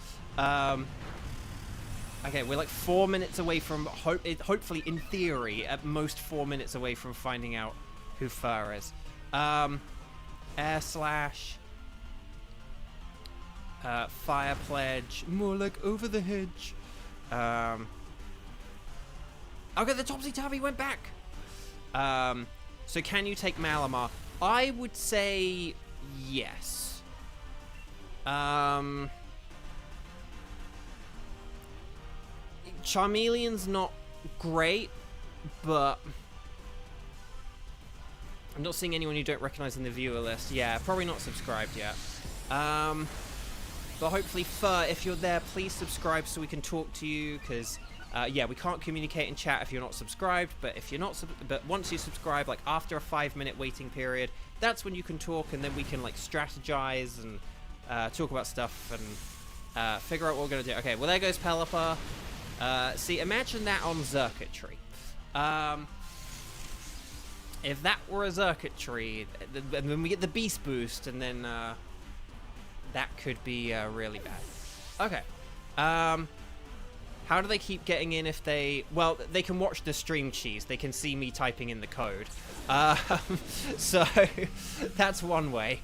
Okay, we're like 4 minutes away from, hopefully, in theory, at most 4 minutes away from finding out who Fur is. Air Slash. Fire Pledge. More like Over the Hedge. Okay, the Topsy-Turvy went back. So can you take Malamar? I would say yes. Charmeleon's not great, but I'm not seeing anyone you don't recognize in the viewer list. Yeah, probably not subscribed yet. But hopefully, Fur, if you're there, please subscribe so we can talk to you, because yeah, we can't communicate in chat if you're not subscribed, but if you're not but once you subscribe, like after a 5-minute waiting period, that's when you can talk, and then we can like strategize and talk about stuff and figure out what we're gonna do. Okay, well there goes Pelipper. See, imagine that on Xurkitree. If that were a Xurkitree, and then we get the Beast Boost, and then that could be really bad. Okay. How do they keep getting in if they... Well, they can watch the stream cheese. They can see me typing in the code. So, that's one way.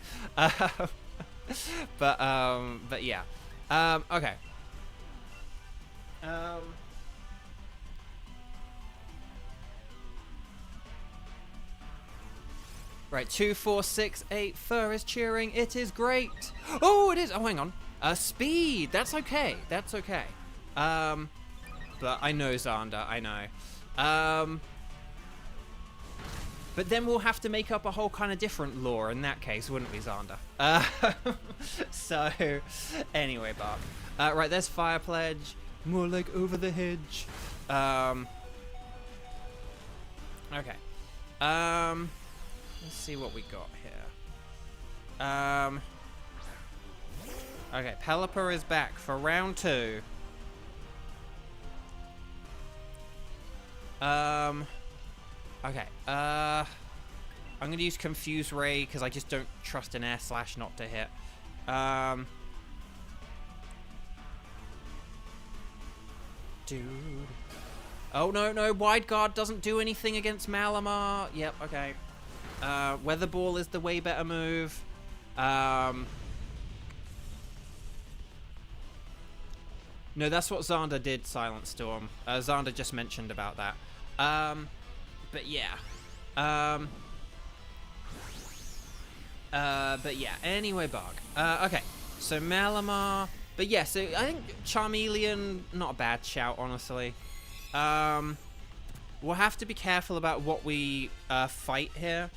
But yeah. Okay. Right, 2, 4, 6, 8. Fur is cheering. It is great. Oh, it is. Oh, hang on. Speed. That's okay. That's okay. But I know Xander. I know. But then we'll have to make up a whole kind of different lore in that case, wouldn't we, Xander? So, anyway, Bark. Right, there's Fire Pledge. More like Over the Hedge. Okay. Let's see what we got here. Okay, Pelipper is back for round 2. Okay, I'm gonna use Confuse Ray because I just don't trust an Air Slash not to hit. Dude. Oh, no, Wide Guard doesn't do anything against Malamar. Yep, okay. Weather Ball is the way better move. No, that's what Xander did, Silent Storm. Xander just mentioned about that. But yeah. But yeah, anyway, Bug. Okay, so Malamar. But yeah, so I think Charmeleon, not a bad shout, honestly. We'll have to be careful about what we fight here.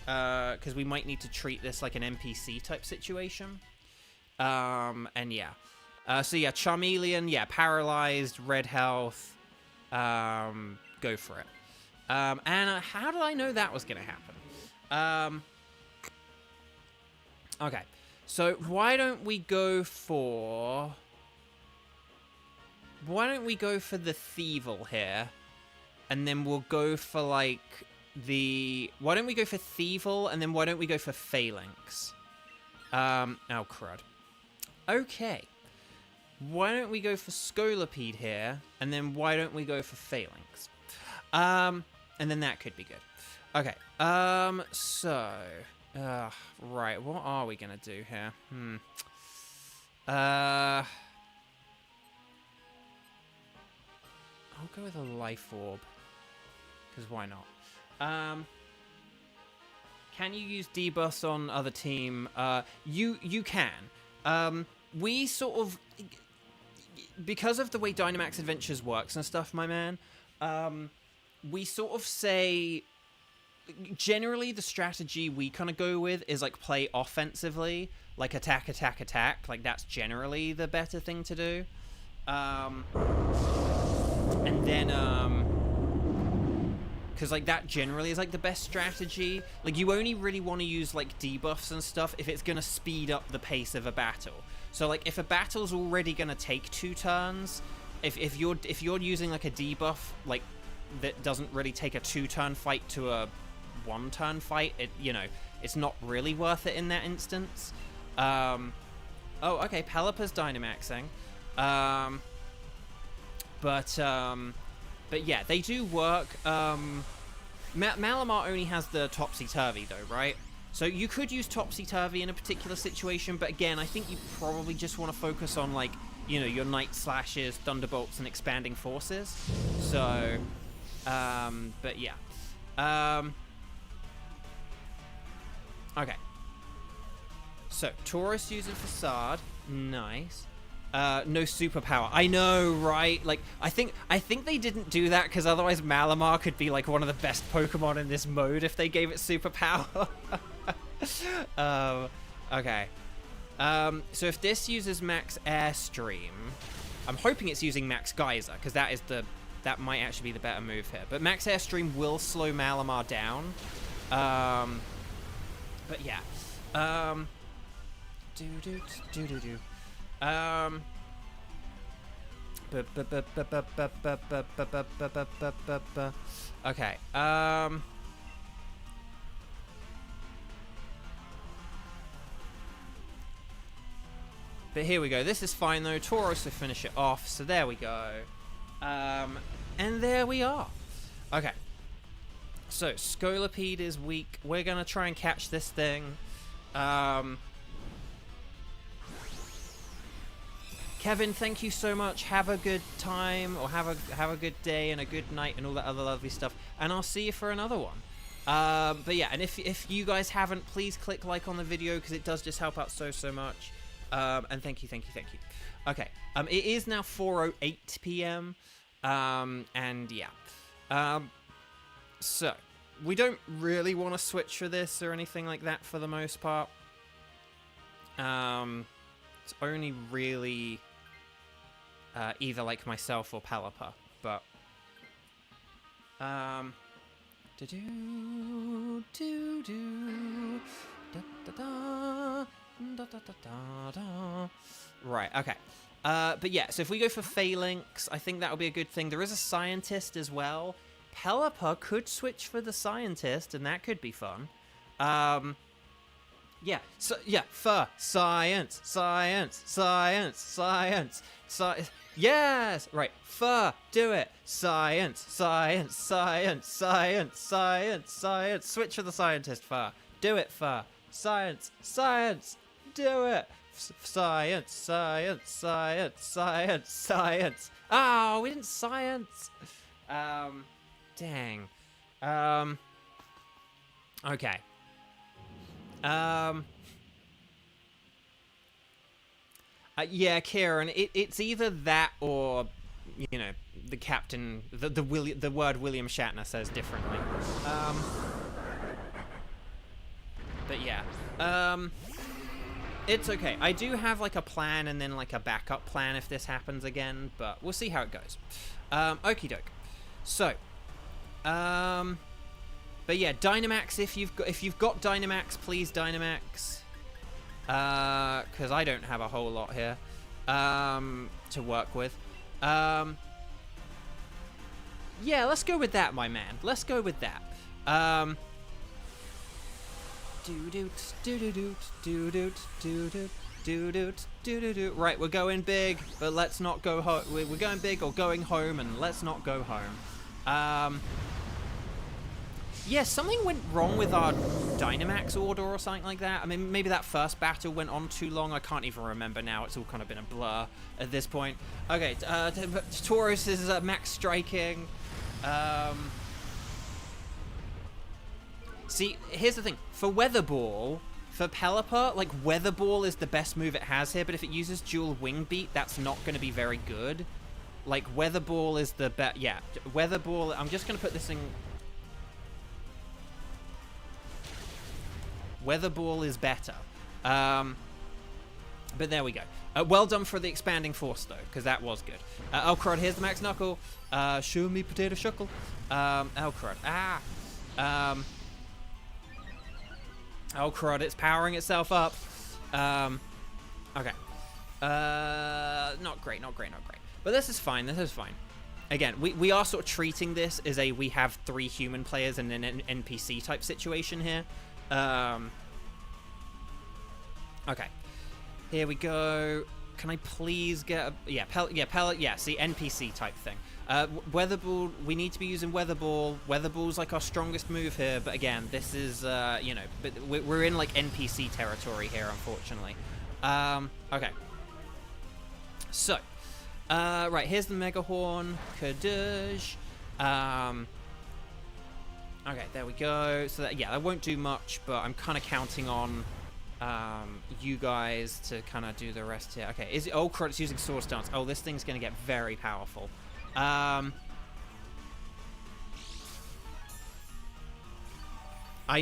Because we might need to treat this like an NPC type situation. And yeah. So yeah, Charmeleon, yeah, paralyzed, red health. Go for it. And how did I know that was going to happen? Okay, so why don't we go for the Thievul here? and then we'll go for like why don't we go for Thievel, and then why don't we go for Phalanx? Oh crud. Okay. Why don't we go for Scolipede here, and then why don't we go for Phalanx? And then that could be good. Okay. So, right. What are we gonna do here? I'll go with a Life Orb, because why not? Can you use debuffs on other team? You can. We sort of, because of the way Dynamax Adventures works and stuff, my man, we sort of say, generally the strategy we kind of go with is like play offensively, like attack, attack, attack. Like that's generally the better thing to do. And then, because like that generally is like the best strategy. Like you only really want to use like debuffs and stuff if it's gonna speed up the pace of a battle. So like if a battle's already gonna take 2 turns, if you're using like a debuff like that doesn't really take a 2-turn fight to a 1-turn fight, it's not really worth it in that instance. Oh, okay, Pelipper's Dynamaxing. But yeah, they do work. Malamar only has the Topsy-Turvy though, right? So you could use Topsy-Turvy in a particular situation, but again, I think you probably just want to focus on like, your Night Slashes, Thunderbolts, and Expanding Forces. So, but yeah. Okay. So, Taurus using Facade. Nice. No superpower. I know, right? Like, I think they didn't do that because otherwise Malamar could be like one of the best Pokemon in this mode if they gave it superpower. Okay. So if this uses Max Airstream, I'm hoping it's using Max Geyser because that might actually be the better move here. But Max Airstream will slow Malamar down. But yeah. Okay. But here we go. This is fine though. Tauros will finish it off. So there we go. And there we are. Okay. So Scolipede is weak. We're gonna try and catch this thing. Kevin, thank you so much. Have a good time, or have a good day and a good night and all that other lovely stuff. And I'll see you for another one. But yeah, and if you guys haven't, please click like on the video because it does just help out so much. And thank you. Okay. It is now 4:08 p.m. And yeah. So we don't really want to switch for this or anything like that for the most part. It's only really either like myself or Pelipper, but right, okay. But yeah, so if we go for Phalanx, I think that'll be a good thing. There is a Scientist as well. Pelipper could switch for the Scientist, and that could be fun. Yeah, so, yeah, Science. Yes! Right, do it. Science. Switch for the Scientist, do it, Science. Do it. Science. Oh, we didn't Science. Dang. Okay. Yeah, Kieran, it's either that or, the captain, the word William Shatner says differently. But yeah. It's okay. I do have like a plan and then like a backup plan if this happens again, but we'll see how it goes. Okie doke. So, but yeah, Dynamax. If you've got Dynamax, please Dynamax. Because I don't have a whole lot here to work with. Yeah, let's go with that, my man. Let's go with that. Right, we're going big, but let's not go home. We're going big or going home, and let's not go home. Yeah, something went wrong with our Dynamax order or something like that. I mean, maybe that first battle went on too long. I can't even remember now. It's all kind of been a blur at this point. Okay, Tauros is max striking. See, here's the thing. For Weather Ball, for Pelipper, like, Weather Ball is the best move it has here, but if it uses dual Wing Beat, that's not going to be very good. Like, Weather Ball is the best. Yeah, Weather Ball. I'm just going to put this in. Weather Ball is better. But there we go. Well done for the expanding force, though, because that was good. Oh, crud, here's the Max Knuckle. Show me Potato Shuckle. Oh, crud. Oh, crud, it's powering itself up. Okay. Not great. But this is fine, Again, we are sort of treating this as we have 3 human players and an NPC type situation here. Okay. Here we go. Can I please get a... Yeah, see, NPC type thing. Weather Ball, we need to be using Weather Ball. Weather Ball's like our strongest move here, but again, this is, you know, but we're in like NPC territory here, unfortunately. Okay. So, right, here's the Mega Horn. Kadoosh. Okay, there we go. So, that won't do much, but I'm kind of counting on you guys to kind of do the rest here. Okay, oh, crud, it's using Sword Stance. Oh, this thing's going to get very powerful. I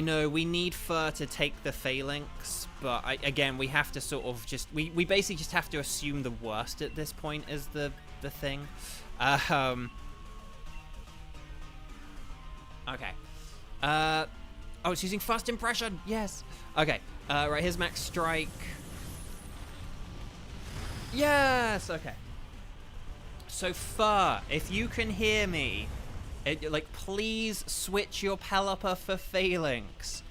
know we need Fur to take the Phalanx, but again, we have to sort of just... We basically just have to assume the worst at this point is the thing. Okay. Oh, it's using Fast Impression. Yes. Okay. Right, here's Max Strike. Yes. Okay. So, Fur, if you can hear me, please switch your Pelipper for Phalanx.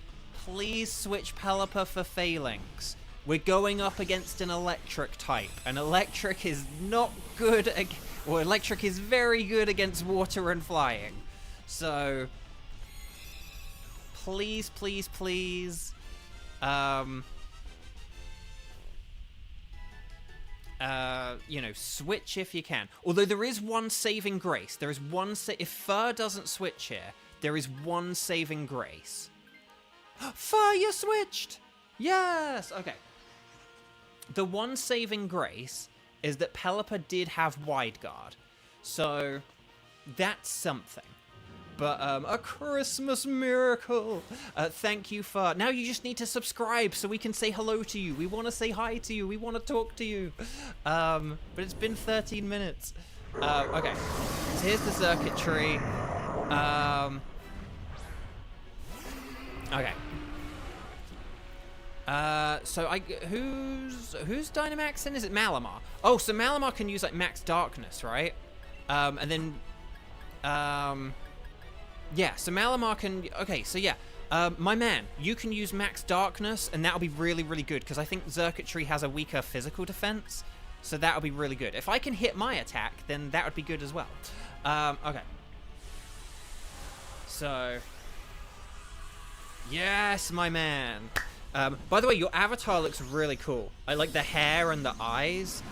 Please switch Pelipper for Phalanx. We're going up against an Electric type, and Electric is not good... Well, Electric is very good against water and flying. So... Please, please, please. You know, switch if you can. Although there is one saving grace. There is one if Fur doesn't switch here, there is one saving grace. Fur, you switched! Yes! Okay. The one saving grace is that Pelipper did have Wide Guard. So, that's something. But, a Christmas miracle. Thank you, Fur. Now you just need to subscribe so we can say hello to you. We want to say hi to you. We want to talk to you. But it's been 13 minutes. Okay. So here's the circuitry. Okay. So who's Dynamaxing? Is it Malamar? Oh, so Malamar can use, like, Max Darkness, right? And then, yeah, so Malamar can... Okay, so yeah. My man, you can use Max Darkness, and that'll be really, really good, because I think Circuitry has a weaker physical defense, so that'll be really good. If I can hit my attack, then that would be good as well. Okay. So... Yes, my man! By the way, your avatar looks really cool. I like the hair and the eyes.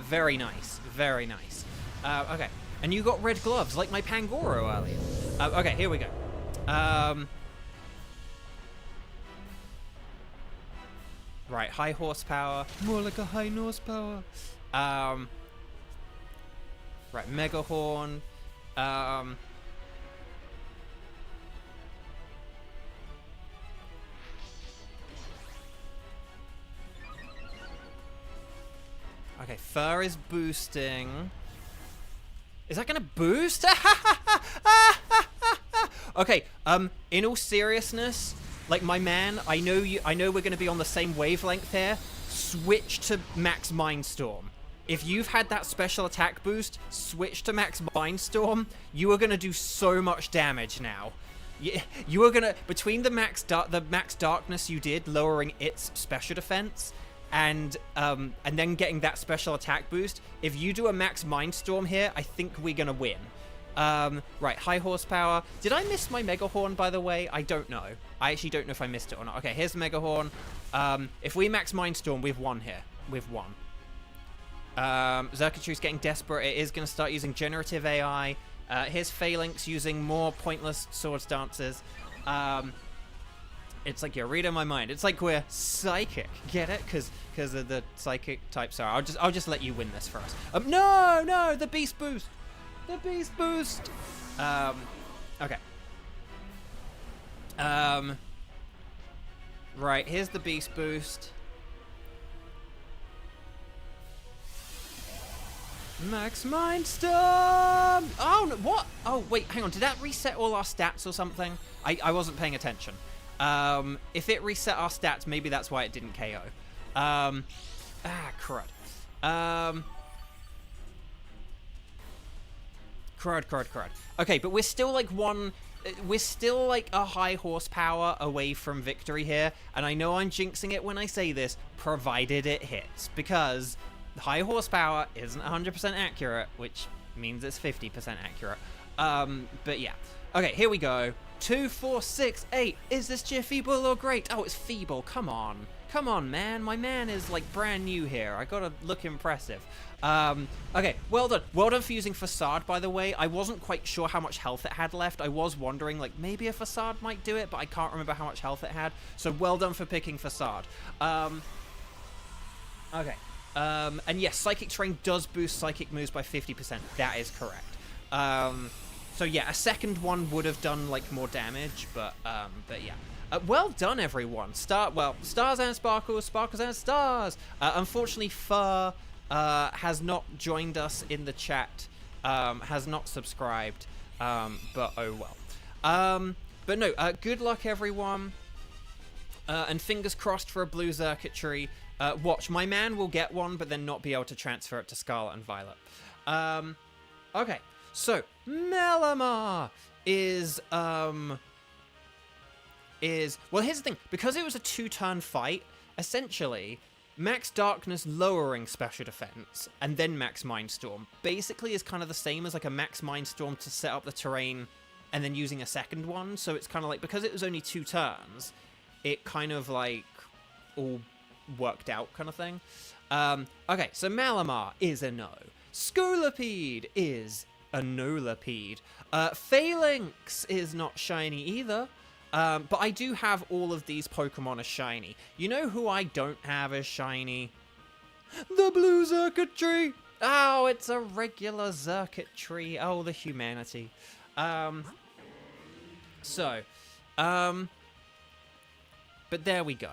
Very nice. Very nice. Okay. And you got red gloves, like my Pangoro earlier. Okay, here we go. Right, high horsepower. More like a high horsepower. Right, Mega Horn. Okay, Fur is boosting. Is that gonna boost? Okay, in all seriousness, like, my man, I know we're gonna be on the same wavelength here. Switch to Max Mindstorm. if you've had that special attack boost, switch to Max Mindstorm, you are going to do so much damage now. You are going to, between the max darkness you did, lowering its special defense, and then getting that special attack boost, if you do a Max Mindstorm here, I think we're going to win. Right, high horsepower. Did I miss my Mega Horn, by the way? I don't know. I actually don't know if I missed it or not. Okay, here's the Mega Horn. If we Max Mindstorm, we've won here. We've won. Xurkitry's getting desperate. It is going to start using generative AI. Here's Phalanx using more pointless swords dances. It's like you're reading my mind. It's like we're psychic. Get it? Because of the psychic type. Sorry, I'll just let you win this for us. No, the beast boost. The beast boost. Okay. Right, here's the beast boost. Max Mindstorm! Oh, no, what? Oh, wait, hang on. Did that reset all our stats or something? I wasn't paying attention. If it reset our stats, maybe that's why it didn't KO. Crud. Crud. Okay, but we're still like a high horsepower away from victory here. And I know I'm jinxing it when I say this, provided it hits. Because high horsepower isn't 100% accurate, which means it's 50% accurate. But yeah. Okay, here we go. 2, 4, 6, 8. Is this Jiff feeble or great? Oh, it's feeble. Come on. Come on, man. My man is, like, brand new here. I gotta look impressive. Okay, well done. Well done for using Facade, by the way. I wasn't quite sure how much health it had left. I was wondering, like, maybe a Facade might do it, but I can't remember how much health it had. So well done for picking Facade. Okay. And yes, Psychic Terrain does boost Psychic moves by 50%. That is correct. So yeah, a second one would have done, like, more damage, but yeah. Well done, everyone. Stars and Sparkles, Sparkles and Stars. Unfortunately, Fur has not joined us in the chat, has not subscribed, but oh well. But no, good luck, everyone. And fingers crossed for a blue Xurkitry. Watch, my man will get one, but then not be able to transfer it to Scarlet and Violet. Okay, so Malamar is well, here's the thing. Because it was a 2-turn fight, essentially, Max Darkness lowering special defense and then Max Mindstorm basically is kind of the same as like a Max Mindstorm to set up the terrain and then using a second one. So it's kind of like, because it was only 2 turns, it kind of like all worked out kind of thing. Okay, so Malamar is a no. Scolipede is a no-lapede. Phalanx is not shiny either. But I do have all of these Pokemon as shiny. You know who I don't have as shiny? The blue Xurkitry! Oh, it's a regular Xurkitry. Oh, the humanity. But there we go.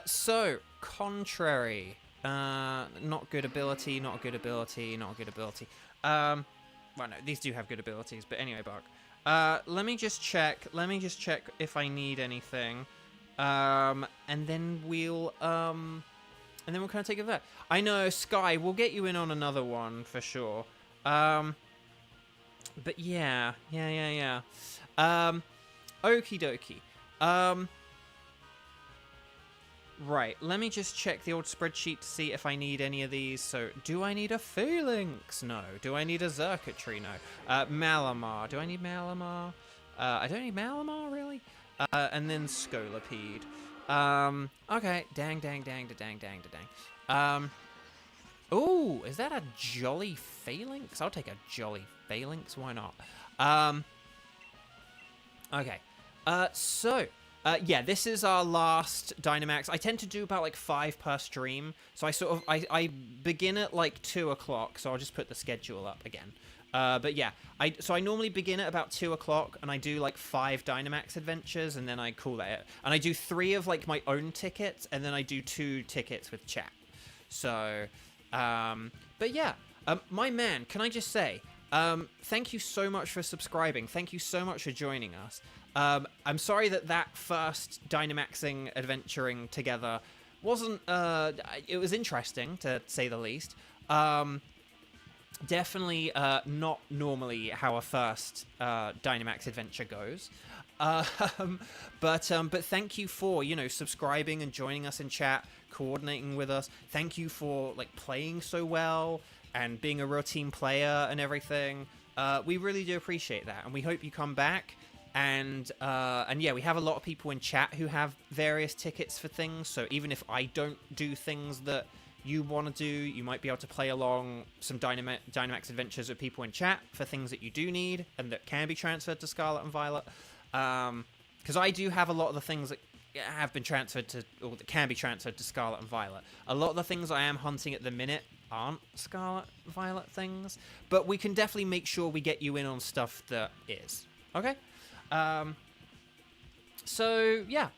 So, Contrary. Not good ability, not good ability, not good ability. Well, no, these do have good abilities, but anyway, Bark. Let me just check if I need anything. And then we'll kind of take it there. I know, Sky, we'll get you in on another one for sure. But yeah. Okie dokie. Right, let me just check the old spreadsheet to see if I need any of these. So, do I need a Phalanx? No. Do I need a Xurkitry? No. Malamar. Do I need Malamar? I don't need Malamar, really. And then Scolipede. Okay. Dang. Ooh, is that a Jolly Phalanx? I'll take a Jolly Phalanx. Why not? Okay. Yeah, this is our last Dynamax. I tend to do about like 5 per stream, so I begin at like 2 o'clock. So I'll just put the schedule up again. But yeah, I normally begin at about 2 o'clock, and I do like 5 Dynamax Adventures, and then I call that it. And I do 3 of like my own tickets, and then I do 2 tickets with chat. So, but yeah, my man, can I just say, thank you so much for subscribing. Thank you so much for joining us. I'm sorry that first Dynamaxing adventuring together wasn't, it was interesting to say the least. Definitely not normally how a first Dynamax adventure goes. But thank you for, you know, subscribing and joining us in chat, coordinating with us. Thank you for, like, playing so well and being a real team player and everything. We really do appreciate that, and we hope you come back. And yeah, we have a lot of people in chat who have various tickets for things, so even if I don't do things that you want to do, you might be able to play along some Dynamax Adventures with people in chat for things that you do need and that can be transferred to Scarlet and Violet. Because I do have a lot of the things that have been transferred to, or that can be transferred to Scarlet and Violet. A lot of the things I am hunting at the minute aren't Scarlet and Violet things, but we can definitely make sure we get you in on stuff that is. Okay? So, yeah.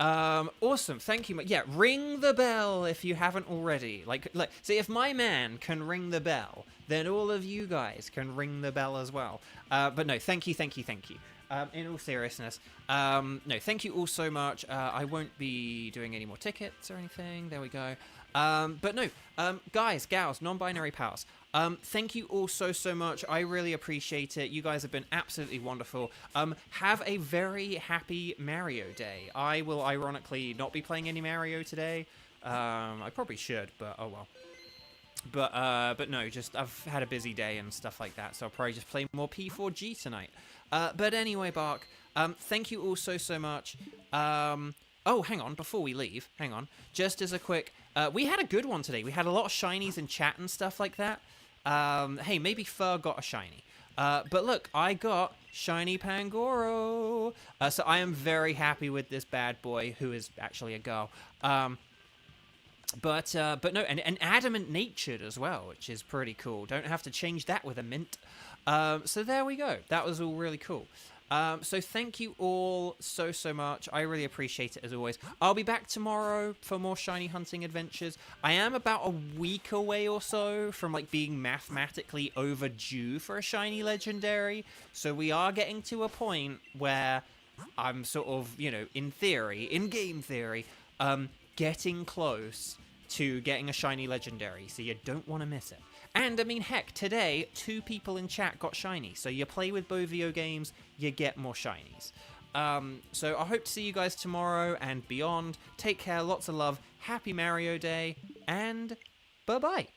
Awesome, thank you. Yeah, ring the bell if you haven't already. Like, see, if my man can ring the bell, then all of you guys can ring the bell as well. But no, thank you. In all seriousness, no, thank you all so much. I won't be doing any more tickets or anything. There we go. But no, guys, gals, non-binary pals, thank you all so much. I really appreciate it. You guys have been absolutely wonderful. Have a very happy Mario Day. I will ironically not be playing any Mario today. I probably should, but oh well. But no, just I've had a busy day and stuff like that, so I'll probably just play more P4G tonight. But anyway, Bark, thank you all so much. Oh, hang on, before we leave, hang on. Just as a quick, we had a good one today. We had a lot of shinies in chat and stuff like that. Hey, maybe Fur got a shiny. But look, I got Shiny Pangoro. So I am very happy with this bad boy, who is actually a girl. But no, and adamant natured as well, which is pretty cool. Don't have to change that with a mint. So there we go. That was all really cool. So thank you all so much. I really appreciate it as always. I'll be back tomorrow for more shiny hunting adventures. I am about a week away or so from like being mathematically overdue for a shiny legendary. So we are getting to a point where I'm sort of, you know, in theory, in game theory, getting close to getting a shiny legendary. So you don't want to miss it. And, I mean, heck, today, 2 people in chat got shiny. So you play with Beauvo games, you get more shinies. So I hope to see you guys tomorrow and beyond. Take care, lots of love, happy Mario Day, and bye-bye.